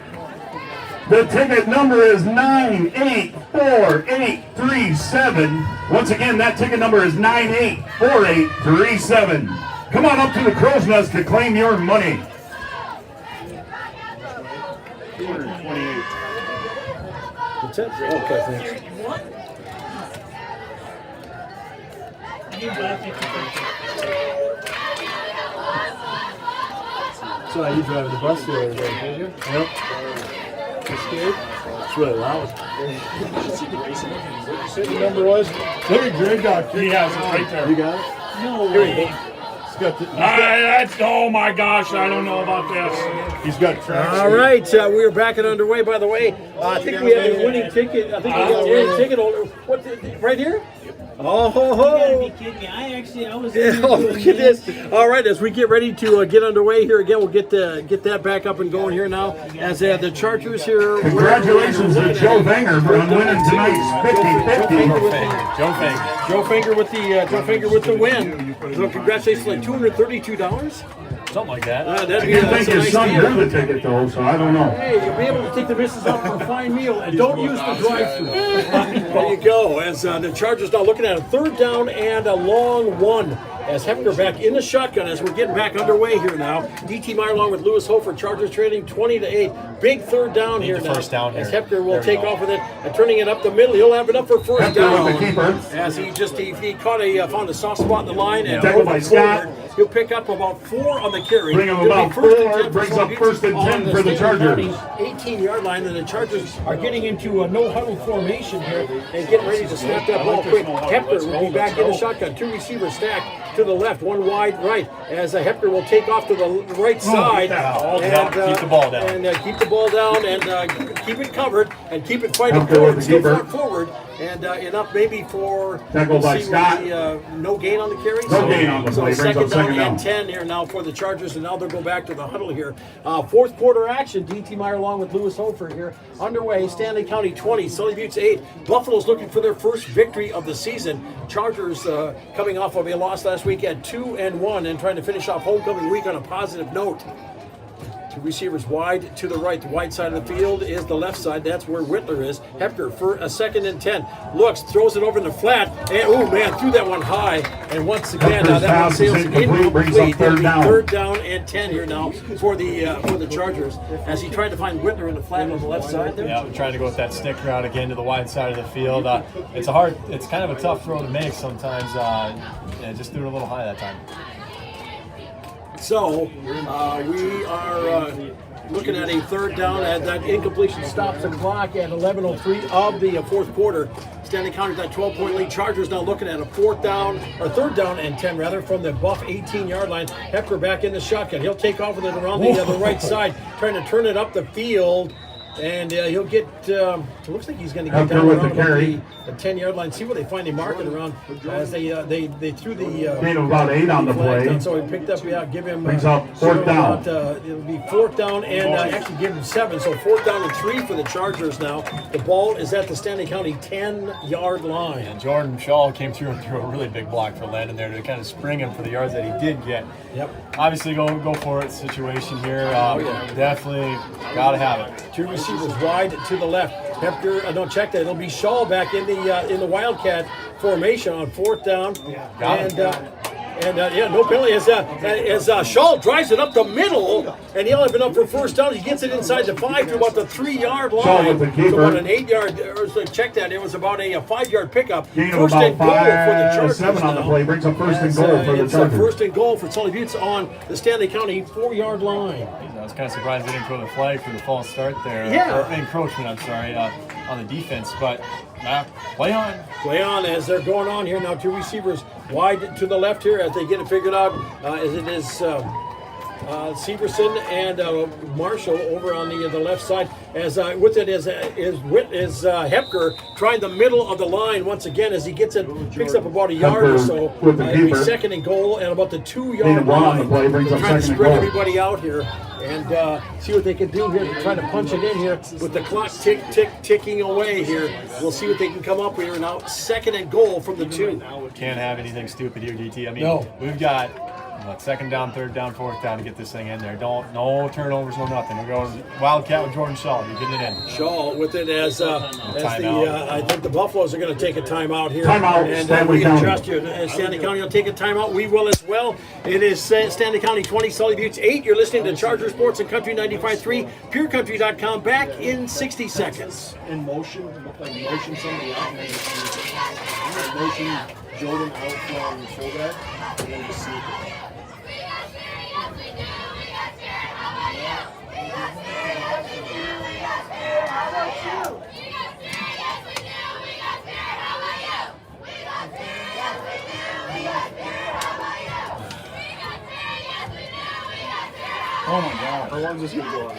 The ticket number is 984837. Once again, that ticket number is 984837. Come on up to the Crow's Nest to claim your money. 228. That's it? Okay, thanks. So you driving the bus there every day, did you? Yep. You scared? It's really loud. What the number was? Look at Greg Doc. He has it right there. You got it? No way. He's got the, Oh my gosh, I don't know about this. he's got tracks. All right, we are back and underway. By the way, I think we have a winning ticket. I think we got a winning ticket holder. Right here? Oh, ho, ho. You gotta be kidding me. I was Yeah, oh, look at this. All right, as we get ready to get underway here again, we'll get that back up and going here now. As the Chargers here. Congratulations to Joe Wenger for winning tonight's 50-50. Joe Finger with the win. So congratulations, like $232. Something like that. That'd I be didn't that's think a his nice son deal. drew the ticket though, so I don't know. Hey, you'll be able to take the missus out for a fine meal and don't use the drive-thru. There you go. As the Chargers now looking at a third down and a long one. As Hepker back in the shotgun as we're getting back underway here now. DT Meyer along with Lewis Hofer. Chargers trailing 20-8. Big third down here now. First down as here. Hepker will take off with it and turning it up the middle. He'll have it up for first Hepker down. with the keeper. As he caught found a soft spot in the line and Tackled by moving Scott. forward. He'll pick up about 4 on the carry. Bring him It'll be about first and 4, 10 brings for up first and 10 on for the Stanley Chargers. County 18-yard line, and the Chargers are getting into a no-huddle formation here and getting ready to snap that ball quick. Hepker will be back in the shotgun. 2 receivers stacked to the left, 1 wide right, as Hepker will take off to the right side. Keep the ball down. And keep the ball down and keep it covered and keep it fighting Hepker forward, with the still keeper. front forward. And enough maybe for Tackled by see Scott. no gain on the carry. No gain on the so play. Brings up second down. and 10 here now for the Chargers, and now they'll go back to the huddle here. Fourth quarter action. DT Meyer along with Lewis Hofer here underway. Stanley County 20, Sully Buttes 8. Buffalo's looking for their first victory of the season. Chargers coming off of a loss last week at 2-1 and trying to finish off homecoming week on a positive note. 2 receivers wide to the right. The wide side of the field is the left side. That's where Whitler is. Hepker for a 2nd and 10. Looks, throws it over in the flat. And, oh, man, threw that one high. And once again, Hepker's that one pass is sails incomplete, brings up incomplete. third It'll be down. 3rd down and 10 here now for the Chargers. As he tried to find Whitler in the flat on the left side there. Yeah, I'm trying to go with that stick route again to the wide side of the field. It's kind of a tough throw to make sometimes. Just threw it a little high that time. So we are looking at a 3rd down, and that incompletion stops the clock at 11:03 of the 4th quarter. Stanley County's that 12-point lead. Chargers now looking at a 3rd down and 10 rather from the Buff 18-yard line. Hepker back in the shotgun. He'll take off with it around the right side, trying to turn it up the field. And he'll get, it looks like he's going to get down with the around carry. the 10-yard line. See what they find him marking around as they threw the Gain of about 8 on the flags play. down. So he picked up, give him Brings up 4th down. it'll be 4th down and actually give him 7. So 4th down and 3 for the Chargers now. The ball is at the Stanley County 10-yard line. And Jordan Shaw came through and threw a really big block for Landon there to kind of spring him for the yards that he did get. Yep. Obviously, go for it situation here. Definitely got to have it. 2 receivers wide to the left. Hepker, don't check that. It'll be Shaw back in the Wildcat formation on 4th down. No penalty as Shaw drives it up the middle, and he'll have it up for first down. He gets it inside the 5 to about the 3-yard line. Shaw with the keeper. So about an 8-yard, check that. It was about a 5-yard pickup. Gain of First about and goal for the 5, Chargers 7 on the now. play. Brings up first and As, goal for the it's Chargers. first and goal for Sully Buttes on the Stanley County 4-yard line. I was kind of surprised they didn't throw the flag for the false start there. Yeah. Or encroachment, I'm sorry, on the defense. But play on. Play on as they're going on here now. 2 receivers wide to the left here as they get it figured out. As it is Severson and Marshall over on the left side. As with it is Hepker trying the middle of the line once again as he gets it, picks up about a yard or so. With the It'll be keeper. 2nd and goal and about the 2-yard Gain of 1 on the line. play, brings They're up trying to 2nd and spread goal. everybody out here and see what they can do here to try to punch it in here with the clock ticking away here. We'll see what they can come up with here now. 2nd and goal from the 2. Can't have anything stupid here, DT. I mean, No. we've got 2nd down, 3rd down, 4th down to get this thing in there. No turnovers, no nothing. We're going Wildcat with Jordan Shaw. You're getting it in. Shaw with it as I think the Buffaloes are going to take a timeout here. Timeout, And Stanley we County. trust you. Stanley County will take a timeout. We will as well. It is Stanley County 20, Sully Buttes 8. You're listening to Charger Sports and Country 95.3, PureCountry.com. Back in 60 seconds. In motion, like motion somebody out, and then just motion Jordan out from fullback, and then just see it. Oh my God. How long is this going to go on?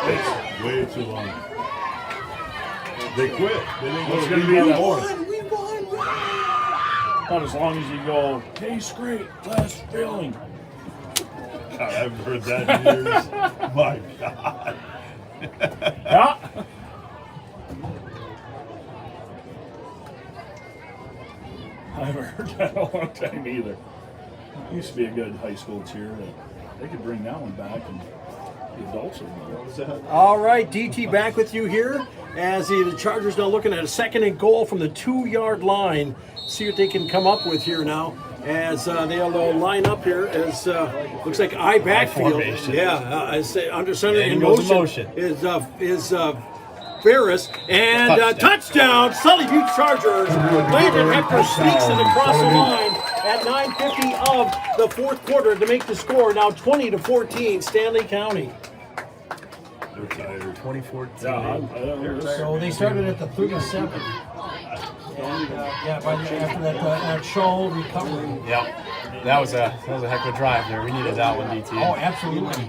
It's way too long. They quit. They didn't go What's to gonna the be other the one. Not as long as you go, tastes great, class failing. God, I haven't heard that in years. My God. Yeah. I haven't heard that in a long time either. Used to be a good high school cheer. They could bring that one back and adults are All right, DT back with you here as the Chargers now looking at a 2nd and goal from the 2-yard line. See what they can come up with here now as they'll line up here as looks like I backfield. formation. Yeah, I say under center And in goes motion, in is Ferris and touchdown. Sully Butte Chargers. Landon Hector sneaks it across the line at 9:50 of the 4th quarter to make the score now 20-14 Stanley County. they're tired. 2014. So they started at the 37. And after that Shaw recovery. Yep. That was a heck of a drive there. We needed that one, DT. Oh, absolutely.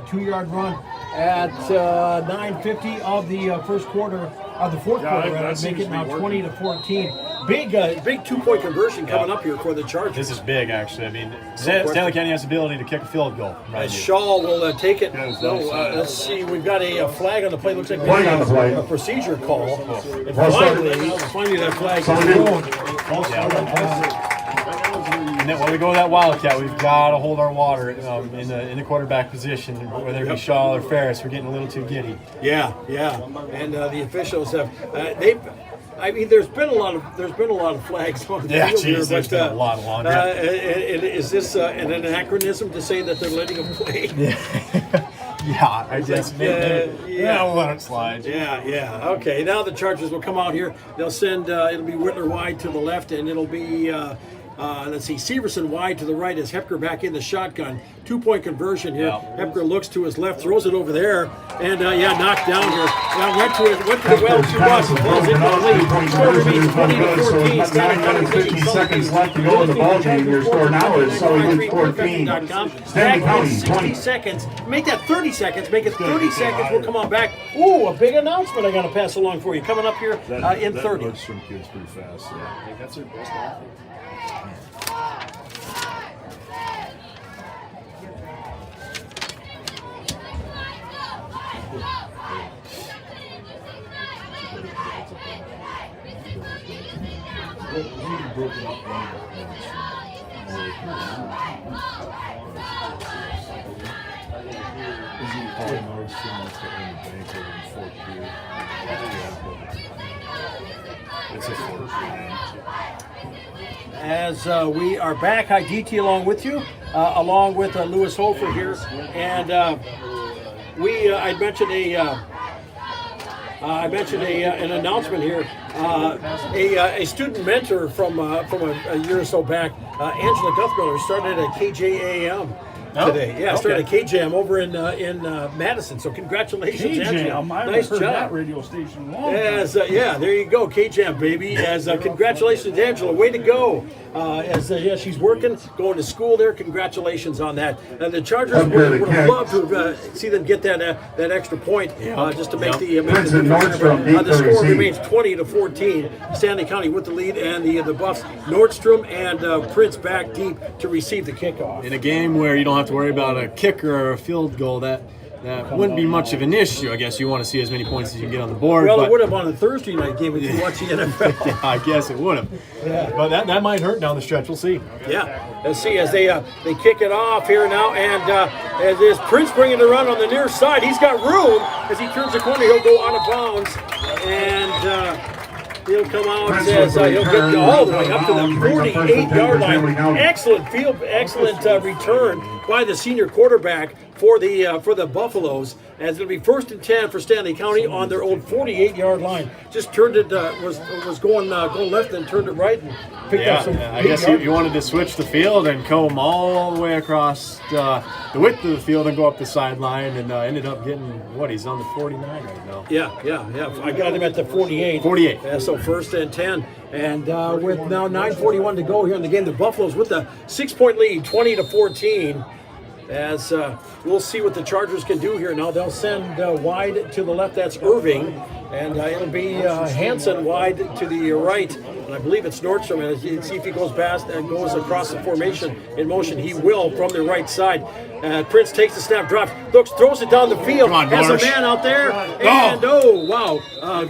2-yard run at 9:50 of the first quarter, of the 4th quarter, that and make seems it to now be working. 20-14. Big 2-point conversion coming up here for the Chargers. This is big, actually. I mean, Stanley County has the ability to kick a field goal. Right As here. Shaw will take it. Yes, No, that's- let's see. We've got a flag on the play. Looks like Flag on the play. a procedure call. And Well, finally, that flag is So we thrown. And then when we go to that Wildcat, we've got to hold our water in the quarterback position, whether it be Shaw or Ferris. We're getting a little too giddy. Yeah. And the officials have I mean, there's been a lot of flags on the Yeah, field here, geez, there's but been a lot of long. is this an anachronism to say that they're letting them play? Yeah, I guess. Yeah, we'll let it slide. Yeah. Okay, now the Chargers will come out here. They'll send, it'll be Whitler wide to the left, and it'll be, let's see, Severson wide to the right as Hepker back in the shotgun. 2-point conversion here. Yeah. Hepker looks to his left, throws it over there, and knocked down here. Went to the well to Russ, falls into the lead. Score remains 20-14. Stanley County 50 seconds left to go in the ballgame. Your score now is Sully Butte 14. Stanley County 60 20. seconds. Make that 30 seconds. Make it 30 seconds. We'll come on back. Ooh, a big announcement I got to pass along for you. Coming up here in 30. Nordstrom kid's pretty fast. Yeah. I think that's their best athlete. It's a force. As we are back, hi DT along with you, along with Lewis Hofer here, and I mentioned an announcement here. A student mentor from a year or so back, Angela Guthmiller, started at KJAM today. Yeah, started at KJAM over in Madison. So congratulations, Angela. Nice job. That radio station long time. As, yeah, there you go, KJAM, baby. As congratulations, Angela. Way to go. She's working, going to school there. Congratulations on that. And the Chargers would have loved to see them get that extra point just to make the Prince and Nordstrom, the score receive. remains 20-14. Stanley County with the lead, and the Buffs, Nordstrom and Prince back deep to receive the kickoff. In a game where you don't have to worry about a kicker or a field goal, that wouldn't be much of an issue. I guess you want to see as many points as you can get on the board. Well, but it would have on a Thursday night game if you watch the NFL. I guess it would have. Yeah. But that might hurt down the stretch. We'll see. Yeah, let's see as they kick it off here now, and as is Prince bringing the run on the near side, he's got room as he turns the corner. He'll go out of bounds, and he'll come out as he'll get all the way up to the 48-yard line. Excellent return by the senior quarterback for the Buffaloes, as it'll be 1st and 10 for Stanley County on their own 48-yard line. Just turned it was going left and turned it right and picked up some. I guess you wanted to switch the field and comb all the way across the width of the field and go up the sideline, and ended up getting he's on the 49 right now. Yeah. I got him at the 48. 48. Yeah, so 1st and 10. And with now 9:41 to go here in the game, the Buffaloes with a 6-point lead, 20-14. As we'll see what the Chargers can do here. Now they'll send wide to the left. That's Irving. And it'll be Hansen wide to the right, and I believe it's Nordstrom. And you see if he goes past and goes across the formation in motion. He will from the right side. Prince takes the snap, drops, looks, throws it down the field. Come on, has a Marsh. man out there, and wow,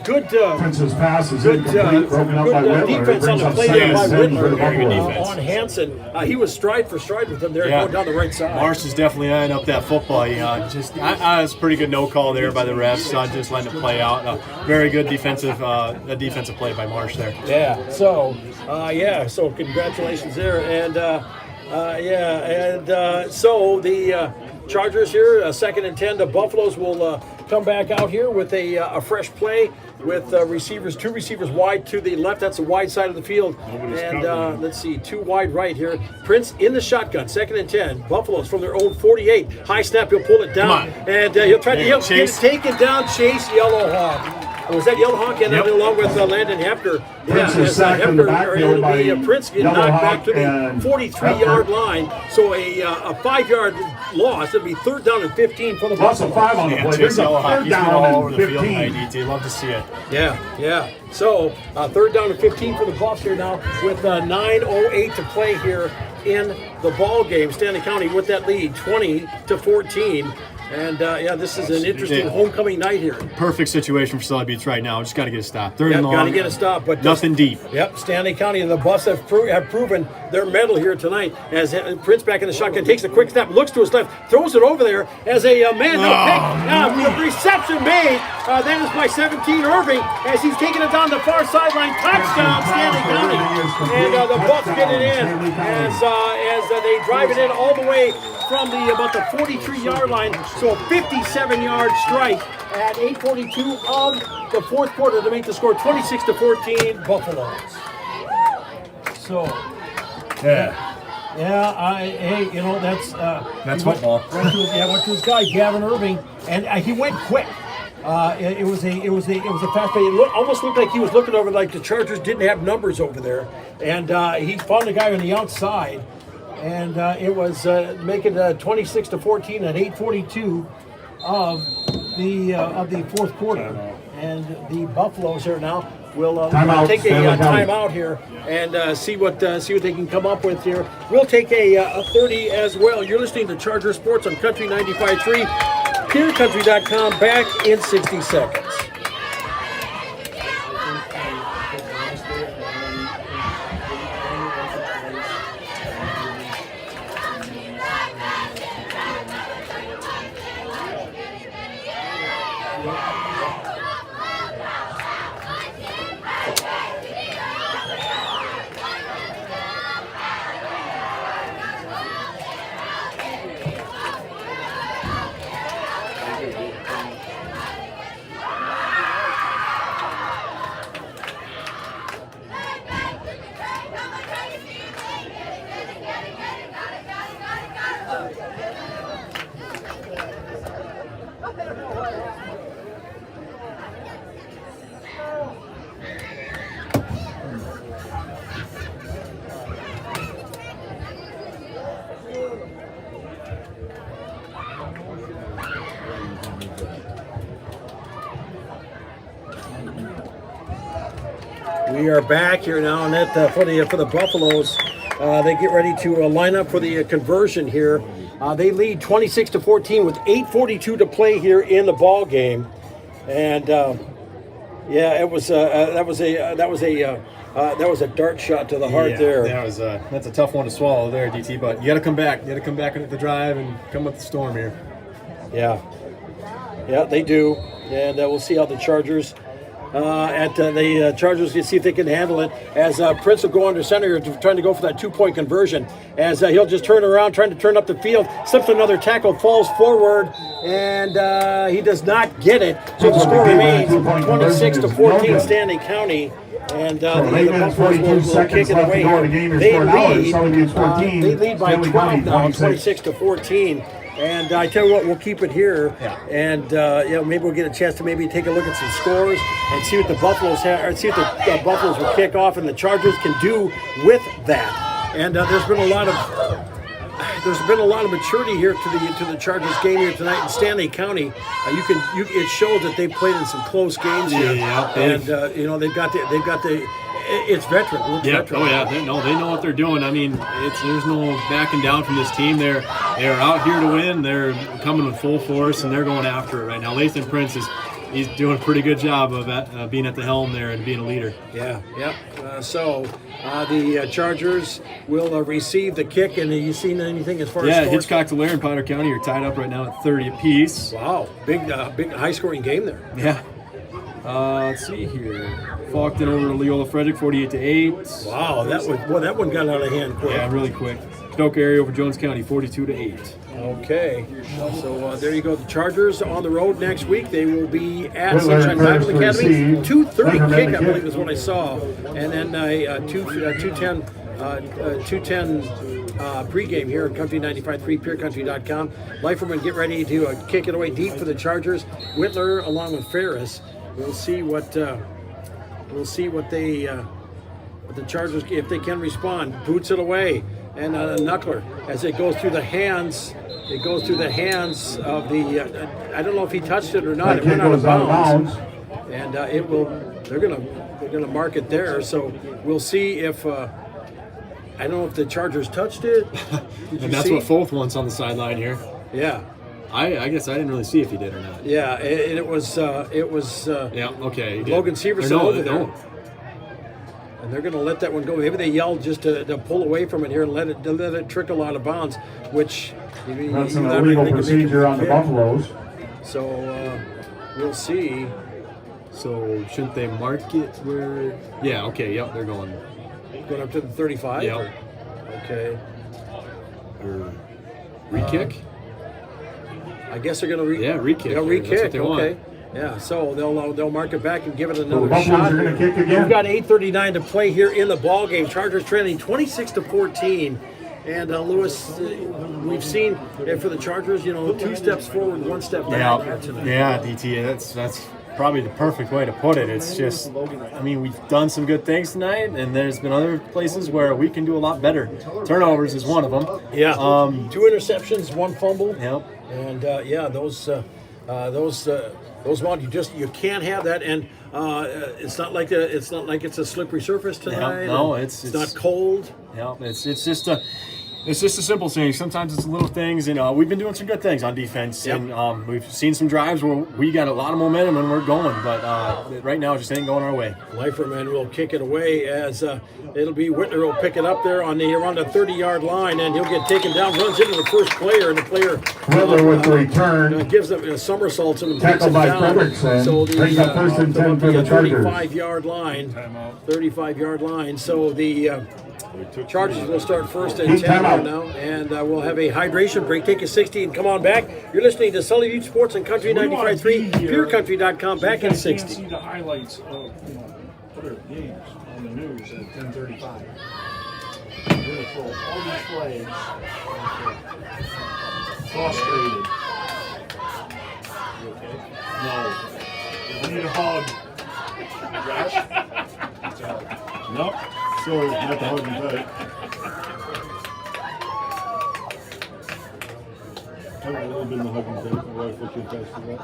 good. Prince's pass is Good, incomplete, broken up by Whitler. defense on Brings the up play there by second and 10 for the Whitler Very good Buffalo. defense. on Hansen. He was stride for stride with him there, Yeah. going down the right side. Marsh is definitely eyeing up that football. It's a pretty good no call there by the refs. Just letting it play out. Very good defensive play by Marsh there. Yeah. So, So congratulations there, and so the Chargers here, 2nd and 10. The Buffaloes will come back out here with a fresh play with two receivers wide to the left. That's the wide side of the field. Nobody's And covering. let's see, 2 wide right here. Prince in the shotgun, 2nd and 10. Buffaloes from their own 48. High snap, he'll pull it down, Come on. and he'll try to There you go, Chase. take it down. Chase Yellowhawk. Was that Yellowhawk and Yep. along with Landon Hefner? Prince is as, sacked in the Hefner, backfield by Prince getting knocked back to the Yellowhawk and 43-yard Hefner. line. So a 5-yard loss. It'll be 3rd down and 15 for the Loss of Buffalo. 5 on the play. Chase Brings up Yellowhawk, 3rd he's been all down over and the field 15. tonight, DT. Love to see it. Yeah. So 3rd down and 15 for the Buffs here now with 9:08 to play here in the ball game. Stanley County with that lead, 20-14. And this is an interesting homecoming night here. Perfect situation for Sully Beats right now. Just got to get a stop. 3rd Yep, and long. got to get a stop, but Nothing deep. Yep, Stanley County and the Buffs have proven their mettle here tonight. As Prince back in the shotgun takes a quick step, looks to his left, throws it over there as a man. The reception made. That is by 17 Irving as he's taking it down the far sideline. Touchdown, Stanley County, and the Buffs get it in as they drive it in all the way from about the 43-yard line. So a 57-yard strike at 8:42 of the 4th quarter to make the score 26-14 Buffaloes. So, Yeah. That's football. went to his guy Gavin Irving, and he went quick. It was a fast play. It almost looked like he was looking over like the Chargers didn't have numbers over there, and he found the guy on the outside, and it was making 26-14 at 8:42 of the 4th quarter, and the Buffaloes here now will Timeout, take a Stanley County. timeout here and see what they can come up with here. We'll take a 30 as well. You're listening to Charger Sports on Country 95.3, PureCountry.com. Back in 60 seconds. We are back here now, and that for the Buffaloes, they get ready to line up for the conversion here. They lead 26-14 with 8:42 to play here in the ball game, and it was that was a dart shot to the heart there. That's a tough one to swallow there, DT. But you got to come back. You got to come back at the drive and come with the storm here. Yeah, they do, and we'll see how the Chargers. The Chargers can see if they can handle it as Prince will go under center trying to go for that 2-point conversion as he'll just turn around trying to turn up the field, slips another tackle, falls forward, and he does not get it. So the score remains 26-14 Stanley County. And the Buffaloes will kick it away here. They lead by 12 now, 26-14. And I tell you what, we'll keep it here, and maybe we'll get a chance to maybe take a look at some scores and see what the Buffaloes see what the Buffaloes will kick off and the Chargers can do with that. And there's been a lot of there's been a lot of maturity here to the Chargers game here tonight in Stanley County. It shows that they played in some close games here, and they've got the. It's veteran. Veteran. Oh yeah. They know what they're doing. I mean, there's no backing down from this team. They're out here to win. They're coming with full force and they're going after it right now. Lathan Prince he's doing a pretty good job of being at the helm there and being a leader. Yeah. So the Chargers will receive the kick. And have you seen anything as far as scores? Hitchcock, Tulare, and Potter County are tied up right now at 30 apiece. Wow, big high-scoring game there. Yeah. Let's see here. Faulkton over to Leola Frederick, 48-8. Wow, that one got out of hand quick. Yeah, really quick. Stoke area over Jones County, 42-8. Okay, so there you go. The Chargers on the road next week. They will be at Sunshine Bible Academy. 2:30 kick, I believe, is what I saw, and then 2:10 pregame here at Country 95.3, PureCountry.com. Leiferman get ready to kick it away deep for the Chargers. Whitler along with Ferris. We'll see what the Chargers, if they can respond. Boots it away, and Knuckler as it goes through the hands. It goes through the hands of the. I don't know if he touched it or not. It went out of bounds, and it will. They're gonna mark it there. So we'll see if. I don't know if the Chargers touched it. And that's what Foth wants on the sideline here. Yeah. I guess I didn't really see if he did or not. Yeah, it was. Yeah, okay. Logan Severson over there. And they're going to let that one go. Maybe they yelled just to pull away from it here and let it trickle out of bounds, which that's an illegal procedure on the Buffaloes. So we'll see. So shouldn't they mark it where? Yeah. Okay. Yep. They're going up to the 35. Yep. Okay. Or re-kick. I guess they're going to re-kick. Yeah, re-kick. Okay. Want. Yeah, so they'll mark it back and give it another shot. shot. Are going to kick again. We've got 8:39 to play here in the ball game. Chargers trailing 26-14. And Lewis, we've seen for the Chargers, 2 steps forward, 1 step back. Yeah, DT. That's probably the perfect way to put it. It's just, I mean, we've done some good things tonight, and there's been other places where we can do a lot better. Turnovers is one of them. Yeah. 2 interceptions, 1 fumble. Yep. And those you can't have that, and it's not like it's a slippery surface tonight. No, it's not cold. Yeah, it's just a simple thing. Sometimes it's little things, and we've been doing some good things on defense, and we've seen some drives where we got a lot of momentum and we're going, but right now it just ain't going our way. Leiferman will kick it away as it'll be Whitner will pick it up there around the 30-yard line, and he'll get taken down, runs into the first player, and the player Whitler with the return gives them somersaults and tackled by Frederickson. So brings up 1st and 10 for the Chargers. 35-yard line. 35-yard line. So the Chargers will start 1st and 10 right now, and we'll have a hydration break. Take a 60 and come on back. You're listening to Sully Youth Sports and Country 95.3, PureCountry.com. Back in 60. You can't see the highlights of other games on the news at 10:35. We're going to throw all these flags. Frustrated. You okay? No. I need a hug. Josh? Nope. Sorry, not the hug and tight. I've only been the hug and tight. My wife will confess to that.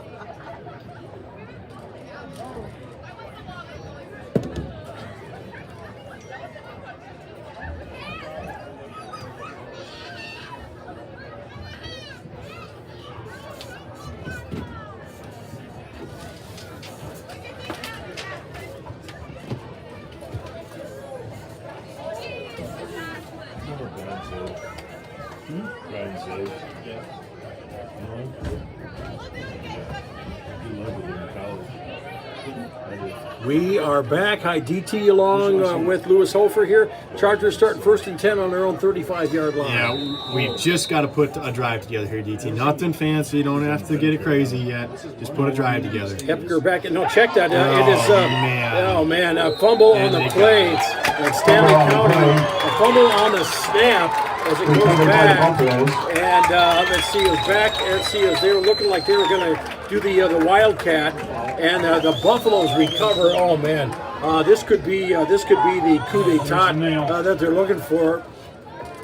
We are back. Hi, DT along with Lewis Hofer here. Chargers starting 1st and 10 on their own 35-yard line. Yeah, we just got to put a drive together here, DT. Nothing fancy. You don't have to get it crazy yet. Just put a drive together. Hepker back. No, check that. Man. A fumble on the play. Stanley County. A fumble on the snap as it goes back. And let's see, it was back. Let's see, they were looking like they were going to do the Wildcat. And the Buffaloes recover. Oh man, this could be the coup d'état that they're looking for.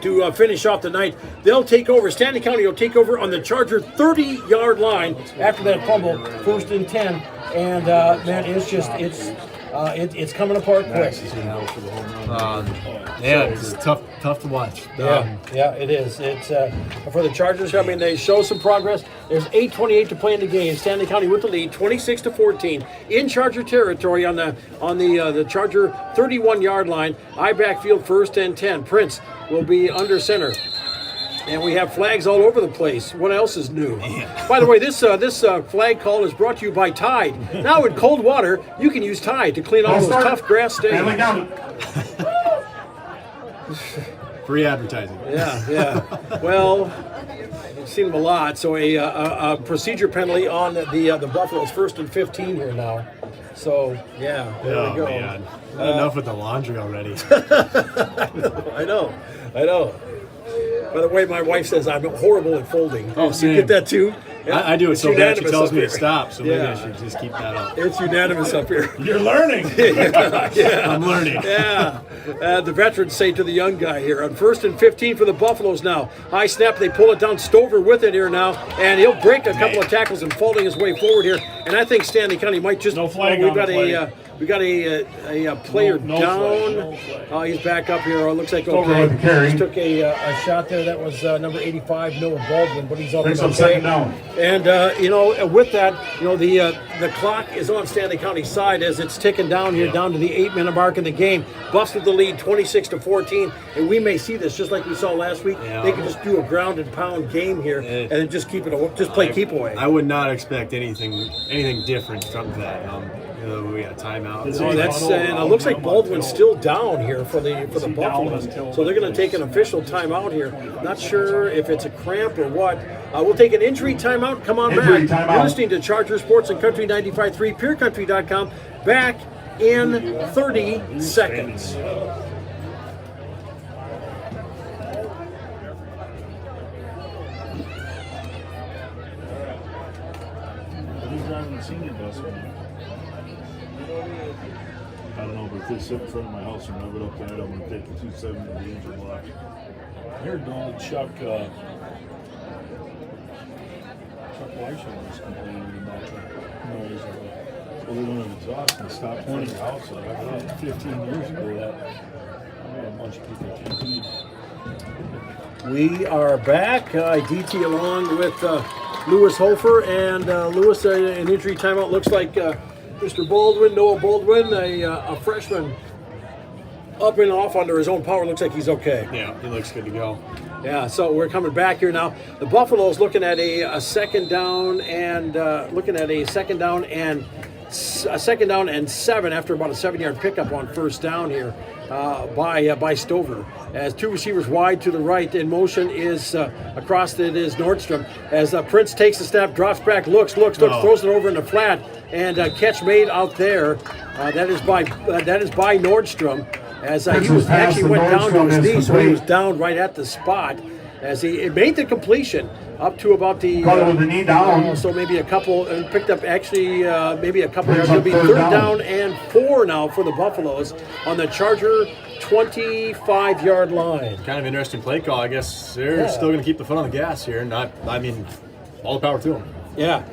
to finish off the night. They'll take over. Stanley County will take over on the Charger 30-yard line after that fumble, 1st and 10. And man, it's coming apart quick. Yeah, it's tough to watch. Yeah, it is. It's for the Chargers. I mean, they show some progress. There's 8:28 to play in the game. Stanley County with the lead, 26-14 in Charger territory on the Charger 31-yard line. I backfield, 1st and 10. Prince will be under center. And we have flags all over the place. What else is new? By the way, this flag call is brought to you by Tide. Now in cold water, you can use Tide to clean all those tough grass stains. Free advertising. Yeah. Well, we've seen them a lot. So a procedure penalty on the Buffaloes, 1st and 15 here now. So there we go. Man. Enough with the laundry already. I know. By the way, my wife says I'm horrible at folding. Oh, you get that too? Yeah. I do it It's so bad she unanimous tells up me to here. stop, so maybe I should just keep that up. It's unanimous up here. You're learning. I'm learning. Yeah. The veterans say to the young guy here on 1st and 15 for the Buffaloes now. High snap, they pull it down. Stover with it here now, and he'll break a couple of tackles and folding his way forward here. And I think Stanley County might just. No flag we've on got the play. we got a player No down. flag. No flag. He's back up here. It looks like Over okay. with the carry. Just took a shot there. That was number 85, Noah Baldwin, but he's up Brings and up okay. 2nd down. And with that, the clock is on Stanley County's side as it's ticking down here, down to the 8-minute mark in the game. Buffs with the lead, 26-14, and we may see this just like we saw last week. Yeah. They can just do a ground and pound game here, and then just play keep away. I would not expect anything different from that. We got a timeout. And it looks like Baldwin's still down here for the Buffaloes, so they're going to take an official timeout here. Not sure if it's a cramp or what. We'll take an injury timeout. Come on Injury back. timeout. You're listening to Charger Sports and Country 95.3, PureCountry.com. Back in 30 seconds. Who's driving the senior bus with me? I don't know, but if they sit in front of my house and rev it up tonight, I'm going to take the 270 to the engine block. I heard Chuck Weishan was complaining about the noise of it. Well, they don't have exhaust and stop pointing the house. I heard 15 years ago that a bunch of people can't. We are back. DT along with Lewis Hofer, and Lewis, an injury timeout. Looks like Mr. Baldwin, Noah Baldwin, a freshman, up and off under his own power. Looks like he's okay. Yeah, he looks good to go. Yeah, so we're coming back here now. The Buffaloes looking at a second down and a second down and 7 after about a 7-yard pickup on 1st down here by Stover. As 2 receivers wide to the right, in motion is across it is Nordstrom. As Prince takes the snap, drops back, looks, throws it over in the flat, and catch made out there. That is by Nordstrom. As he was actually went down to his knee, so he was down right at the spot. As he made the completion up to about the with the knee down. so maybe a couple, and picked up actually maybe a couple yards. Brings It'll be up 3rd third down and 4 now for the Buffaloes on the Charger 25-yard line. Kind of interesting play call. I guess they're still going to keep the foot on the gas here. All the power to them. Yeah.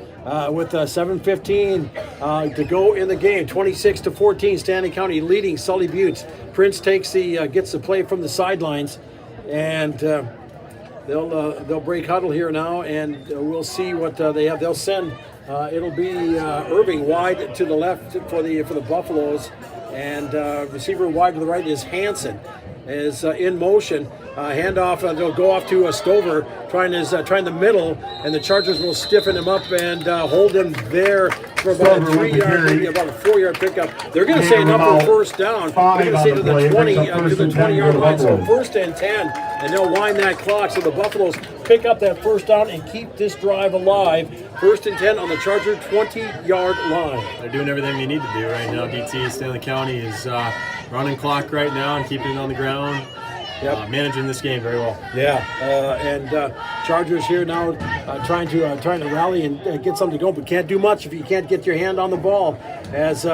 With 7:15 to go in the game, 26-14, Stanley County leading Sully Buttes. Prince gets the play from the sidelines, and they'll break huddle here now, and we'll see what they have. They'll send. It'll be Irving wide to the left for the Buffaloes, and receiver wide to the right is Hansen. Is in motion. Handoff. They'll go off to Stover, trying the middle, and the Chargers will stiffen him up and hold him there for about a 3-yard, maybe about a 4-yard pickup. They're going to say enough for 1st down. They're going to say to the 20-yard line. So 1st and 10, and they'll wind that clock. So the Buffaloes pick up that 1st down and keep this drive alive. 1st and 10 on the Charger 20-yard line. They're doing everything they need to do right now. DT Stanley County is running clock right now and keeping it on the ground. Yep. Managing this game very well. Yeah, and Chargers here now trying to rally and get something going, but can't do much if you can't get your hand on the ball. As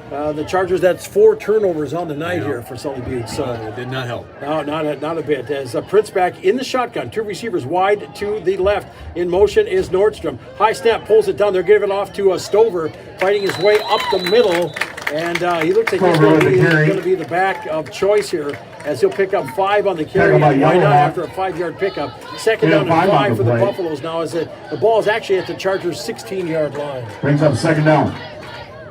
the Chargers. That's 4 turnovers on the night here for Sully Butte. So It did not help. no, not a bit. As Prince back in the shotgun, 2 receivers wide to the left. In motion is Nordstrom. High snap, pulls it down. They're giving it off to Stover, fighting his way up the middle. And he looks like he's going to be the back of choice here, as he'll pick up 5 on the carry. And why not after a 5-yard pickup? Second down and 5 for the Buffaloes now, as the ball is actually at the Chargers' 16-yard line. Brings up second down.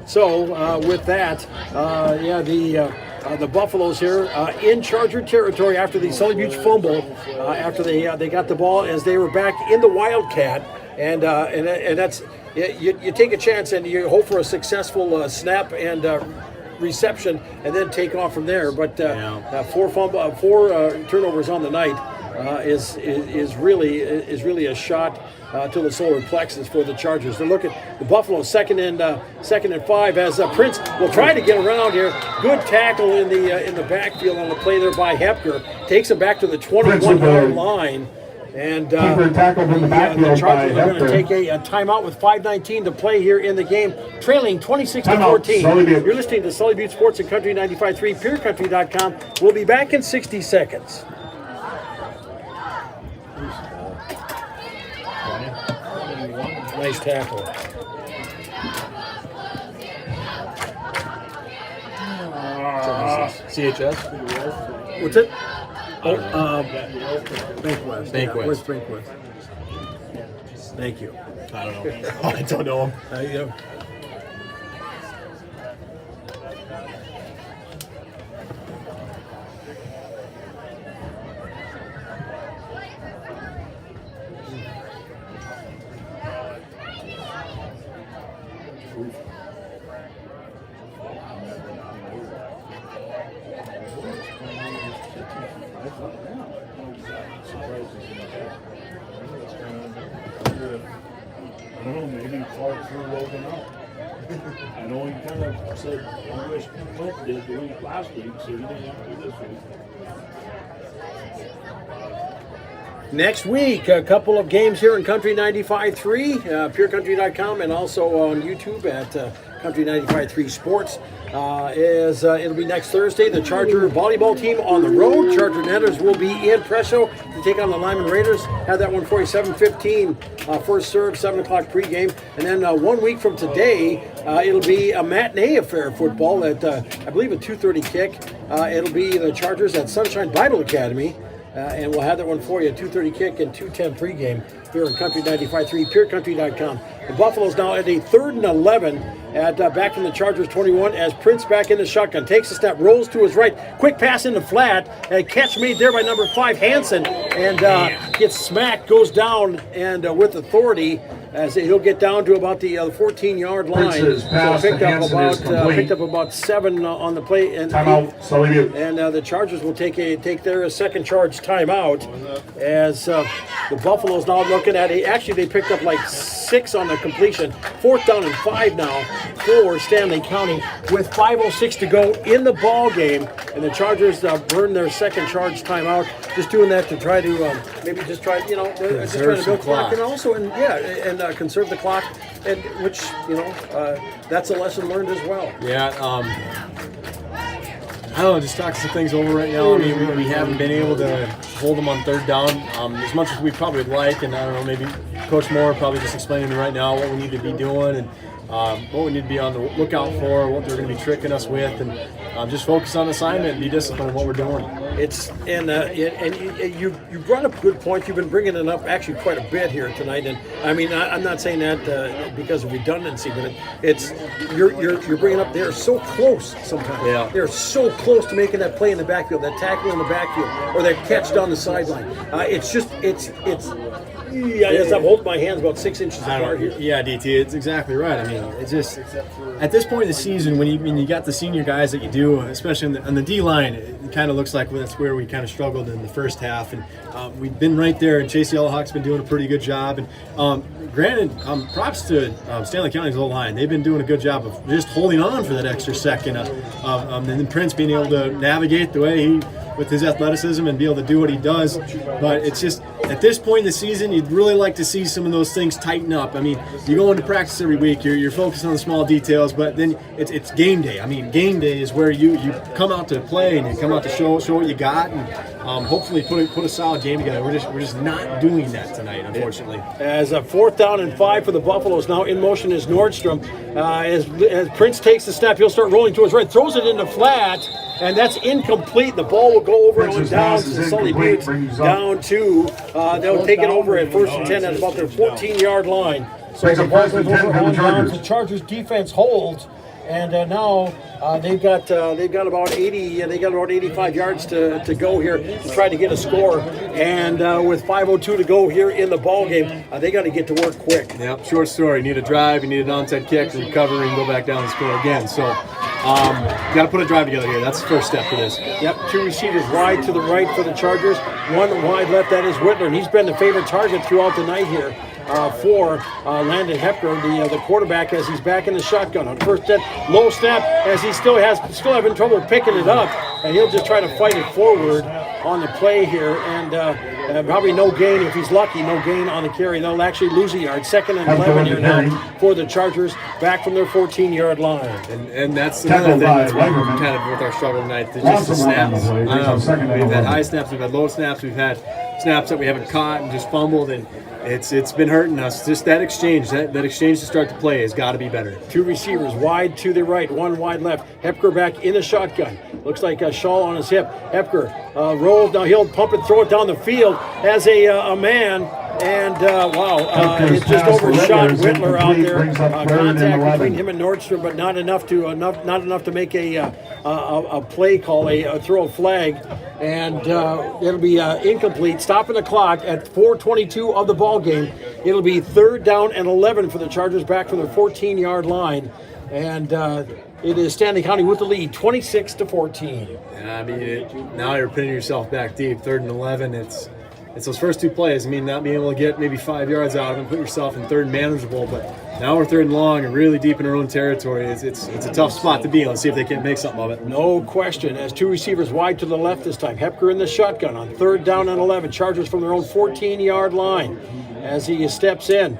So with that, the Buffaloes here in Charger territory after the Sully Butte fumble, after they got the ball as they were back in the Wildcat, and that's you take a chance and you hope for a successful snap and reception, and then take off from there. But 4 turnovers on the night is really a shot to the solar plexus for the Chargers. They look at the Buffalo second and 5 as Prince will try to get around here. Good tackle in the backfield on the play there by Hepker. Takes him back to the 21-yard line. And tackled in the backfield the Chargers are going to take a timeout with 5:19 to play here in the game, trailing 26-14. You're listening to Sully Butte Sports and Country 95.3, PureCountry.com. We'll be back in 60 seconds. Nice tackle. CHS? What's it? Bankwest. Bankwest. Where's Bankwest? Thank you. I don't know. I don't know him. I don't know, maybe Clark threw Logan out. I know he kind of said, I wish Clint did the week last week, so he didn't have to this week. Next week, a couple of games here in Country 95.3, PureCountry.com, and also on YouTube at Country 95.3 Sports. It'll be next Thursday. The Charger volleyball team on the road. Charger Netters will be in Presso to take on the Lyman Raiders. Have that one for you, 7:15 first serve, 7 o'clock pregame. And then 1 week from today, it'll be a matinee affair of football at, I believe, a 2:30 kick. It'll be the Chargers at Sunshine Bible Academy. And we'll have that one for you, 2:30 kick and 2:10 pregame here in Country 95.3, PureCountry.com. The Buffaloes now at a 3rd and 11 at back from the Chargers 21 as Prince back in the shotgun. Takes a step, rolls to his right. Quick pass in the flat. A catch made there by number 5, Hansen. And gets smacked, goes down, and with authority as he'll get down to about the 14-yard line. So picked up about 7 on the play. And timeout, Sully Butte. And the Chargers will take their second charge timeout as the Buffaloes now looking at it. Actually, they picked up like 6 on the completion. 4th down and 5 now for Stanley County with 5:06 to go in the ball game. And the Chargers burn their second charge timeout. Just doing that to try to just try to build clock and also conserve the clock, and which that's a lesson learned as well. Yeah. I don't know, just talking some things over right now. I mean, we haven't been able to hold them on 3rd down as much as we probably would like, and I don't know, maybe Coach Moore probably just explaining to me right now what we need to be doing and what we need to be on the lookout for, what they're going to be tricking us with, and just focus on assignment and be disciplined in what we're doing. You brought up a good point. You've been bringing it up actually quite a bit here tonight, and I mean I'm not saying that because of redundancy, but you're bringing up they're so close sometimes. Yeah. They're so close to making that play in the backfield, that tackle in the backfield, or that catch down the sideline. I'm holding my hands about 6 inches apart here. Yeah, DT, it's exactly right. I mean, it's just at this point in the season when you got the senior guys that you do, especially on the D line, it kind of looks like that's where we kind of struggled in the first half, and we've been right there. And Chase Yellowhawk's been doing a pretty good job. And granted, props to Stanley County's old line. They've been doing a good job of just holding on for that extra second, and then Prince being able to navigate the way with his athleticism and be able to do what he does. But it's just at this point in the season, you'd really like to see some of those things tighten up. I mean, you go into practice every week, you're focused on the small details, but then it's game day. I mean, game day is where you come out to play and you come out to show what you got and hopefully put a solid game together. We're just not doing that tonight, unfortunately. As a 4th down and 5 for the Buffaloes. Now in motion is Nordstrom. As Prince takes the snap, he'll start rolling to his right, throws it into flat, and that's incomplete. The ball will go over on down to Sully Buttes, down to, they'll take it over at 1st and 10 at about their 14-yard line. So the ball goes over on down. The Chargers defense holds, and now they've got about 85 yards to go here to try to get a score. And with 5:02 to go here in the ball game, they got to get to work quick. Yep, short story. You need a drive, you need an onside kick, recover, and go back down and score again. So got to put a drive together here. That's the first step for this. Yep, 2 receivers wide to the right for the Chargers, 1 wide left. That is Whitler, and he's been the favorite target throughout the night here for Landon Hepker, the quarterback, as he's back in the shotgun on 1st and low snap, as he still having trouble picking it up, and he'll just try to fight it forward on the play here, and probably no gain if he's lucky. No gain on the carry. They'll actually lose a yard. 2nd and 11 here now for the Chargers, back from their 14-yard line. And that's another thing that's kind of with our struggle tonight. Just the snaps. We've had high snaps, we've had low snaps, we've had snaps that we haven't caught and just fumbled, and it's been hurting us. Just that exchange to start the play has got to be better. 2 receivers wide to the right, 1 wide left. Hepker back in the shotgun. Looks like a shawl on his hip. Hepker rolls. Now he'll pump and throw it down the field as a man. And it just overshot Whitler out there. Contact between him and Nordstrom, but not enough to make a play call, throw a flag, and it'll be incomplete. Stopping the clock at 4:22 of the ball game. It'll be 3rd down and 11 for the Chargers, back from their 14-yard line, and it is Stanley County with the lead, 26-14. Yeah, I mean, now you're pinning yourself back deep. 3rd and 11. It's those first 2 plays. I mean, not being able to get maybe 5 yards out of them, put yourself in 3rd and manageable. But now we're 3rd and long and really deep in our own territory. It's a tough spot to be in. Let's see if they can make something of it. No question. As 2 receivers wide to the left this time. Hepker in the shotgun on 3rd down and 11. Chargers from their own 14-yard line as he steps in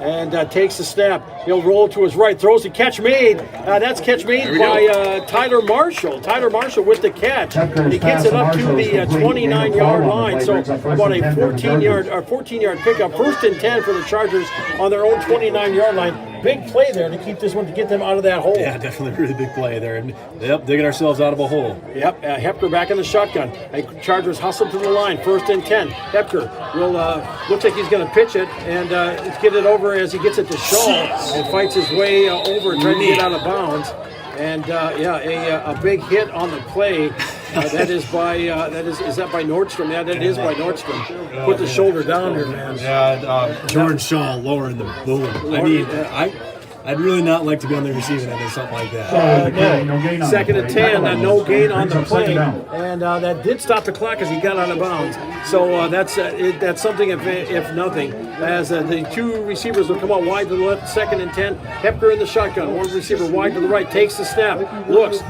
and takes the snap. He'll roll to his right, throws the catch made. That's catch made by Tyler Marshall. Tyler Marshall with the catch. He gets it up to the 29-yard line. So about a 14-yard pickup. 1st and 10 for the Chargers on their own 29-yard line. Big play there to keep this one, to get them out of that hole. Yeah, definitely a really big play there. And digging ourselves out of a hole. Yep, Hepker back in the shotgun. Chargers hustle to the line. 1st and 10. Hepker will looks like he's going to pitch it and get it over as he gets it to Shaw and fights his way over and trying to get out of bounds. And a big hit on the play. Is that by Nordstrom? Yeah, that is by Nordstrom. Put the shoulder down here, man. Yeah, George Shaw lowering the boom. I mean, I'd really not like to be on the receiving end of something like that. No gain on 2nd and 10, no gain on the play, and that did stop the clock as he got out of bounds. So that's something if nothing. As the 2 receivers will come out wide to the left, 2nd and 10. Hepker in the shotgun, 1 receiver wide to the right, takes the snap, looks,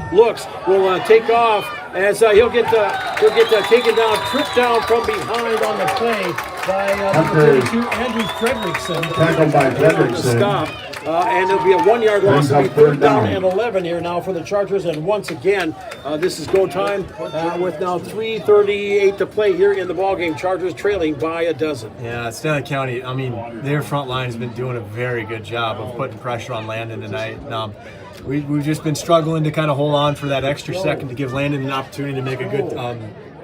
will take off as he'll get taken down, tripped down from behind on the play by number 32, Andrew Fredrickson. Tackled by Fredrickson. Stop. And it'll be a 1-yard loss. It'll be 3rd down and 11 here now for the Chargers. And once again, this is go time with now 3:38 to play here in the ballgame. Chargers trailing by a dozen. Yeah, Stanley County, I mean, their front line has been doing a very good job of putting pressure on Landon tonight. We've just been struggling to kind of hold on for that extra second to give Landon an opportunity to make a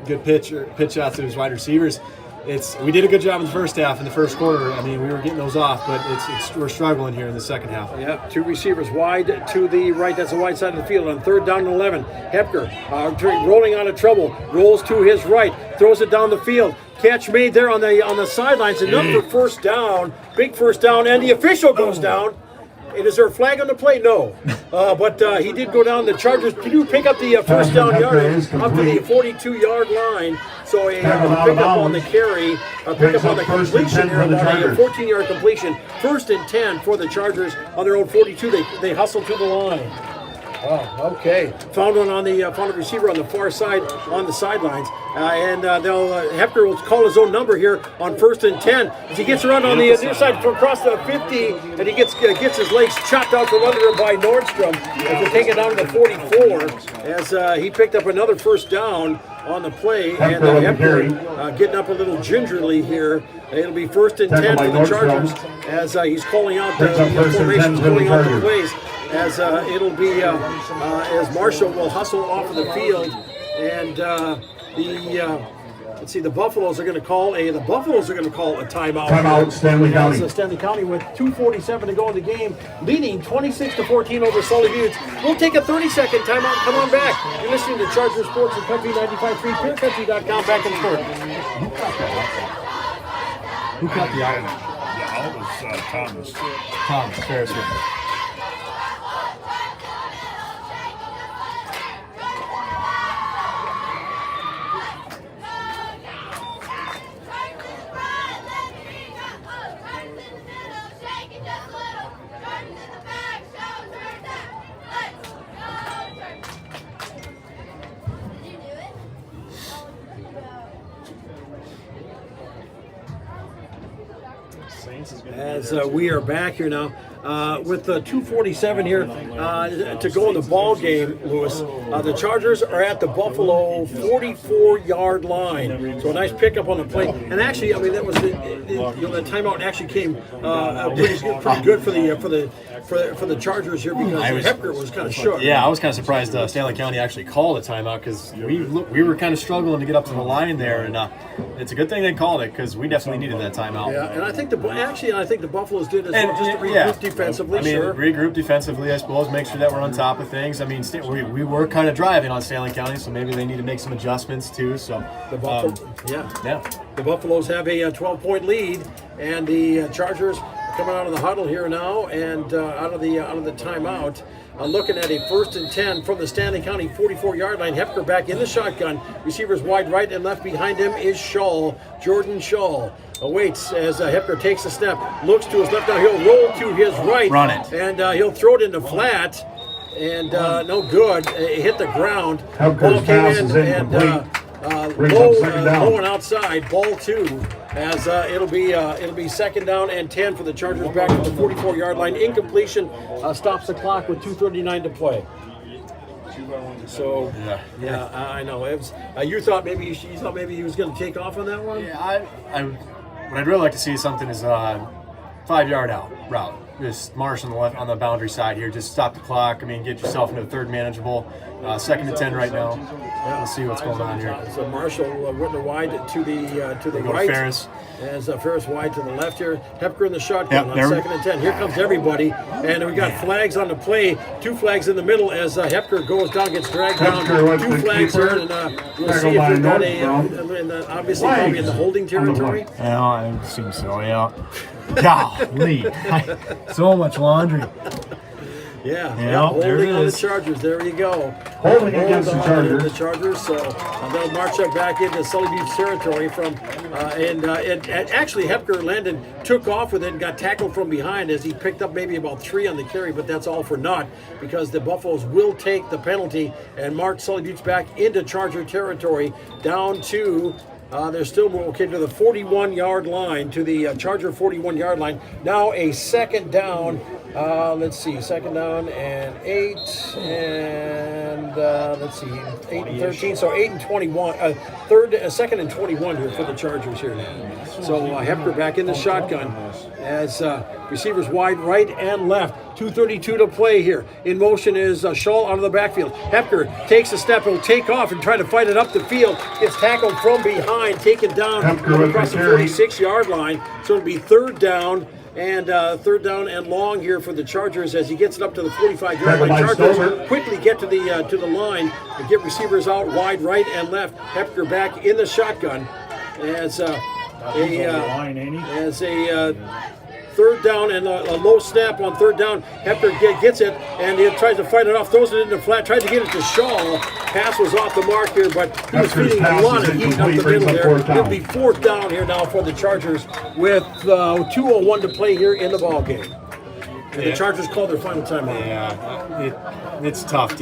good pitch out to his wide receivers. We did a good job in the first half. In the first quarter, I mean, we were getting those off, but we're struggling here in the second half. Yeah, 2 receivers wide to the right. That's the wide side of the field on 3rd down and 11. Hepker rolling out of trouble, rolls to his right, throws it down the field. Catch made there on the sidelines, enough for 1st down. Big 1st down, and the official goes down. Is there a flag on the play? No. But he did go down. The Chargers do pick up the 1st down yardage up to the 42-yard line. So a pickup on the carry, a pickup on the completion here, about a 14-yard completion. 1st and 10 for the Chargers on their own 42. They hustle to the line. Oh, okay. Found one on the found a receiver on the far side on the sidelines, and Hepker will call his own number here on 1st and 10 as he gets around on the near side from across the 50, and he gets his legs chopped out from under him by Nordstrom as they take it down to the 44 as he picked up another first down on the play, and Hepker getting up a little gingerly here. It'll be 1st and 10 for the Chargers as he's calling out the formations, calling out the plays. As it'll be as Marshall will hustle off of the field, and let's see, the Buffaloes are going to call a timeout. Timeout, Stanley County. Stanley County with 2:47 to go in the game, leading 26-14 over Sully Buttes. We'll take a 30-second timeout. Come on back. You're listening to Charger Sports and Country 95.3, PureCountry.com. Back in sport. Who caught the out? The out was Thomas. Thomas Ferris. As we are back here now with 2:47 here to go in the ball game, Lewis. The Chargers are at the Buffalo 44-yard line. So a nice pickup on the play. And actually, I mean, that was the timeout actually came pretty good for the Chargers here because Hepker was kind of short. Yeah, I was kind of surprised Stanley County actually called a timeout because we were kind of struggling to get up to the line there, and it's a good thing they called it because we definitely needed that timeout. Yeah, and I think the Buffaloes did as well, just to regroup defensively. I mean, regroup defensively, I suppose, make sure that we're on top of things. I mean, we were kind of driving on Stanley County, so maybe they need to make some adjustments too. So the Buffaloes have a 12-point lead, and the Chargers coming out of the huddle here now, and out of the timeout. Looking at a 1st and 10 from the Stanley County 44-yard line. Hepker back in the shotgun. Receivers wide right and left. Behind him is Jordan Shaw. Awaits as Hepker takes a step. Looks to his left. Now he'll roll to his right. Run it. And he'll throw it into flat. And no good. It hit the ground. Ball came in and low and outside. Ball 2. As it'll be second down and 10 for the Chargers back at the 44-yard line. Incompletion stops the clock with 2:39 to play. So yeah, I know. It was, you thought maybe he was going to take off on that one. Yeah, what I'd really like to see is something is 5-yard out route. Just march on the boundary side here. Just stop the clock. I mean, get yourself into a third manageable. 2nd and 10 right now. We'll see what's going on here. So Marshall Whitner wide to the right. Ferris. As Ferris wide to the left here. Hepker in the shotgun on 2nd and 10. Here comes everybody. And we got flags on the play. 2 flags in the middle as Hepker goes down, gets dragged down. 2 flags here. And we'll see if we've got obviously probably in the holding territory. Yeah, it seems so, yeah. Golly. So much laundry. Yeah, holding on the Chargers. There you go. Holding against the Chargers. The Chargers. So they'll march up back into Sully Buttes territory from, and actually Hepker Landon took off with it and got tackled from behind as he picked up maybe about 3 on the carry, but that's all for naught because the Buffaloes will take the penalty and march Sully Buttes back into Charger territory down to. They're still to the 41-yard line, to the Charger 41-yard line. Now a second down. Let's see, second down and 8, and let's see, 8 and 13. So 8 and 21. Second and 21 here for the Chargers here now. So Hepker back in the shotgun as receivers wide right and left. 2:32 to play here. In motion is Shaw out of the backfield. Hepker takes a step. He'll take off and try to fight it up the field. Gets tackled from behind, taken down across the 46-yard line. So it'll be third down and long here for the Chargers as he gets it up to the 45-yard line. Chargers quickly get to the line and get receivers out wide right and left. Hepker back in the shotgun as a third down and a low snap on third down. Hepker gets it and he tries to fight it off, throws it into flat, tries to get it to Shaw. Pass was off the mark here, but he was feeding a lot of heat up the middle there. It'll be 4th down here now for the Chargers with 2:01 to play here in the ball game. And the Chargers called their final timeout. Yeah, it's tough.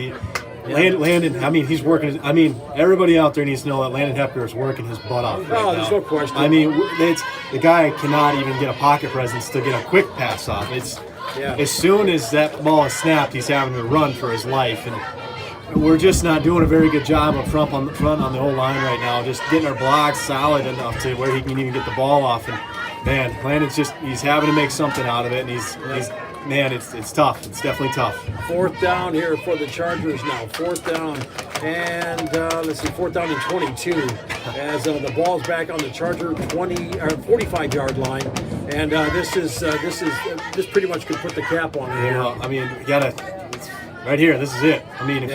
Landon, I mean, he's working. I mean, everybody out there needs to know that Landon Hepner is working his butt off. Right now. There's no question. I mean, the guy cannot even get a pocket presence to get a quick pass off. As soon as that ball is snapped, he's having to run for his life, and we're just not doing a very good job up front on the whole line right now. Just getting our blocks solid enough to where he can even get the ball off. And man, Landon's he's having to make something out of it, and he's man, it's tough. It's definitely tough. 4th down here for the Chargers now. 4th down, and let's see, 4th down and 22. As the ball's back on the Charger 45-yard line, and this pretty much could put the cap on it. Yeah, I mean, you gotta right here. This is it. I mean,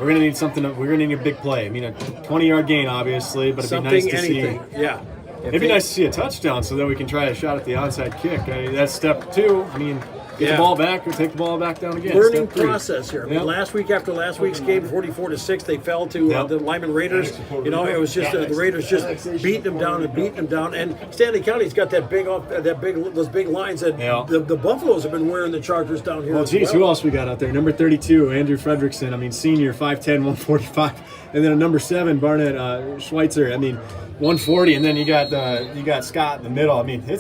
we're gonna need something. We're gonna need a big play. I mean, a 20-yard gain, obviously, but it'd be nice to see. Yeah. It'd be nice to see a touchdown so that we can try a shot at the onside kick. I mean, that's step 2. I mean, get the ball back or take the ball back down again. Learning process here. I mean, last week after last week's game, 44-6, they fell to the Lyman Raiders. You know, it was just the Raiders just beating them down. And Stanley County's got those big lines that the Buffaloes have been wearing the Chargers down here. Well, geez, who else we got out there? Number 32, Andrew Fredrickson. I mean, senior, 5'10", 145, and then a number 7, Barnett Schweitzer. I mean, 140, and then you got Scott in the middle. I mean, they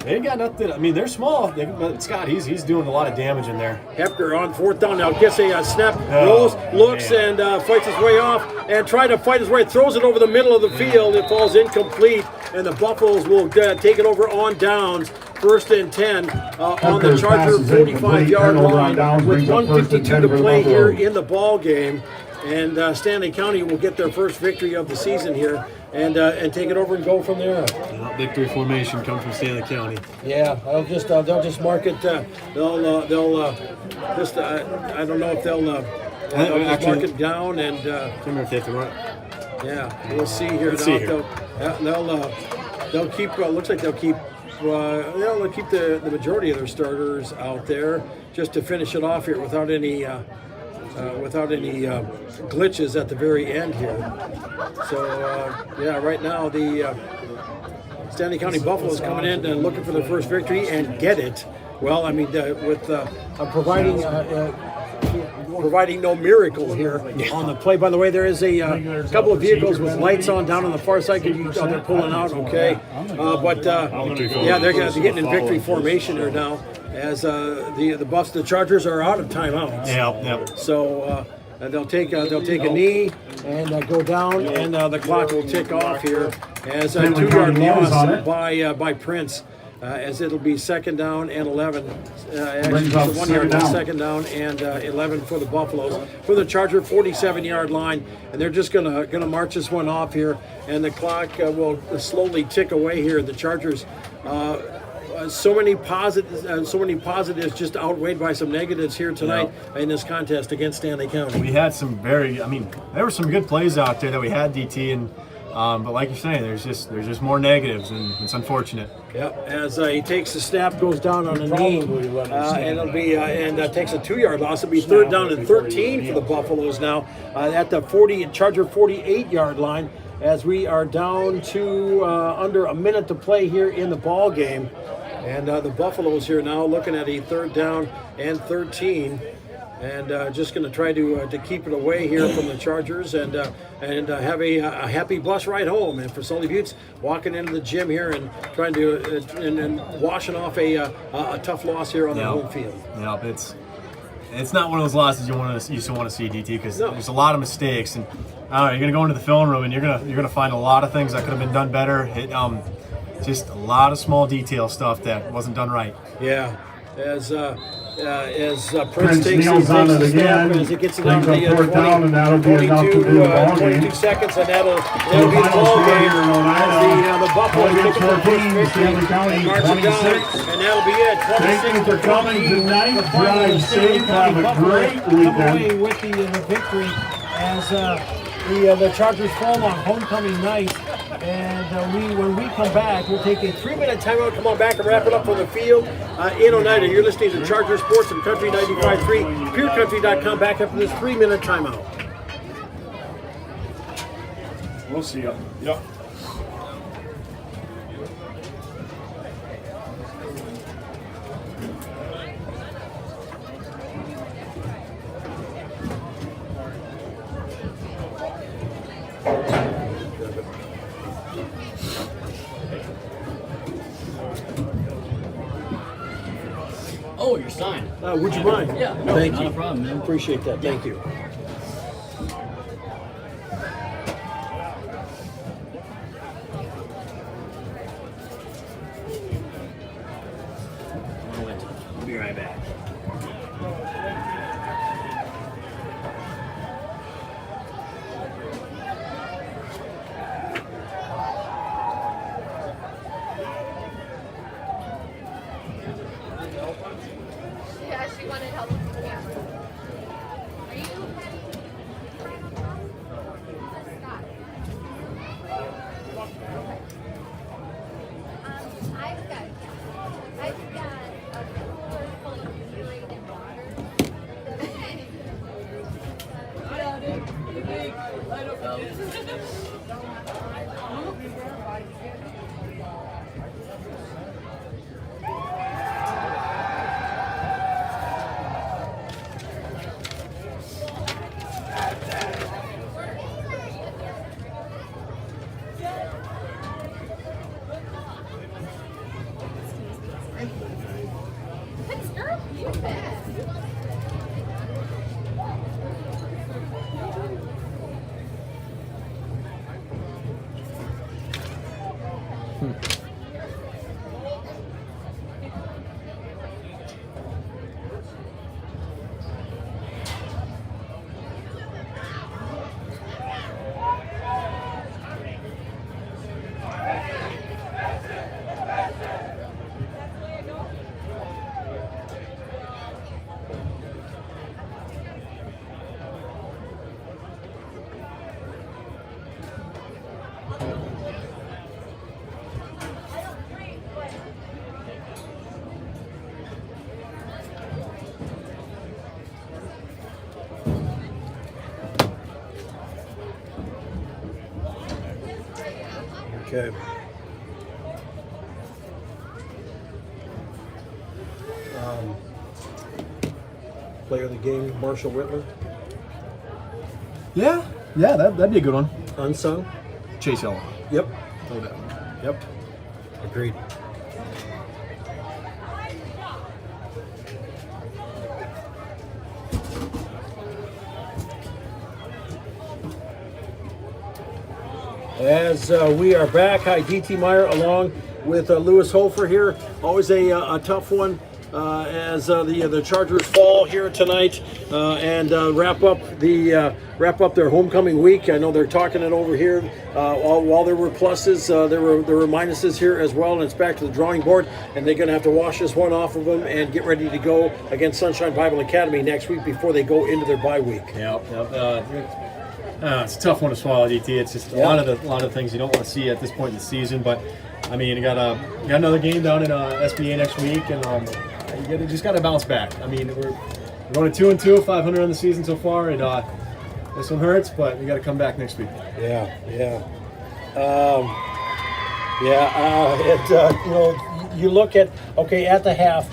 ain't got nothing. I mean, they're small, but Scott, he's doing a lot of damage in there. Hepner on 4th down now gets a snap, rolls, looks, and fights his way off, and trying to fight his way, throws it over the middle of the field. It falls incomplete, and the Buffaloes will take it over on downs. 1st and 10 on the Charger 45-yard line with 1:52 to play here in the ball game. And Stanley County will get their first victory of the season here, and take it over and go from there. Victory formation comes from Stanley County. Yeah, they'll just mark it. I don't know if they'll just mark it down and. I don't know if they have to run. Yeah, we'll see here. They'll keep. Looks like they'll keep. They'll keep the majority of their starters out there just to finish it off here without any glitches at the very end here. So right now the Stanley County Buffaloes coming in and looking for their first victory and get it. Well, I mean, with providing no miracle here on the play. By the way, there is a couple of vehicles with lights on down on the far side. They're pulling out, okay. They're getting in victory formation here now. As the Chargers are out of timeouts. Yep. So they'll take a knee and go down, and the clock will tick off here as a 2-yard loss by Prince. As it'll be 2nd down and 11. Actually, it's a 1-yard loss, 2nd down and 11 for the Buffaloes. For the Charger 47-yard line, and they're just gonna march this one off here, and the clock will slowly tick away here. The Chargers. So many positives just outweighed by some negatives here tonight in this contest against Stanley County. We had there were some good plays out there that we had, DT, and but like you're saying, there's just more negatives, and it's unfortunate. Yep. As he takes the snap, goes down on a knee, and it'll be takes a 2-yard loss. It'll be 3rd down and 13 for the Buffaloes now at the Charger 48-yard line. As we are down to under a minute to play here in the ball game. And the Buffaloes here now looking at a 3rd down and 13, and just going to try to keep it away here from the Chargers and have a happy bus ride home. And for Sully Buttes walking into the gym here and trying to and washing off a tough loss here on the home field. Yeah, it's not one of those losses you used to want to see, DT, because there's a lot of mistakes, and you're going to go into the film room and you're going to find a lot of things that could have been done better. Just a lot of small detail stuff that wasn't done right. Yeah, as Prince takes the snap, as he gets it down to the 22 seconds, and that'll be the ball game. As the Buffaloes pick up their first victory, and march it down, and that'll be it. Thank you for coming tonight. Drive safe. Have a great weekend. Come away with the victory as the Chargers fall on homecoming night. And when we come back, we'll take a 3-minute timeout. Come on back and wrap it up on the field in Oneida. You're listening to Charger Sports and Country 95.3, PureCountry.com. Back after this 3-minute timeout. We'll see you. Yep. Oh, you're signed. Would you mind? Yeah, no, Thank not you. a problem, man. Appreciate that. Thank you. I'll be right back. Yeah, she wanted help with the camera. Are you Scott? I've got a cooler full of Gatorade and water. Good girl, you bet. Okay. Player of the game, Marshall Whitler. Yeah, that'd be a good one. Unsung. Chase Ellen. Yep. No doubt. Yep. Agreed. As we are back, hi, DT Meyer along with Lewis Hofer here. Always a tough one as the Chargers fall here tonight and wrap up their homecoming week. I know they're talking it over here. While there were pluses, there were minuses here as well, and it's back to the drawing board. And they're going to have to wash this one off of them and get ready to go against Sunshine Bible Academy next week before they go into their bye week. Yep. It's a tough one to swallow, DT. It's just a lot of things you don't want to see at this point in the season. But I mean, you got another game down in SBA next week, and you just got to bounce back. I mean, we're going 2-2, 500 on the season so far, and this one hurts, but we got to come back next week. You look at at the half,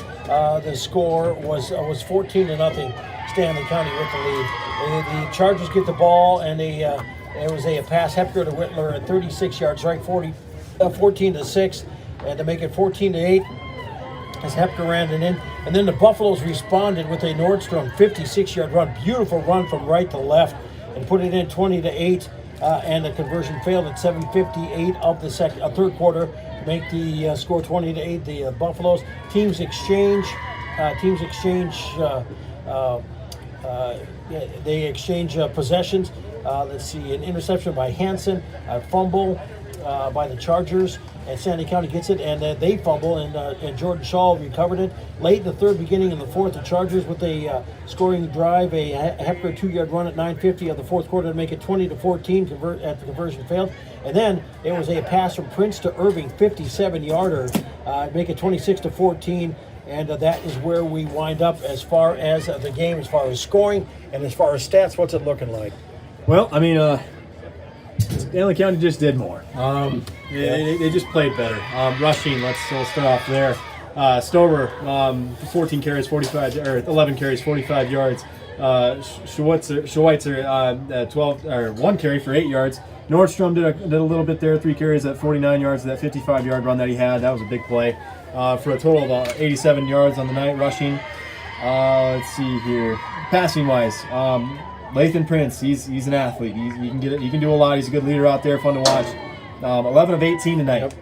the score was 14-0. Stanley County with the lead. The Chargers get the ball, and it was a pass Hepker to Whitler at 36 yards, right, 14-6, and to make it 14-8 as Hepker ran it in. And then the Buffaloes responded with a Nordstrom 56-yard run, beautiful run from right to left, and put it in 20-8. And the conversion failed at 7:58 of the third quarter to make the score 20-8. The Buffaloes teams exchange. They exchange possessions. Let's see, an interception by Hansen, a fumble by the Chargers, and Stanley County gets it, and they fumble, and Jordan Shaw recovered it. Late in the third, beginning in the fourth, the Chargers with a scoring drive, a Hepker 2-yard run at 9:50 of the fourth quarter to make it 20-14. At the conversion failed, and then it was a pass from Prince to Irving, 57-yarder, make it 26-14. And that is where we wind up as far as the game, as far as scoring and as far as stats. What's it looking like? Well, I mean, Stanley County just did more. They just played better. Rushing, let's start off there. Stover, 11 carries, 45 yards. Schweitzer, 1 carry for 8 yards. Nordstrom did a little bit there, 3 carries at 49 yards, that 55-yard run that he had. That was a big play for a total of 87 yards on the night rushing. Let's see here. Passing-wise, Lathan Prince, he's an athlete. He can get it. He can do a lot. He's a good leader out there, fun to watch. 11 of 18 tonight. Yep.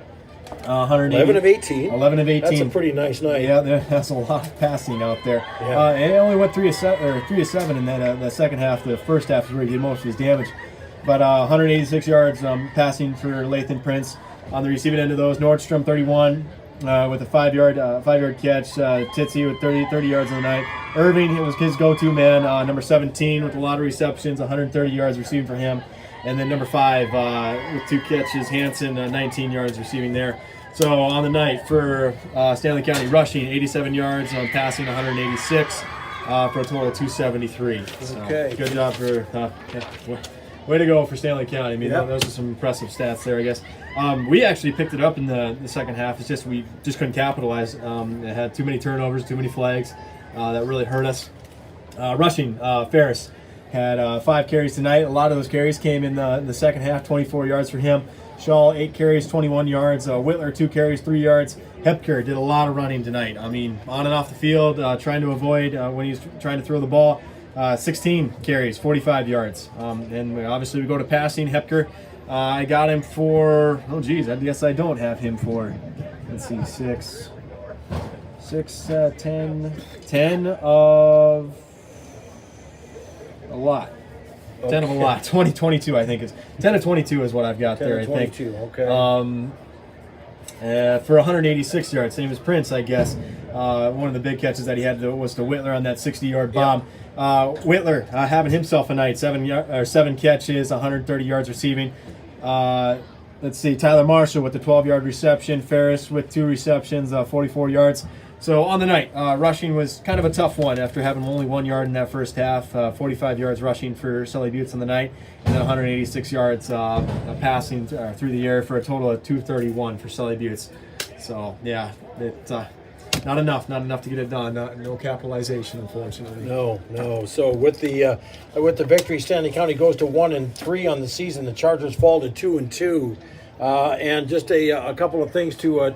11 of 18. 11 of 18. That's a pretty nice night. Yeah, that's a lot of passing out there. Yeah. And he only went 3 of 7 in that second half. The first half is where he did most of his damage. But 186 yards passing for Lathan Prince. On the receiving end of those, Nordstrom 31 with a 5-yard catch. Titsy with 30 yards on the night. Irving, it was his go-to man. Number 17 with a lot of receptions, 130 yards receiving for him. And then number 5 with 2 catches, Hansen, 19 yards receiving there. So on the night for Stanley County rushing, 87 yards, passing 186 for a total of 273. So Okay. good job for way to go for Stanley County. I mean, those are some impressive stats there, I guess. We actually picked it up in the second half. It's just we just couldn't capitalize. It had too many turnovers, too many flags. That really hurt us. Rushing, Ferris had 5 carries tonight. A lot of those carries came in the second half, 24 yards for him. Shaw, 8 carries, 21 yards. Whitler, 2 carries, 3 yards. Hepker did a lot of running tonight. I mean, on and off the field, trying to avoid when he's trying to throw the ball. 16 carries, 45 yards. And obviously we go to passing. Hepker, I got him for, I guess I don't have him for, let's see, 10 of a lot. 10 of a lot. 22, I think is 10 of 22 is what I've got 10 there. of 22, I think. Okay. For 186 yards, same as Prince, I guess. One of the big catches that he had was to Whitler on that 60-yard bomb. Whitler having himself a night, 7 catches, 130 yards receiving. Let's see, Tyler Marshall with the 12-yard reception. Ferris with 2 receptions, 44 yards. So on the night, rushing was kind of a tough one after having only 1 yard in that first half. 45 yards rushing for Sully Buttes on the night, and then 186 yards passing through the air for a total of 231 for Sully Buttes. So yeah, it's not enough to get it done. No capitalization, unfortunately. No. So with the victory, Stanley County goes to 1-3 on the season. The Chargers fall to 2-2. And just a couple of things to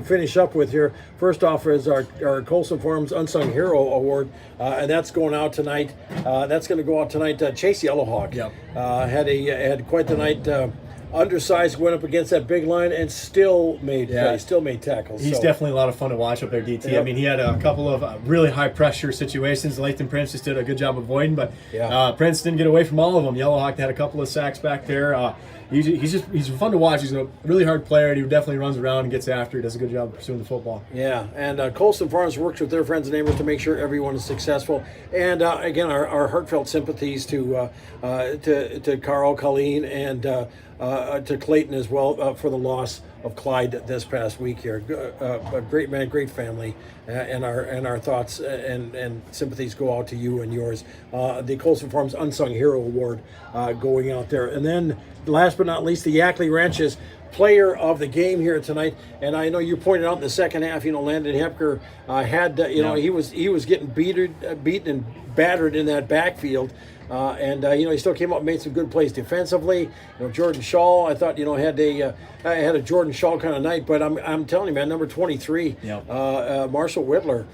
finish up with here. First off is our Colson Farms Unsung Hero Award, and that's going out tonight. That's going to go out tonight. Chase Yellowhawk had quite the night. Undersized, went up against that big line and still made tackles. He's definitely a lot of fun to watch up there, DT. Yep. I mean, he had a couple of really high pressure situations. Lathan Prince just did a good job avoiding, but Prince didn't get away from all of them. Yellowhawk had a couple of sacks back there. He's fun to watch. He's a really hard player, and he definitely runs around and gets after. He does a good job pursuing the football. Yeah, and Colson Farms works with their friends and neighbors to make sure everyone is successful. And again, our heartfelt sympathies to Carl, Colleen, and to Clayton as well for the loss of Clyde this past week here. A great man, great family, and our thoughts and sympathies go out to you and yours. The Colson Farms Unsung Hero Award going out there. And then last but not least, the Yackley Ranches player of the game here tonight. And I know you pointed out in the second half, Landon Hepker had he was getting beaten and battered in that backfield. He still came up and made some good plays defensively. Jordan Shaw, I thought, had a Jordan Shaw kind of night. But I'm telling you, man, number 23, Marshall Whitler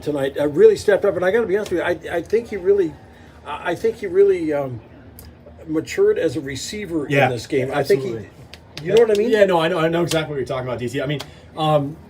tonight really stepped up. And I got to be honest with you, I think he really matured as a receiver in this game. Absolutely. I think you know what I mean? Yeah, no, I know exactly what you're talking about, DT. I mean,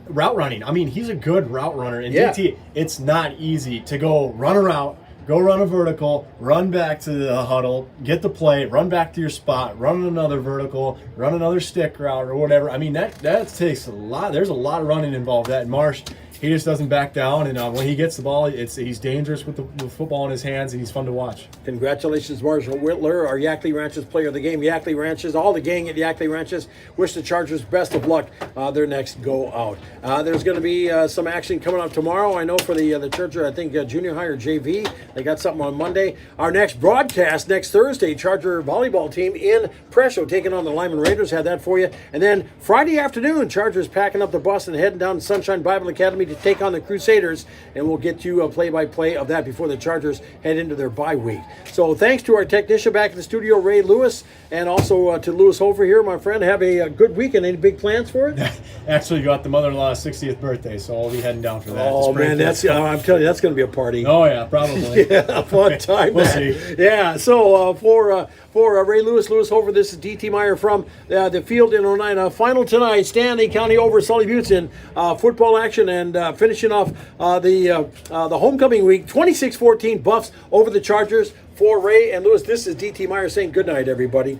route running. I mean, he's a good route runner. And DT, it's not easy to go run a route, go run a vertical, run back to the huddle, get the play, run back to your spot, run another vertical, run another stick route or whatever. I mean, that takes a lot. There's a lot of running involved. That Marsh, he just doesn't back down, and when he gets the ball, he's dangerous with the football in his hands, and he's fun to watch. Congratulations, Marshall Whitler, our Yackley Ranches player of the game. Yackley Ranches, all the gang at Yackley Ranches wish the Chargers best of luck their next go out. There's going to be some action coming up tomorrow. I know for the Charger, I think junior high or JV, they got something on Monday. Our next broadcast next Thursday, Charger volleyball team in Presho taking on the Lyman Raiders. Had that for you. And then Friday afternoon, Chargers packing up the bus and heading down to Sunshine Bible Academy to to take on the Crusaders, and we'll get you a play-by-play of that before the Chargers head into their bye week. So thanks to our technician back in the studio, Ray Lewis, and also to Lewis Hofer here, my friend. Have a good weekend. Any big plans for it? Actually, got the mother-in-law's 60th birthday, so I'll be heading down for that. Oh man, I'm telling you, that's going to be a party. Oh yeah, probably. Yeah, fun time. We'll man. see. Yeah. So for Ray Lewis Hofer, this is DT Meyer from the field in Oneida. Final tonight: Stanley County over Sully Buttes in football action, and finishing off the homecoming week. 26-14 Buffs over the Chargers. For Ray and Lewis, this is DT Meyer saying good night, everybody.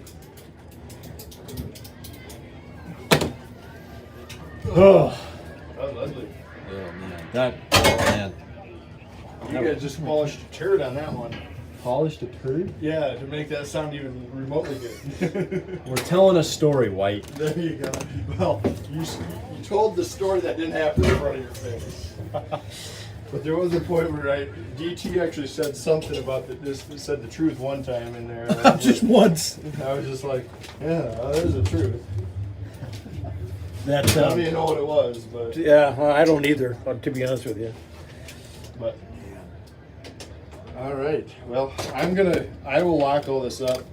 Oh, That was ugly. man. You guys just polished a turd on that one. Polished a turd? Yeah, to make that sound even remotely good. We're telling a story, White. There you go. Well, you told the story that didn't happen in front of your face. But there was a point where DT actually said something about said the truth one time in there. Just once. I was just like, yeah, that is the truth. That's I don't even know what it was, but yeah, I don't either, to be honest with you. all right. Well, I will lock all this up.